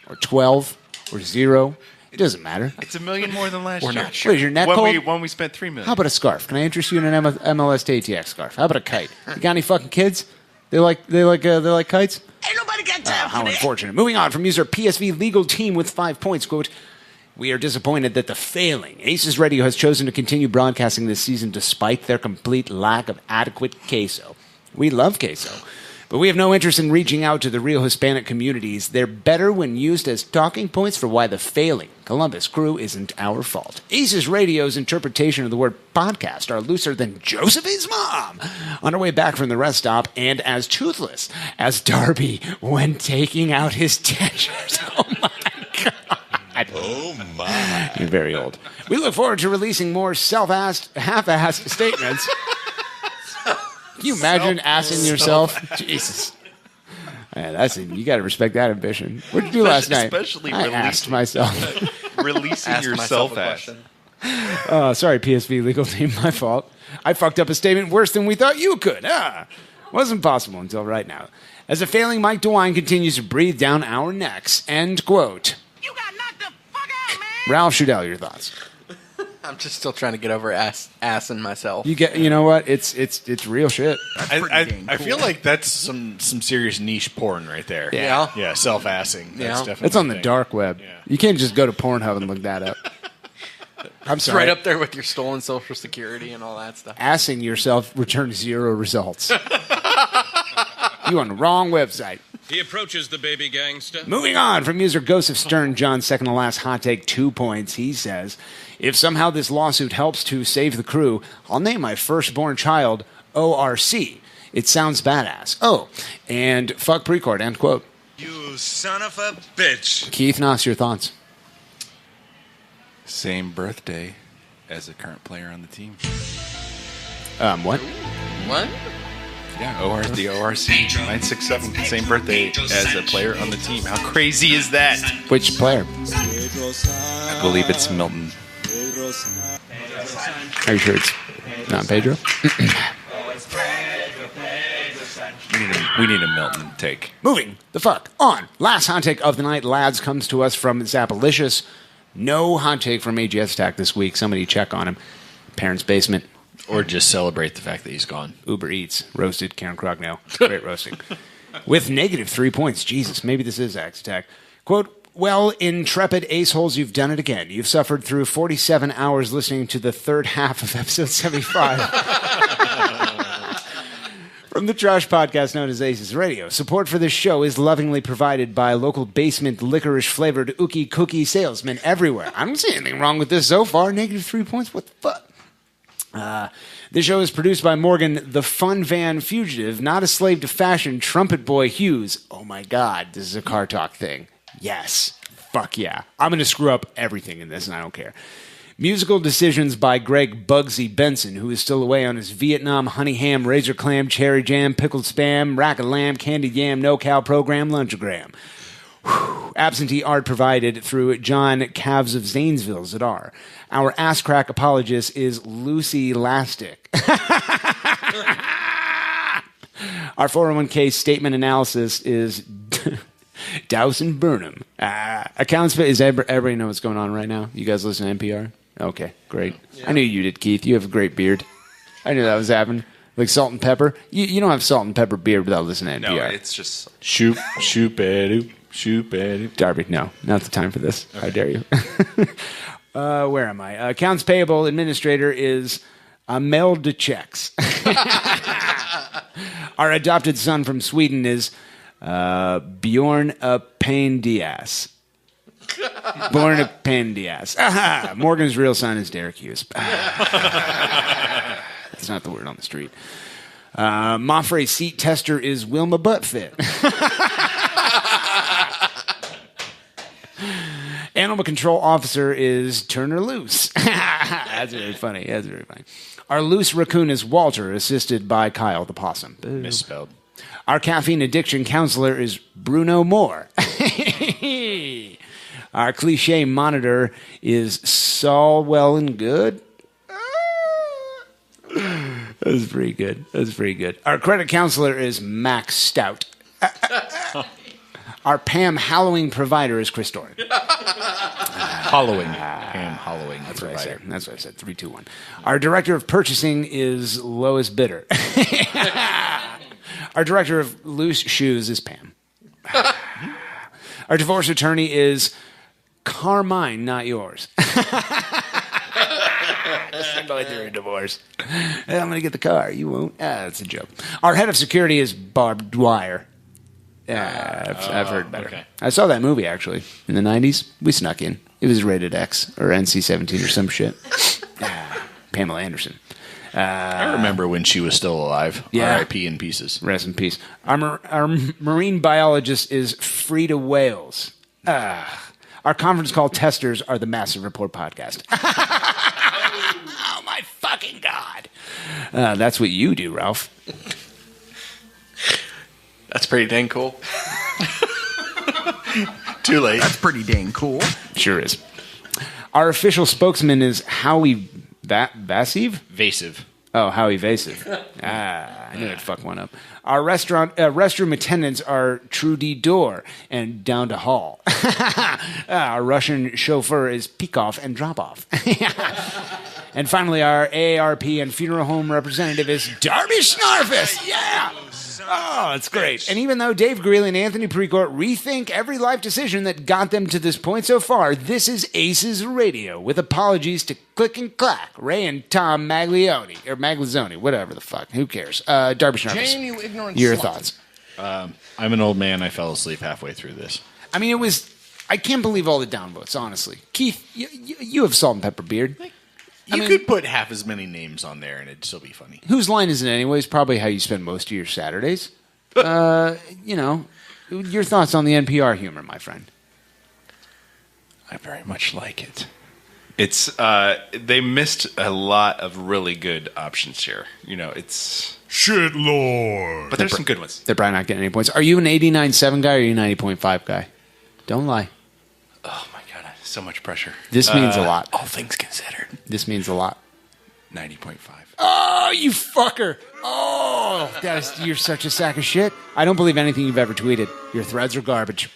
Or 12. Or 0. It doesn't matter. It's $1 million more than last year. We're not sure. Wait, is your neck cold? When we spent $3 million. How about a scarf? Can I interest you in an MLS to ATX scarf? How about a kite? You got any fucking kids? They like kites? Ain't nobody got time How for that. unfortunate. Moving on from user PSV legal team with 5 points. Quote, we are disappointed that the failing ACES Radio has chosen to continue broadcasting this season despite their complete lack of adequate queso. We love queso, but we have no interest in reaching out to the real Hispanic communities. They're better when used as talking points for why the failing Columbus Crew isn't our fault. ACES Radio's interpretation of the word podcast are looser than Josephine's mom on her way back from the rest stop and as toothless as Darby when taking out his dentures. Oh, my God. Oh, my. You're very old. We look forward to releasing more half-assed statements. Can you imagine assing yourself? Jesus. Yeah, you got to respect that ambition. What did you do last night? I asked myself. Releasing yourself as. Sorry, PSV legal team, my fault. I fucked up a statement worse than we thought you could. Wasn't possible until right now. As a failing Mike DeWine continues to breathe down our necks. End quote. You got knocked the fuck out, man. Ralph Shudell, your thoughts? I'm just still trying to get over assing myself. You know what? It's real shit. I feel like that's some serious niche porn right there. Yeah. Self-assing. That's definitely It's on the thing. dark web. Yeah. You can't just go to Pornhub and look that up. I'm It's sorry. right up there with your stolen Social Security and all that stuff. Assing yourself returns 0 results. You on the wrong website. He approaches the baby gangster. Moving on from user Ghost of Stern, John's second to last hot take, 2 points. He says, if somehow this lawsuit helps to save the crew, I'll name my firstborn child ORC. It sounds badass. Oh, and fuck Precourt, end quote. You son of a bitch. Keith Naas, your thoughts? Same birthday as a current player on the team. What? What? Yeah, the ORC 967, same birthday as a player on the team. How crazy is that? Which player? I believe it's Milton. Are you sure it's not Pedro? We need a Milton take. Moving the fuck on. Last hot take of the night, lads, comes to us from Zappalicious. No hot take from AGS Attack this week. Somebody check on him. Parents' basement. Or just celebrate the fact that he's gone. Uber Eats. Roasted Karen Crognell. Great roasting. With negative 3 points. Jesus, maybe this is Axe Attack. Quote, well, intrepid aceholes, you've done it again. You've suffered through 47 hours listening to the third half of episode 75. From the trash podcast known as ACES Radio. Support for this show is lovingly provided by local basement licorice-flavored Ookie Cookie salesmen everywhere. I don't see anything wrong with this so far. Negative 3 points? What the fuck? This show is produced by Morgan, the fun van fugitive, not a slave to fashion, trumpet boy Hughes. Oh my God, this is a car talk thing. Yes. Fuck yeah. I'm going to screw up everything in this, and I don't care. Musical decisions by Greg Bugsy Benson, who is still away on his Vietnam honey ham, razor clam, cherry jam, pickled spam, rack of lamb, candied yam, no-cow program, lunchagram. Absentee art provided through John Calves of Zanesville, Zadar. Our ass-crack apologist is Lucy Lastic. Our 401k statement analysis is Dowson Burnham. Accounts is everybody know what's going on right now? You guys listen to NPR? Okay, great. Yeah. I knew you did, Keith. You have a great beard. I knew that was happening. Like salt and pepper. You don't have salt and pepper beard without listening to NPR. No, it's just shoot, badoop. Darby, no, not the time for this. Okay. How dare you? Where am I? Accounts payable administrator is Imelda Checks. Our adopted son from Sweden is Bjorn Pandias. Born a Pandias. Morgan's real son is Derek Hughes. That's not the word on the street. Moffrey seat tester is Wilma Buttfit. Animal control officer is Turner Loose. That's very funny. Our loose raccoon is Walter, assisted by Kyle the possum. Boo. Misspelled. Our caffeine addiction counselor is Bruno Moore. Our cliche monitor is Saul Well and Good. That was pretty good. Our credit counselor is Max Stout. Our Pam Halloween provider is Chris Doran. Pam Halloween provider. That's what I said. 3, 2, 1. Our director of purchasing is Lois Bitter. Our director of loose shoes is Pam. Our divorce attorney is Carmine, not yours. I'm going through a divorce. I'm going to get the car. You won't. That's a joke. Our head of security is Barb Dwyer. Yeah, I've heard better. Okay. I saw that movie, actually, in the 90s. We snuck in. It was rated X or NC-17 or some shit. Pamela Anderson. I remember when she was still alive. Yeah. R.I.P. in pieces. Rest in peace. Our marine biologist is Frida Wales. Our conference call testers are the Massive Report podcast. Oh, my fucking God. That's what you do, Ralph. That's pretty dang cool. Too late. That's pretty dang cool. Sure is. Our official spokesman is Howie Vasiv? Vasive. Oh, how evasive. I knew I'd fuck one up. Our restroom attendants are Trudy Door and Down to Hall. Our Russian chauffeur is Peek-Off and Drop-Off. And finally, our AARP and funeral home representative is Darby Snarfus. Yeah! Oh, it's great. And even though Dave Greeley and Anthony Precourt rethink every life decision that got them to this point so far, this is ACES Radio, with apologies to Click and Clack, Ray and Tom Maglizzoni, whatever the fuck. Who cares? Darby Snarfus. Jane, you ignorant Your slut. thoughts? I'm an old man. I fell asleep halfway through this. I mean, I can't believe all the downvotes, honestly. Keith, you have salt and pepper beard. You could put half as many names on there and it'd still be funny. Whose line is it anyways? Probably how you spend most of your Saturdays. Your thoughts on the NPR humor, my friend? I very much like it. It's they missed a lot of really good options here. It's shit lord. But there's some good ones. They're probably not getting any points. Are you an 89.7 guy or are you an 90.5 guy? Don't lie. Oh my god, so much pressure. This means a lot. All things considered. This means a lot. 90.5. Oh, you fucker. Oh, you're such a sack of shit. I don't believe anything you've ever tweeted. Your threads are garbage.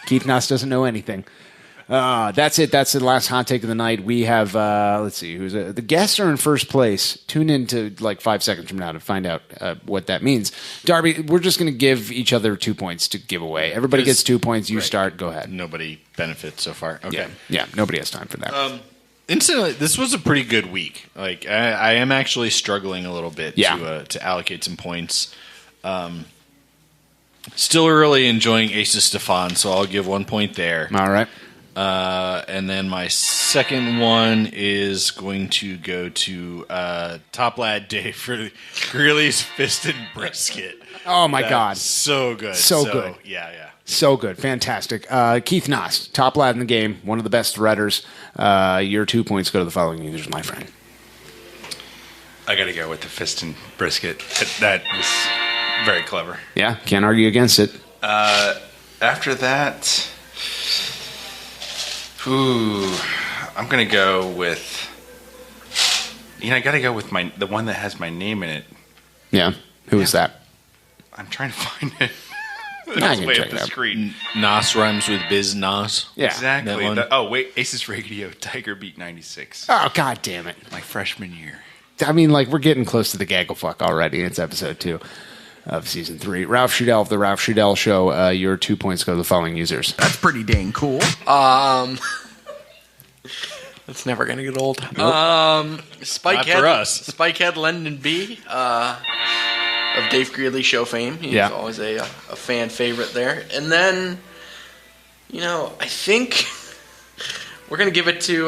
Keith Naas doesn't know anything. That's it. That's the last hot take of the night. We have, let's see, the guests are in first place. Tune in to like 5 seconds from now to find out what that means. Darby, we're just going to give each other 2 points to give away. Everybody gets 2 points. You start. Go ahead. Nobody benefits so far. Okay. Yeah, nobody has time for that. Incidentally, this was a pretty good week. Like I am actually struggling a little bit to allocate some points. Still early enjoying Aces Stefan, so I'll give 1 point there. All right. And then my second one is going to go to Top Lad Dave for Greeley's Fisted Brisket. Oh, my God. So good. So good. Yeah. So good. Fantastic. Keith Naas, top lad in the game, one of the best threaders. Your 2 points go to the following users, my friend. I got to go with the Fisted Brisket. That was very clever. Yeah, can't argue against it. After that, I'm going to go with, I got to go with the one that has my name in it. Yeah, who is that? I'm trying to find it. I can check it out. Screen. Nas rhymes with Biz Nas. Yeah. Exactly. Aces Radio, Tiger Beat 96. Oh, God damn it. My freshman year. I mean, we're getting close to the gaggle fuck already. It's episode 2 of season 3. Ralph Shudell of the Ralph Shudell Show. Your 2 points go to the following users. That's pretty dang cool. That's never gonna get old. Not for us. Spikehead Lendon B. Of Dave Greeley Show fame. He's always a fan favorite there. And then, I think we're going to give it to,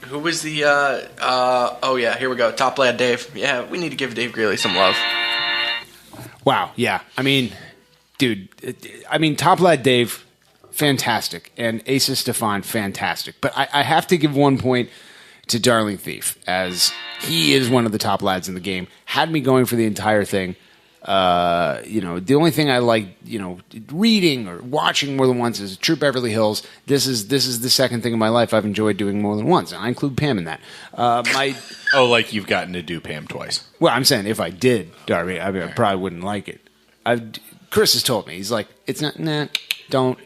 who was the, here we go, Top Lad Dave. Yeah, we need to give Dave Greeley some love. Wow, yeah. I mean, dude, Top Lad Dave, fantastic. And ACES Stefan, fantastic. But I have to give 1 point to Darling Thief, as he is one of the top lads in the game. Had me going for the entire thing. The only thing I like, reading or watching more than once is True Beverly Hills. This is the second thing in my life I've enjoyed doing more than once, and I include Pam in that. Like you've gotten to do Pam twice. Well, I'm saying if I did, Darby, I probably wouldn't like it. Chris has told me, he's like, it's not, don't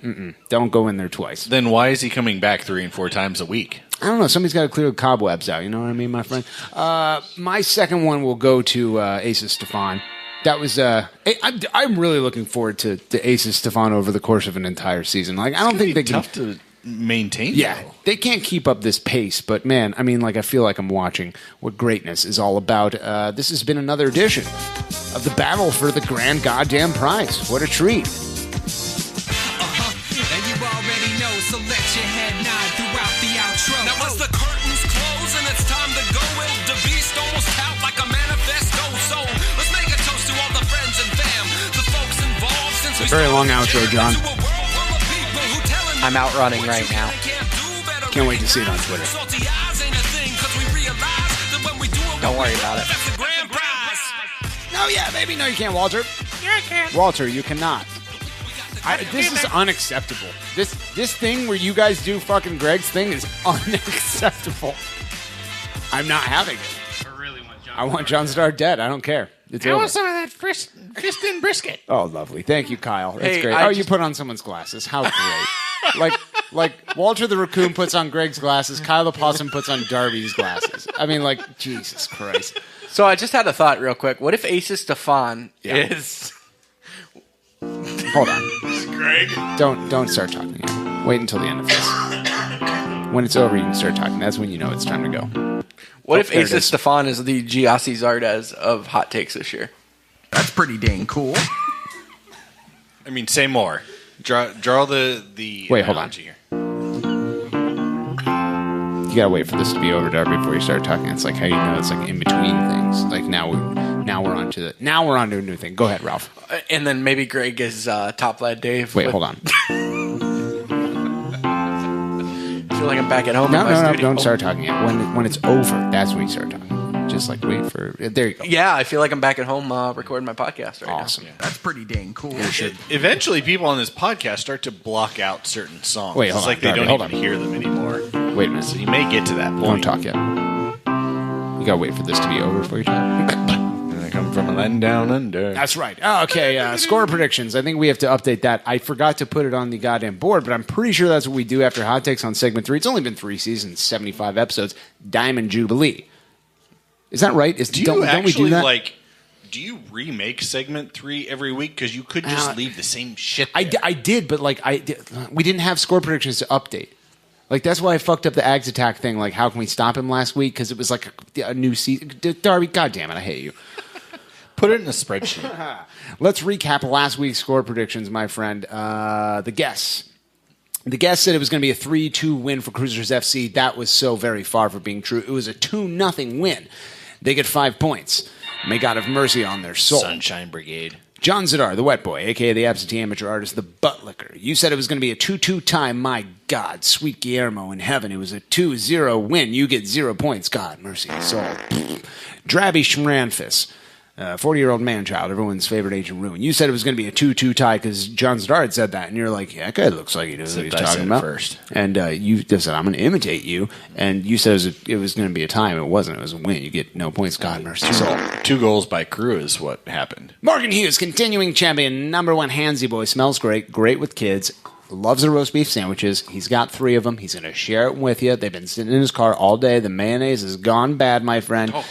go in there twice. Then why is he coming back 3 and 4 times a week? I don't know. Somebody's got to clear the cobwebs out. You know what I mean, my friend? My second one will go to ACES Stefan. That was I'm really looking forward to ACES Stefan over the course of an entire season. I don't think they can. Tough to maintain. Yeah, they can't keep up this pace. But man, I feel like I'm watching what greatness is all about. This has been another edition of the battle for the grand goddamn prize. What a treat! And you already know, so let your head nod throughout the outro. Now as the curtains close and it's time to go, will the beast almost out like a manifesto? So let's make a toast to all the friends and fam, the folks involved since It's a very long outro, John. I'm outrunning right now. Can't wait to see it on Twitter. Don't worry about it. No, yeah, baby. No, you can't, Walter. Yeah, I can. Walter, you cannot. This is unacceptable. This thing where you guys do fucking Greg's thing is unacceptable. I'm not having it. I want John Starr dead. I don't care. It's over. want some of that Fisted Brisket. Oh, lovely. Thank you, Kyle. That's great. You put on someone's glasses. How great. like Walter the Raccoon puts on Greg's glasses. Kyle the Possum puts on Darby's glasses. I mean, Jesus Christ. So I just had a thought real quick. What if ACES Stefan is... Hold on. Greg? Don't start talking yet. Wait until the end of this. When it's over, you can start talking. That's when you know it's time to go. What if ACES Stefan is the Giassi Zardes of hot takes this year? That's pretty dang cool. I mean, say more. Draw the Wait, hold on. Here. You gotta wait for this to be over, Darby, before you start talking. It's like how you know it's like in between things. Like now we're on to a new thing. Go ahead, Ralph. And then maybe Greg is Top Lad Dave. Wait, hold on. I feel like I'm back at home. No, don't start talking yet. When it's over, that's when you start talking. Just wait for. There you go. Yeah, I feel like I'm back at home recording my podcast right now. Awesome. Yeah. That's pretty dang cool. Eventually, people on this podcast start to block out certain songs. Wait, hold it's on, like they Darby, don't even hear them anymore. Wait a minute. So you may get to that Don't point. talk yet. You gotta wait for this to be over before you talk. And I come from a land down under. That's right. Okay, score predictions. I think we have to update that. I forgot to put it on the goddamn board, but I'm pretty sure that's what we do after Hot Takes on segment 3. It's only been 3 seasons, 75 episodes. Diamond Jubilee. Is that right? Don't we do that? Do you remake segment 3 every week? Because you could just leave the same shit there. I did, but we didn't have score predictions to update. That's why I fucked up the Ags Attack thing. How can we stop him last week? Because it was a new season. Darby, goddamn it, I hate you. Put it in a spreadsheet. Let's recap last week's score predictions, my friend. The guess. The guest said it was going to be a 3-2 win for Crewzers FC. That was so very far from being true. It was a 2-0 win. They get 5 points. May God have mercy on their soul. Sunshine Brigade. John Zadar, the wet boy, a.k.a. the absentee amateur artist, the butt licker. You said it was going to be a 2-2 tie. My God, sweet Guillermo in heaven. It was a 2-0 win. You get 0 points. God, mercy his soul. Drabby Schmranfis. 40-year-old man-child, everyone's favorite agent ruin. You said it was going to be a 2-2 tie because John Zadar had said that, and you're like, yeah, that guy looks like he knows what he's talking about. First. And you said, I'm going to imitate you, and you said it was going to be a tie, and it wasn't. It was a win. You get no points. God mercy. 2 goals by Crew is what happened. Morgan Hughes, continuing champion, #1 handsy boy, smells great, great with kids, loves the roast beef sandwiches. He's got 3 of them. He's going to share it with you. They've been sitting in his car all day. The mayonnaise has gone bad, my friend. Oh.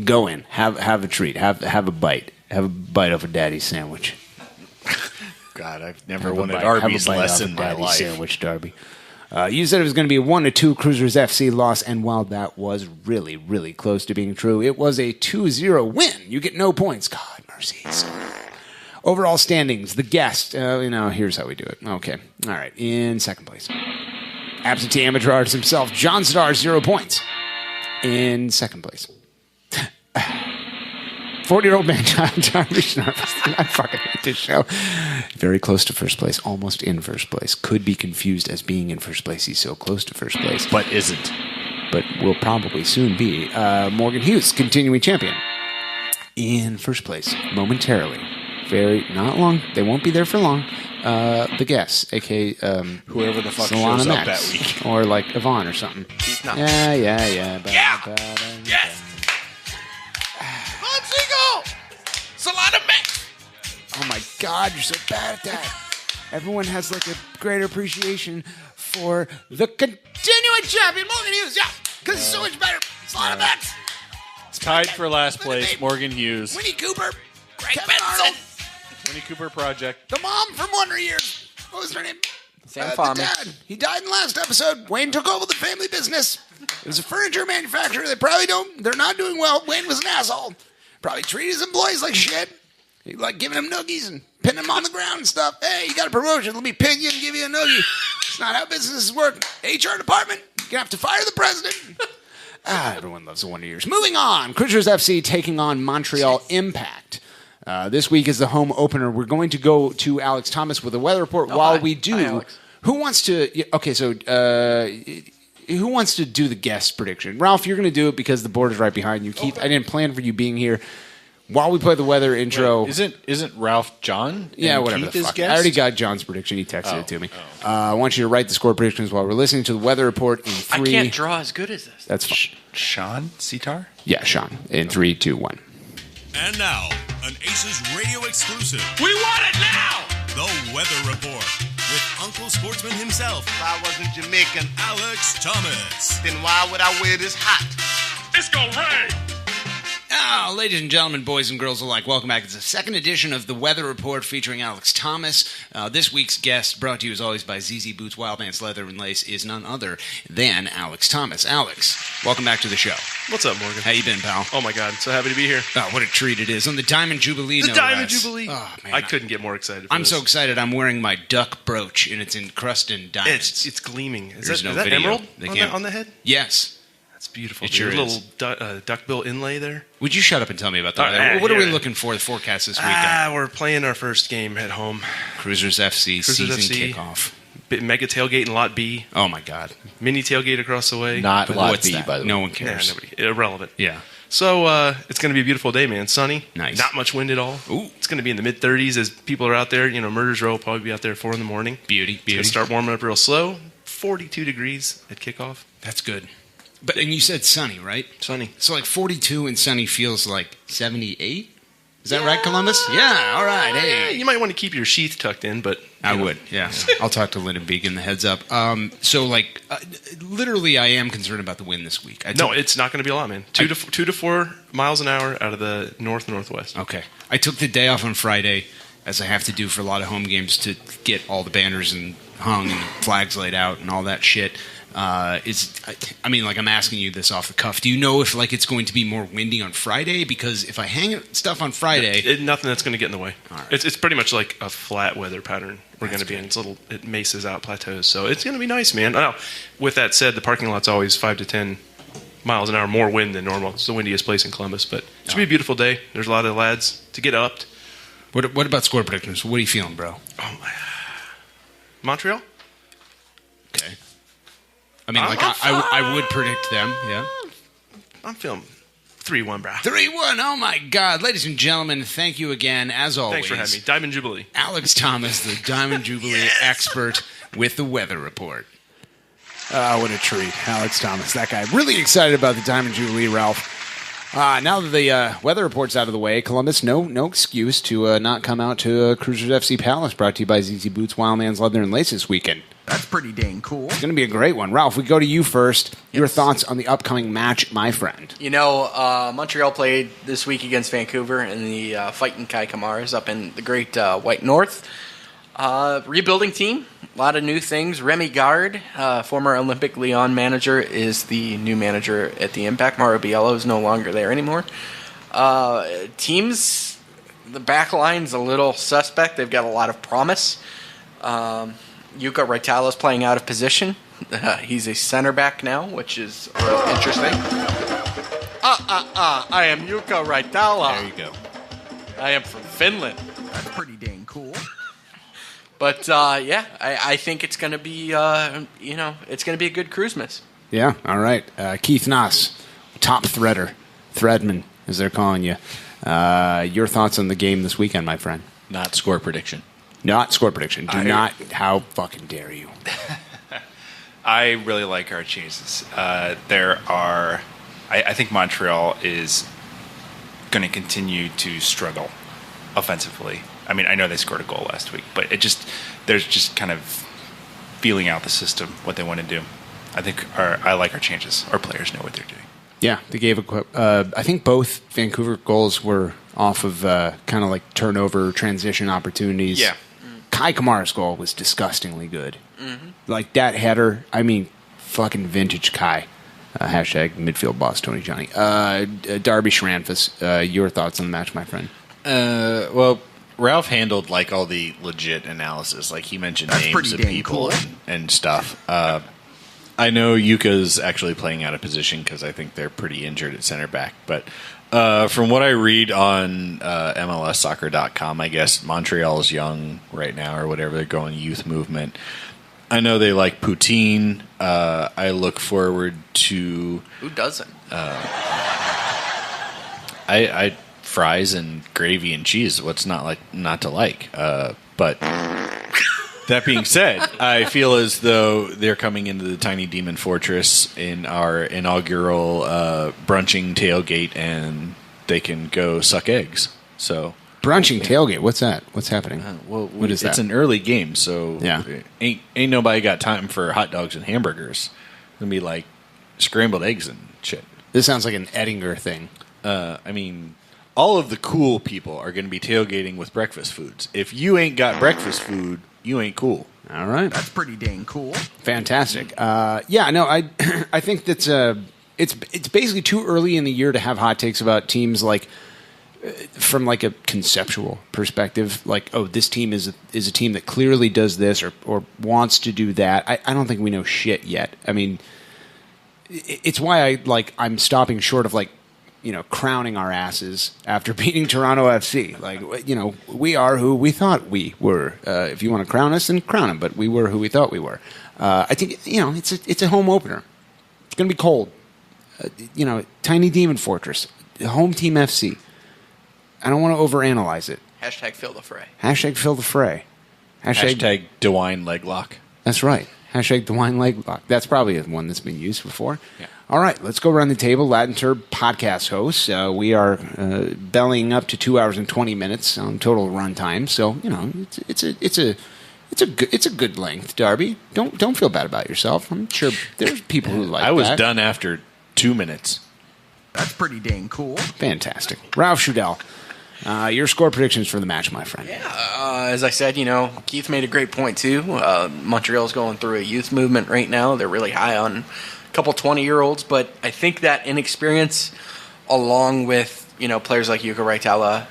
Go in, have a treat, have a bite of a daddy's sandwich. God, I've never wanted Arby's less in my life. Sandwich, Darby. You said it was going to be a 1-2 Crewzers FC loss, and while that was really, really close to being true, it was a 2-0 win. You get no points. God mercy. Overall standings, the guest. Here's how we do it. Okay, all right. In second place, absentee amateur artist himself, John Zadar, 0 points. In second place. 40-year-old man-child Darby Schnarfus. I fucking hate this show. Very close to first place, almost in first place. Could be confused as being in first place. He's so close to first place. But isn't. But will probably soon be. Morgan Hughes, continuing champion. In first place, momentarily. Not long. They won't be there for long. The guests, a.k.a. whoever the fuck Solana shows Max, up that week. Or like Yvonne or something. Keith Naas. Yeah. Yes! Solana Max! Oh my God, you're so bad at that. Everyone has like a greater appreciation for the continuing champion, Morgan Hughes. Yeah, because it's so much better. Solana Max. Tied for last place, Morgan Hughes. Winnie Cooper. Greg Kevin Arnold. Winnie Cooper Project. The mom from Wonder Years. What was her name? Sam The Farmer. dad. He died in the last episode. Wayne took over the family business. It was a furniture manufacturer. They're not doing well. Wayne was an asshole. Probably treated his employees like shit. He like giving them noogies and pinning them on the ground and stuff. Hey, you got a promotion. Let me pin you and give you a noogie. It's not how businesses work. HR department, you're going to have to fire the president. Everyone loves the Wonder Years. Moving on. Crewzers FC taking on Montreal Impact. This week is the home opener. We're going to go to Alex Thomas with a weather report. While we do, Alex. Who wants to... Okay, so... who wants to do the guest prediction? Ralph, you're going to do it because the board is right behind you. Keith, I didn't plan for you being here. While we play the weather intro... Wait, isn't Ralph John? Yeah, whatever Keith the fuck. guest? I already got John's prediction. He texted it to me. I want you to write the score predictions while we're listening to the weather report in 3... I can't draw as good as this. That's fine. Sean Sitar? Yeah, Sean. In 3, 2, 1. And now, an ACES radio exclusive. We want it now! The Weather Report with Uncle Sportsman himself, If I wasn't Jamaican, Alex Thomas. then why would I wear this hat? It's gonna rain! Now, ladies and gentlemen, boys and girls alike, welcome back. It's the second edition of the Weather Report featuring Alex Thomas. This week's guest, brought to you as always by ZZ Boots, Wildman's Leather and Lace, is none other than Alex Thomas. Alex, welcome back to the show. What's up, Morgan? How you been, pal? Oh my God, so happy to be here. Oh, what a treat it is. On the Diamond Jubilee, The no Diamond less. Jubilee. Oh, man. I couldn't get more excited for I'm this. so excited. I'm wearing my duck brooch, and it's encrusted in diamonds. It's gleaming. Is There's that, no is that video. emerald They on can't- on the head? Yes. That's beautiful. It sure dude. A is. little duckbill inlay there. Would you shut up and tell me about that? What are we looking for the forecast this weekend? We're playing our first game at home. Crewzers FC Crewzers season FC. kickoff. Mega tailgate in Lot B. Oh, my God. Mini tailgate across the way. Not But Lot what's B, that? by the way. No one cares. Nobody. Irrelevant. Yeah. So it's going to be a beautiful day, man. Sunny. Nice. Not much wind at all. Ooh. It's going to be in the mid-30s as people are out there. Murder's Row will probably be out there at 4 in the morning. Beauty. It's going to start warming up real slow. 42 degrees at kickoff. That's good. And you said sunny, right? Sunny. So like 42 and sunny feels like 78? Is that right, Columbus? Yeah, all right. Hey. You might want to keep your sheath tucked in, but... I would, yeah. I'll talk to Lyndon Beacon, the heads up. Literally, I am concerned about the wind this week. No, it's not going to be a lot, man. 2 to 4 miles an hour out of the northwest. Okay. I took the day off on Friday, as I have to do for a lot of home games, to get all the banners and hung and flags laid out and all that shit. I mean, like, I'm asking you this off the cuff. Do you know if, like, it's going to be more windy on Friday? Because if I hang stuff on Friday... nothing that's going to get in the way. All right. It's pretty much like a flat weather pattern we're going to be in. It maces out plateaus. So it's going to be nice, man. Now, with that said, the parking lot's always 5 to 10 miles an hour more wind than normal. It's the windiest place in Columbus, but it should be a beautiful day. There's a lot of lads to get upped. What about score predictions? What are you feeling, bro? Montreal? Okay. I mean, I would predict them, yeah. I'm feeling 3-1, bro. 3-1, oh my God. Ladies and gentlemen, thank you again, as always. Thanks for having me. Diamond Jubilee. Alex Thomas, the Diamond Jubilee expert with the weather report. What a treat. Alex Thomas, that guy. Really excited about the Diamond Jubilee, Ralph. Now that the weather report's out of the way, Columbus, no excuse to not come out to Crewzers FC Palace, brought to you by ZZ Boots, Wildman's Leather, and Lace this weekend. That's pretty dang cool. It's going to be a great one. Ralph, we go to you first. Your thoughts on the upcoming match, my friend. You know, Montreal played this week against Vancouver in the Fighting Kai Kamars up in the great White North. Rebuilding team, a lot of new things. Remy Gard, former Olympic Lyon manager, is the new manager at the Impact. Mauro Biello is no longer there anymore. Teams, the back line's a little suspect. They've got a lot of promise. Yuka Raitala is playing out of position. He's a center back now, which is real interesting. I am Yuka Raitala. There you go. I am from Finland. That's pretty dang cool. But I think it's going to be, it's going to be a good Christmas. Yeah, all right. Keith Naas, top threadman, as they're calling you. Your thoughts on the game this weekend, my friend? Not score prediction. Not score prediction. How fucking dare you? I really like our chances. I think Montreal is going to continue to struggle offensively. I mean, I know they scored a goal last week, but there's just kind of feeling out the system, what they want to do. I like our chances. Our players know what they're doing. Yeah, they gave I think both Vancouver goals were off of kind of like turnover transition opportunities. Yeah. Kai Kamara's goal was disgustingly good. Mm-hmm. Like that header, I mean, fucking vintage Kai. Hashtag midfield boss Tony Johnny. Darby Schranfus, your thoughts on the match, my friend? Well, Ralph handled like all the legit analysis. Like he mentioned names of people and stuff. I know Yuka's actually playing out of position because I think they're pretty injured at center back. But from what I read on MLSsoccer.com, I guess Montreal's young right now or whatever. They're going youth movement. I know they like poutine. I look forward to... Who doesn't? I fries and gravy and cheese. What's not to like? But that being said, I feel as though they're coming into the Tiny Demon Fortress in our inaugural brunching tailgate, and they can go suck eggs. So brunching tailgate. What's that? What's happening? What is that? It's an early game, so ain't nobody got time for hot dogs and hamburgers. It's gonna be like scrambled eggs and shit. This sounds like an Ettinger thing. I mean, all of the cool people are going to be tailgating with breakfast foods. If you ain't got breakfast food, you ain't cool. All right. That's pretty dang cool. Fantastic. I think that's it's basically too early in the year to have hot takes about teams like from like a conceptual perspective. Like, oh, this team is a team that clearly does this or wants to do that. I don't think we know shit yet. I mean, it's why I'm stopping short of crowning our asses after beating Toronto FC. We are who we thought we were. If you want to crown us, then crown them. But we were who we thought we were. I think it's a home opener. It's going to be cold. Tiny Demon Fortress, home team FC. I don't want to overanalyze it. Hashtag fill the fray. Hashtag fill the fray. Hashtag DeWine leglock. That's right. Hashtag DeWine leglock. That's probably one that's been used before. Yeah. All right, let's go around the table. Latin Turb podcast hosts. We are bellying up to 2 hours and 20 minutes on total runtime. So it's a good length. Darby, don't feel bad about yourself. I'm sure there's people who like. I was done after 2 minutes. That's pretty dang cool. Fantastic, Ralph Schudel. Your score predictions for the match, my friend. As I said, Keith made a great point, too. Montreal's going through a youth movement right now. They're really high on a couple 20-year-olds, but I think that inexperience, along with, players like Yuka Raitala,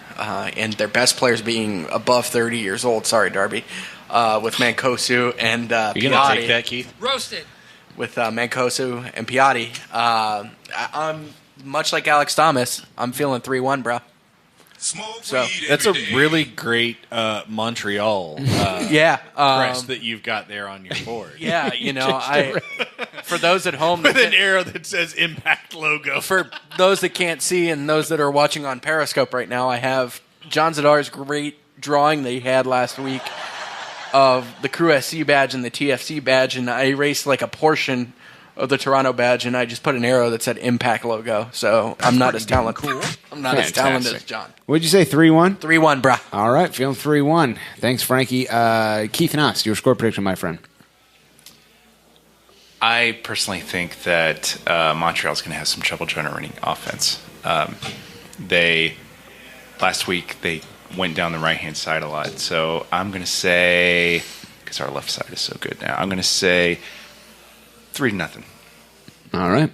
and their best players being above 30 years old, sorry, Darby, with Mancosu and Piatti. You going to take that, Keith? Roasted. With Mancosu and Piatti. I'm much like Alex Thomas. I'm feeling 3-1, bro. So that's a really great Montreal crest that you've got there on your board. Yeah, for those at home, with an arrow that says Impact logo. For those that can't see and those that are watching on Periscope right now, I have John Zadar's great drawing that he had last week of the Crew SC badge and the TFC badge, and I erased like a portion of the Toronto badge, and I just put an arrow that said Impact logo. So I'm not as talented. Cool. I'm not as talented as John. What'd you say, 3-1? 3-1, brah. All right, feeling 3-1. Thanks, Frankie. Keith Naas, your score prediction, my friend. I personally think that Montreal's going to have some trouble generating offense. Last week they went down the right-hand side a lot, so I'm going to say, because our left side is so good now, I'm going to say 3-0. All right.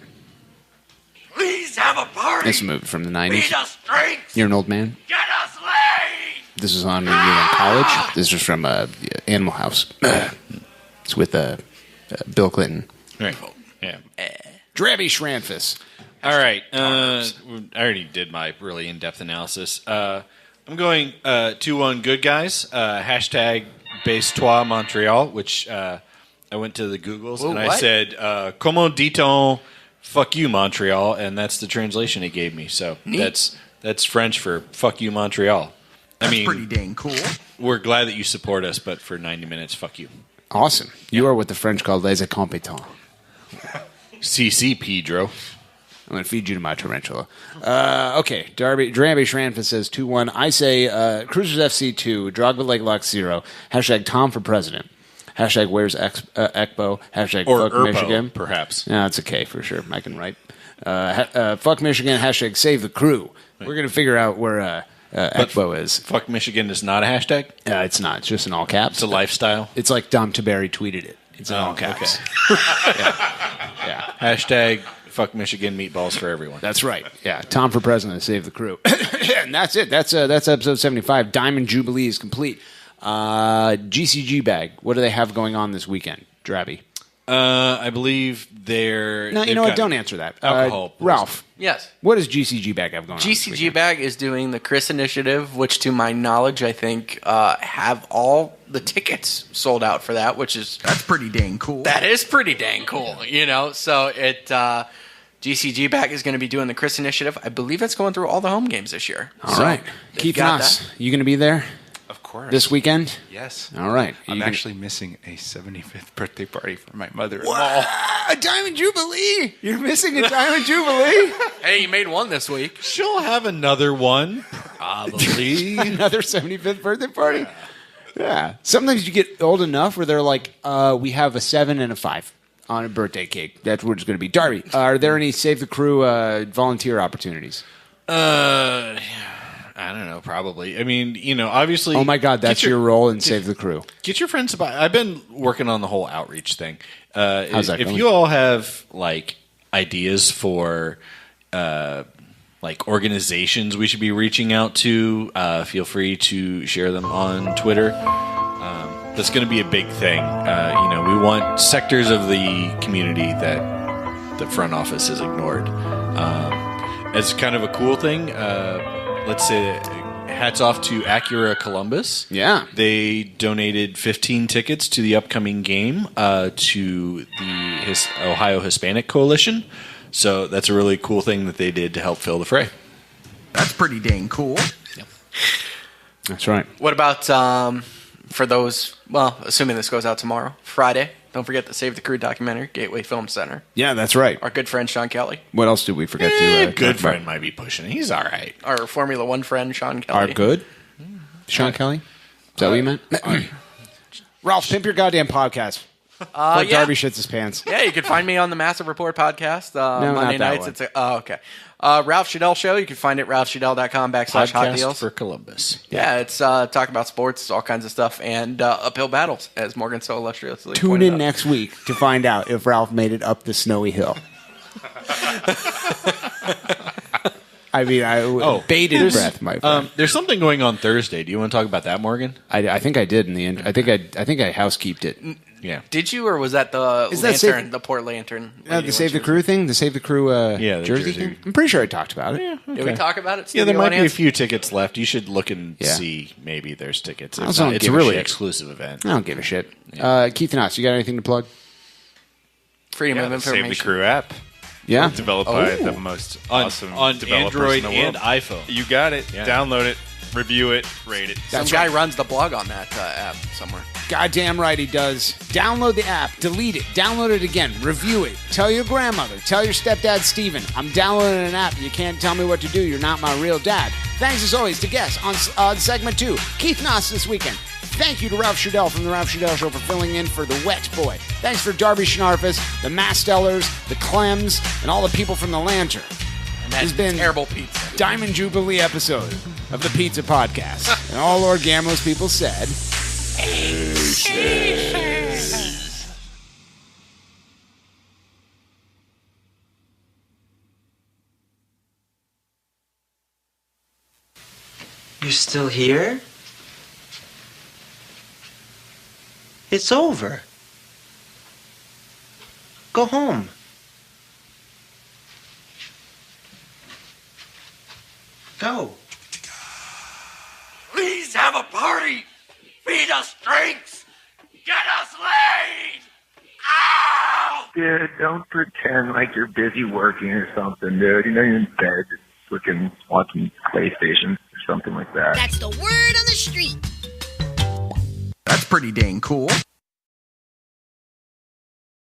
Please have a party. This is a movie from the 90s. Feed us drinks. You're an old man. Get us laid. This is on when you were in college. This is from Animal House. It's with Bill Clinton. Right. Yeah. Drabby Schranfus. All right. I already did my really in-depth analysis. I'm going 2-1 good guys. Hashtag Base-toi Montreal, which I went to the Googles and I said, Comment dit-on fuck you Montreal, and that's the translation it gave me. So that's French for fuck you Montreal. That's pretty dang cool. We're glad that you support us, but for 90 minutes, fuck you. Awesome. You are what the French call les incompetents. CC, Pedro. I'm going to feed you to my tarantula. Okay, Drabby Schranfus says 2-1. I say Crewzers FC 2, Drogba Leg Lock 0, hashtag Tom for President, hashtag Where's Ekbo, hashtag or Fuck Erbo, Michigan. Perhaps. No, it's okay for sure. I can write. Fuck Michigan, hashtag Save the Crew. Right. We're going to figure out where Ekbo is. Fuck Michigan is not a hashtag? It's not. It's just in all caps. It's a lifestyle? It's like Dom Taberry tweeted it. It's in all caps. Okay. yeah. Hashtag fuck Michigan, meatballs for everyone. That's right. Yeah. Tom for president, save the crew. And that's it. That's episode 75. Diamond Jubilee is complete. GCG bag. What do they have going on this weekend, Drabby? I believe they're... No, you know what? Don't answer that. Alcohol. Ralph. Yes. What does GCG bag have going on? GCG bag is doing the Chris Initiative, which to my knowledge, I think have all the tickets sold out for that, which is... That's pretty dang cool. That is pretty dang cool, So it... GCG bag is going to be doing the Chris Initiative. I believe it's going through all the home games this year. All right. Keith Naas, you going to be there? Of course. This weekend? Yes. All right. I'm actually missing a 75th birthday party for my mother. What? A Diamond Jubilee? You're missing a Diamond Jubilee? Hey, you made one this week. She'll have another one. Probably. Another 75th birthday party? Yeah. Sometimes you get old enough where they're like, we have a 7 and a 5 on a birthday cake. That's what it's going to be. Darby, are there any Save the Crew volunteer opportunities? I don't know, probably. I mean, obviously... Oh, my God, that's your role in Save the Crew. Get your friends to buy... I've been working on the whole outreach thing. How's that going? If you all have, ideas for, organizations we should be reaching out to, feel free to share them on Twitter. That's going to be a big thing. We want sectors of the community that the front office has ignored. As kind of a cool thing... let's say hats off to Acura Columbus. Yeah. They donated 15 tickets to the upcoming game to the Ohio Hispanic Coalition. So that's a really cool thing that they did to help fill the fray. That's pretty dang cool. Yep. That's right. What about for those, assuming this goes out tomorrow, Friday, don't forget the Save the Crew documentary, Gateway Film Center. Yeah, that's right. Our good friend, Sean Kelly. What else did we forget to... good friend might be pushing. He's all right. Our Formula One friend, Sean Kelly. Our good? Sean Kelly? Is that what you meant? Ralph, pimp your goddamn podcast. Darby shits his pants. Yeah, you can find me on the Massive Report podcast. No, Monday not that nights. one. Okay. Ralph Shadell Show. You can find it at ralphshadell.com/hot Podcast deals. for Columbus. Yeah, it's talk about sports, all kinds of stuff, and uphill battles, as Morgan so illustriously Tune pointed in out. next week to find out if Ralph made it up the snowy hill. I mean, bated breath, my friend. There's something going on Thursday. Do you want to talk about that, Morgan? I think I did in the end. I think I housekeeped it. Yeah. Did you, or was that the Is that lantern, the Port Lantern? The Save the Crew thing? The Save the Crew the jersey thing? I'm pretty sure I talked about it. Yeah, Did we talk about it? Yeah, there studio might be a audience? few tickets left. You should look and Yeah. see. Maybe there's tickets. I It's, also don't it's a give a really shit. exclusive event. I don't give a shit. Keith Naas, you got anything to plug? Freedom of the information. Save the Crew app. Yeah. Developed by the most awesome on developers Android in the world. and iPhone. You got it. Yeah. Download it, review it, rate it. Some guy runs the blog on that app somewhere. Goddamn right he does. Download the app, delete it, download it again, review it. Tell your grandmother, tell your stepdad Steven, I'm downloading an app. You can't tell me what to do. You're not my real dad. Thanks as always to guests on segment 2. Keith Naas this weekend. Thank you to Ralph Shadell from the Ralph Shadell Show for filling in for the Wet Boy. Thanks for Darby Schnarfus, the Mastellers, the Clems, and all the people from the Lantern. And that This has been terrible pizza. Diamond Jubilee episode of the Pizza Podcast. And all Lord Gammo's people said... You're still here? It's over. Go home. Go. Please have a party. Feed us drinks. Get us laid. Ow! Dude, don't pretend like you're busy working or something, dude. You know you're in bed just watching PlayStation or something like that. That's the word on the street. That's pretty dang cool.